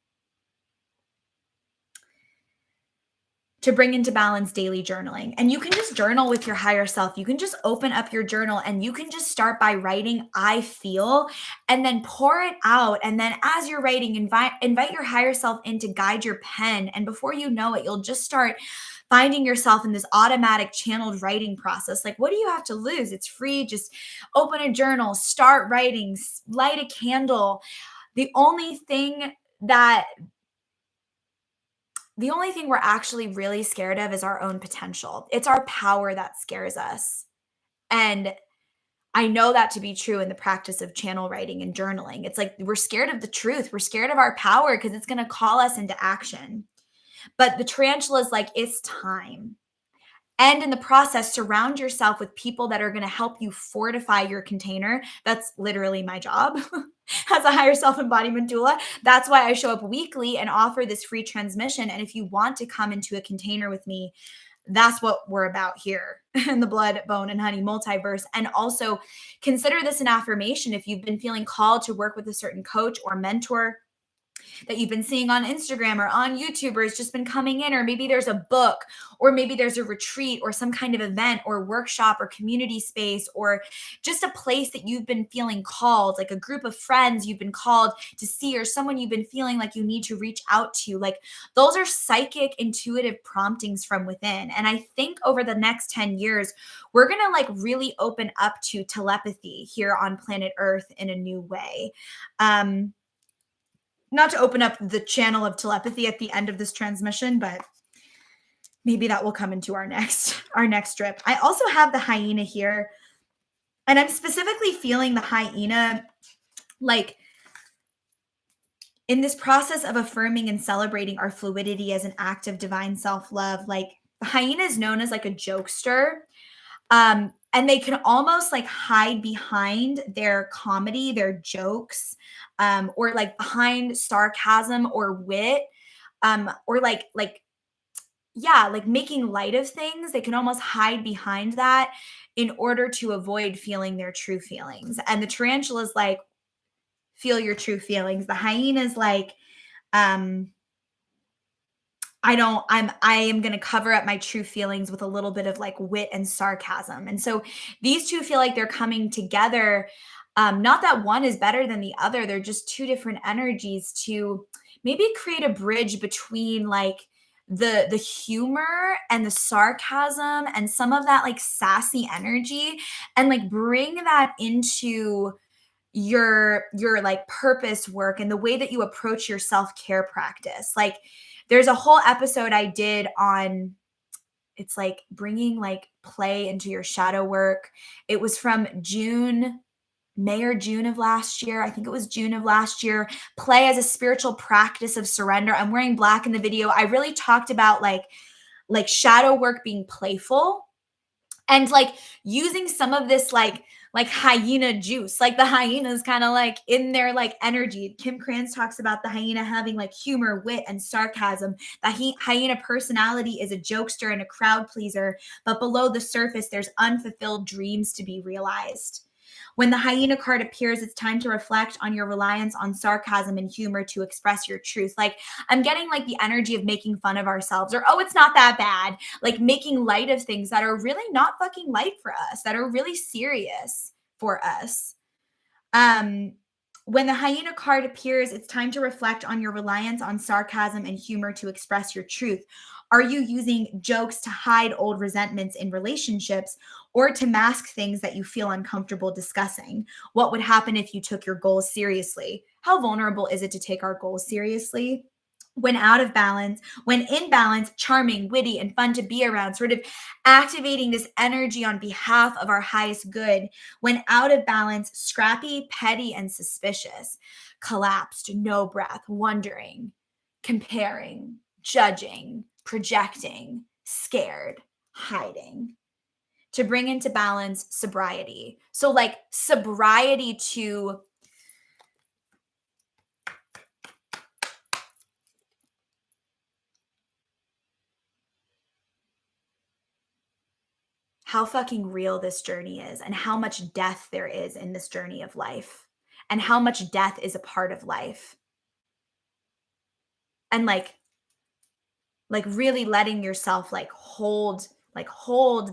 To bring into balance daily journaling. And you can just journal with your higher self. You can just open up your journal and you can just start by writing I feel and then pour it out. And then as you're writing, invite your higher self in to guide your pen. And before you know it, you'll just start finding yourself in this automatic channeled writing process. Like, what do you have to lose? It's free. Just open a journal, start writing, light a candle. The only thing that the only thing we're actually really scared of is our own potential. It's our power that scares us. And I know that to be true in the practice of channel writing and journaling. It's like we're scared of the truth. We're scared of our power because it's going to call us into action. But the tarantula is like, it's time. And in the process, surround yourself with people that are going to help you fortify your container. That's literally my job as a higher self embodiment doula. That's why I show up weekly and offer this free transmission. And if you want to come into a container with me, that's what we're about here in the Blood, Bone, and Honey multiverse. And also consider this an affirmation. If you've been feeling called to work with a certain coach or mentor that you've been seeing on Instagram or on YouTube, or it's just been coming in, or maybe there's a book, or maybe there's a retreat or some kind of event or workshop or community space, or just a place that you've been feeling called, like a group of friends you've been called to see, or someone you've been feeling like you need to reach out to. Like, those are psychic, intuitive promptings from within. And I think over the next 10 years, we're going to like really open up to telepathy here on planet Earth in a new way. Not to open up the channel of telepathy at the end of this transmission, but maybe that will come into our next drip. I also have the hyena here, and I'm specifically feeling the hyena like in this process of affirming and celebrating our fluidity as an act of divine self-love. Like, the hyena is known as like a jokester. And they can almost like hide behind their comedy, their jokes, or like behind sarcasm or wit, or yeah, like making light of things. They can almost hide behind that in order to avoid feeling their true feelings. And the tarantula is like, feel your true feelings. The hyena is like, I am going to cover up my true feelings with a little bit of like wit and sarcasm. And so these two feel like they're coming together. Not that one is better than the other. They're just two different energies to maybe create a bridge between like the humor and the sarcasm and some of that like sassy energy, and like bring that into your like purpose work and the way that you approach your self-care practice. Like, there's a whole episode I did on, it's like bringing like play into your shadow work. It was from May or June of last year. I think it was June of last year. Play as a spiritual practice of surrender. I'm wearing black in the video. I really talked about like shadow work being playful and like using some of this like hyena juice. Like, the hyena is kind of like in their like energy. Kim Kranz talks about the hyena having like humor, wit, and sarcasm. The hyena personality is a jokester and a crowd pleaser, but below the surface, there's unfulfilled dreams to be realized. When the hyena card appears, it's time to reflect on your reliance on sarcasm and humor to express your truth. Like, I'm getting like the energy of making fun of ourselves, or, oh, it's not that bad. Like, making light of things that are really not fucking light for us, that are really serious for us. When the hyena card appears, it's time to reflect on your reliance on sarcasm and humor to express your truth. Are you using jokes to hide old resentments in relationships, or to mask things that you feel uncomfortable discussing? What would happen if you took your goals seriously? How vulnerable is it to take our goals seriously? When out of balance, when in balance, charming, witty, and fun to be around, sort of activating this energy on behalf of our highest good. When out of balance, scrappy, petty, and suspicious, collapsed, no breath, wondering, comparing, judging, projecting, scared, hiding. To bring into balance, sobriety. So, like, sobriety to how fucking real this journey is and how much death there is in this journey of life and how much death is a part of life. And like really letting yourself hold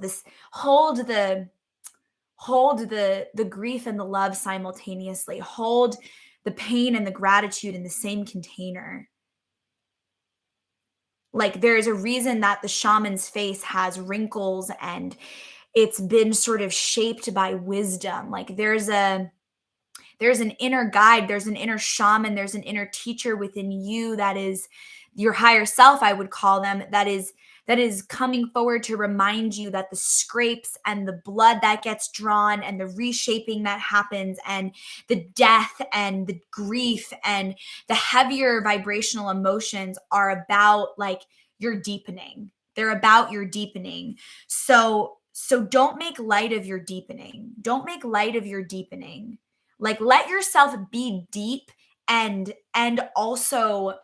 this hold the grief and the love simultaneously. Hold the pain and the gratitude in the same container. Like there's a reason that the shaman's face has wrinkles and it's been sort of shaped by wisdom. Like there's an inner guide, there's an inner shaman, there's an inner teacher within you that is your higher self, I would call them, that is coming forward to remind you that the scrapes and the blood that gets drawn and the reshaping that happens and the death and the grief and the heavier vibrational emotions are about like your deepening. They're about your deepening. So don't make light of your deepening. Don't make light of your deepening. Like let yourself be deep and also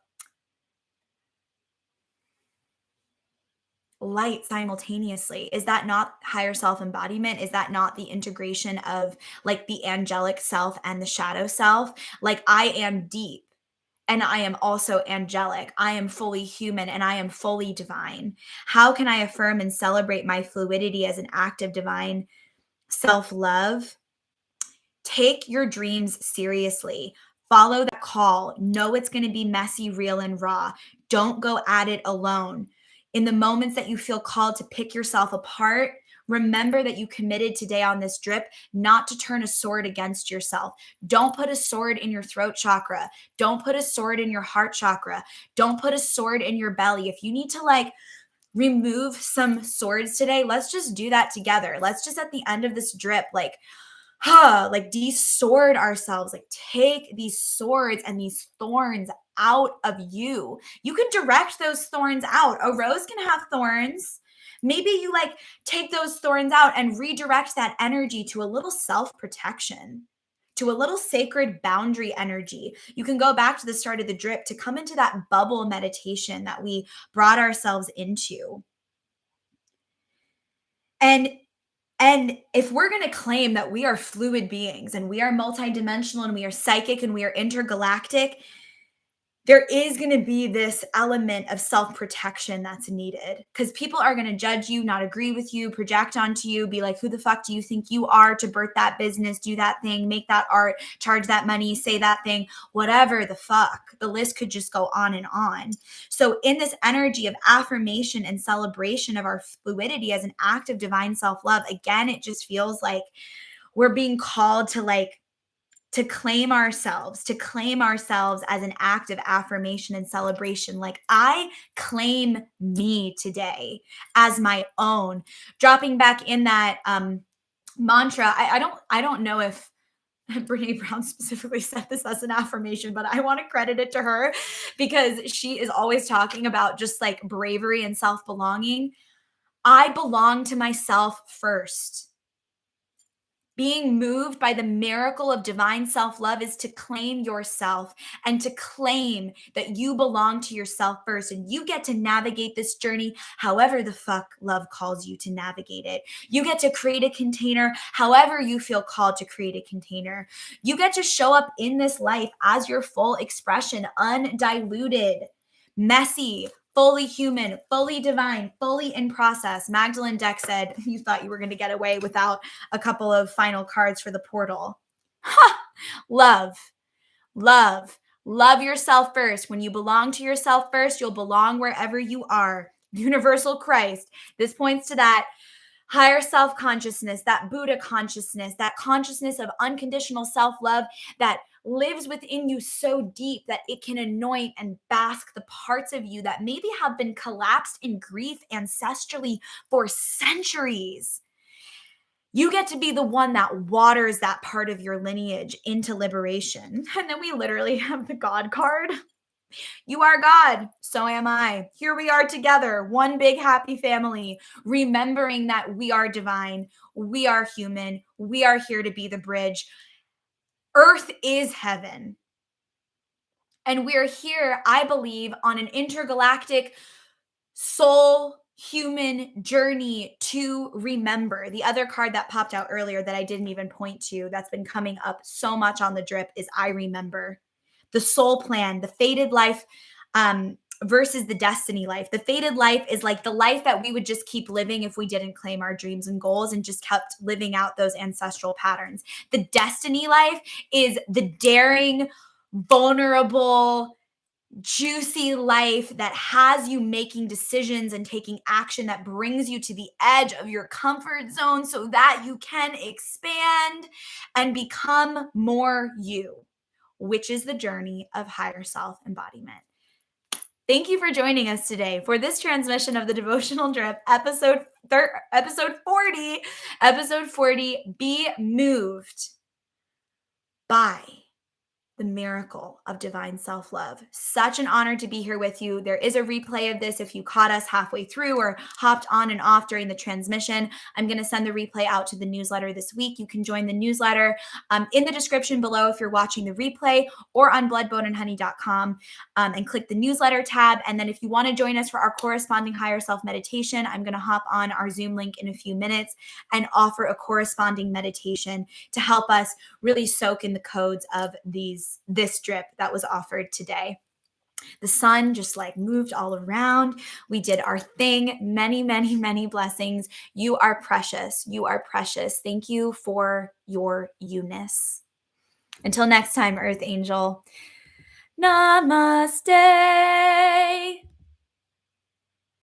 light simultaneously. Is that not higher self embodiment? Is that not the integration of like the angelic self and the shadow self? Like I am deep and I am also angelic. I am fully human and I am fully divine. How can I affirm and celebrate my fluidity as an act of divine self love? Take your dreams seriously. Follow that call. Know it's going to be messy, real, and raw. Don't go at it alone. In the moments that you feel called to pick yourself apart, remember that you committed today on this drip not to turn a sword against yourself. Don't put a sword in your throat chakra. Don't put a sword in your heart chakra. Don't put a sword in your belly. If you need to like remove some swords today, let's just do that together. Let's just at the end of this drip, like de-sword ourselves, like take these swords and these thorns out of you. You can direct those thorns out. A rose can have thorns. Maybe you like take those thorns out and redirect that energy to a little self-protection, to a little sacred boundary energy. You can go back to the start of the drip to come into that bubble meditation that we brought ourselves into. And if we're going to claim that we are fluid beings and we are multidimensional and we are psychic and we are intergalactic, there is going to be this element of self-protection that's needed because people are going to judge you, not agree with you, project onto you, be like, who the fuck do you think you are to birth that business, do that thing, make that art, charge that money, say that thing, whatever the fuck. The list could just go on and on. So in this energy of affirmation and celebration of our fluidity as an act of divine self-love, again, it just feels like we're being called to claim ourselves as an act of affirmation and celebration. Like I claim me today as my own. Dropping back in that mantra, I don't know if Brene Brown specifically said this as an affirmation, but I want to credit it to her because she is always talking about just like bravery and self-belonging. I belong to myself first. Being moved by the miracle of divine self-love is to claim yourself and to claim that you belong to yourself first and you get to navigate this journey however the fuck love calls you to navigate it. You get to create a container however you feel called to create a container. You get to show up in this life as your full expression, undiluted, messy, fully human, fully divine, fully in process. Magdalene Deck said, you thought you were going to get away without a couple of final cards for the portal. Ha! Love yourself first. When you belong to yourself first, you'll belong wherever you are. Universal Christ. This points to that higher self-consciousness, that Buddha consciousness, that consciousness of unconditional self-love that lives within you so deep that it can anoint and bask the parts of you that maybe have been collapsed in grief ancestrally for centuries. You get to be the one that waters that part of your lineage into liberation. And then we literally have the God card. You are God, so am I. Here we are together, one big happy family, remembering that we are divine, we are human, we are here to be the bridge. Earth is heaven. And we're here, I believe, on an intergalactic soul human journey to remember. The other card that popped out earlier that I didn't even point to, that's been coming up so much on the drip, is I remember. The soul plan, the fated life versus the destiny life. The fated life is like the life that we would just keep living if we didn't claim our dreams and goals and just kept living out those ancestral patterns. The destiny life is the daring, vulnerable, juicy life that has you making decisions and taking action that brings you to the edge of your comfort zone so that you can expand and become more you, which is the journey of higher self embodiment. Thank you for joining us today for this transmission of the Devotional Drip, episode 40. Episode 40, Be Moved by the miracle of divine self-love. Such an honor to be here with you. There is a replay of this if you caught us halfway through or hopped on and off during the transmission. I'm going to send the replay out to the newsletter this week. You can join the newsletter in the description below if you're watching the replay, or on bloodboneandhoney.com, and click the newsletter tab. And then if you want to join us for our corresponding higher self meditation, I'm going to hop on our Zoom link in a few minutes and offer a corresponding meditation to help us really soak in the codes of this drip that was offered today. The sun just like moved all around. We did our thing. Many, many, many blessings. You are precious. You are precious. Thank you for your you-ness. Until next time, Earth Angel. Namaste.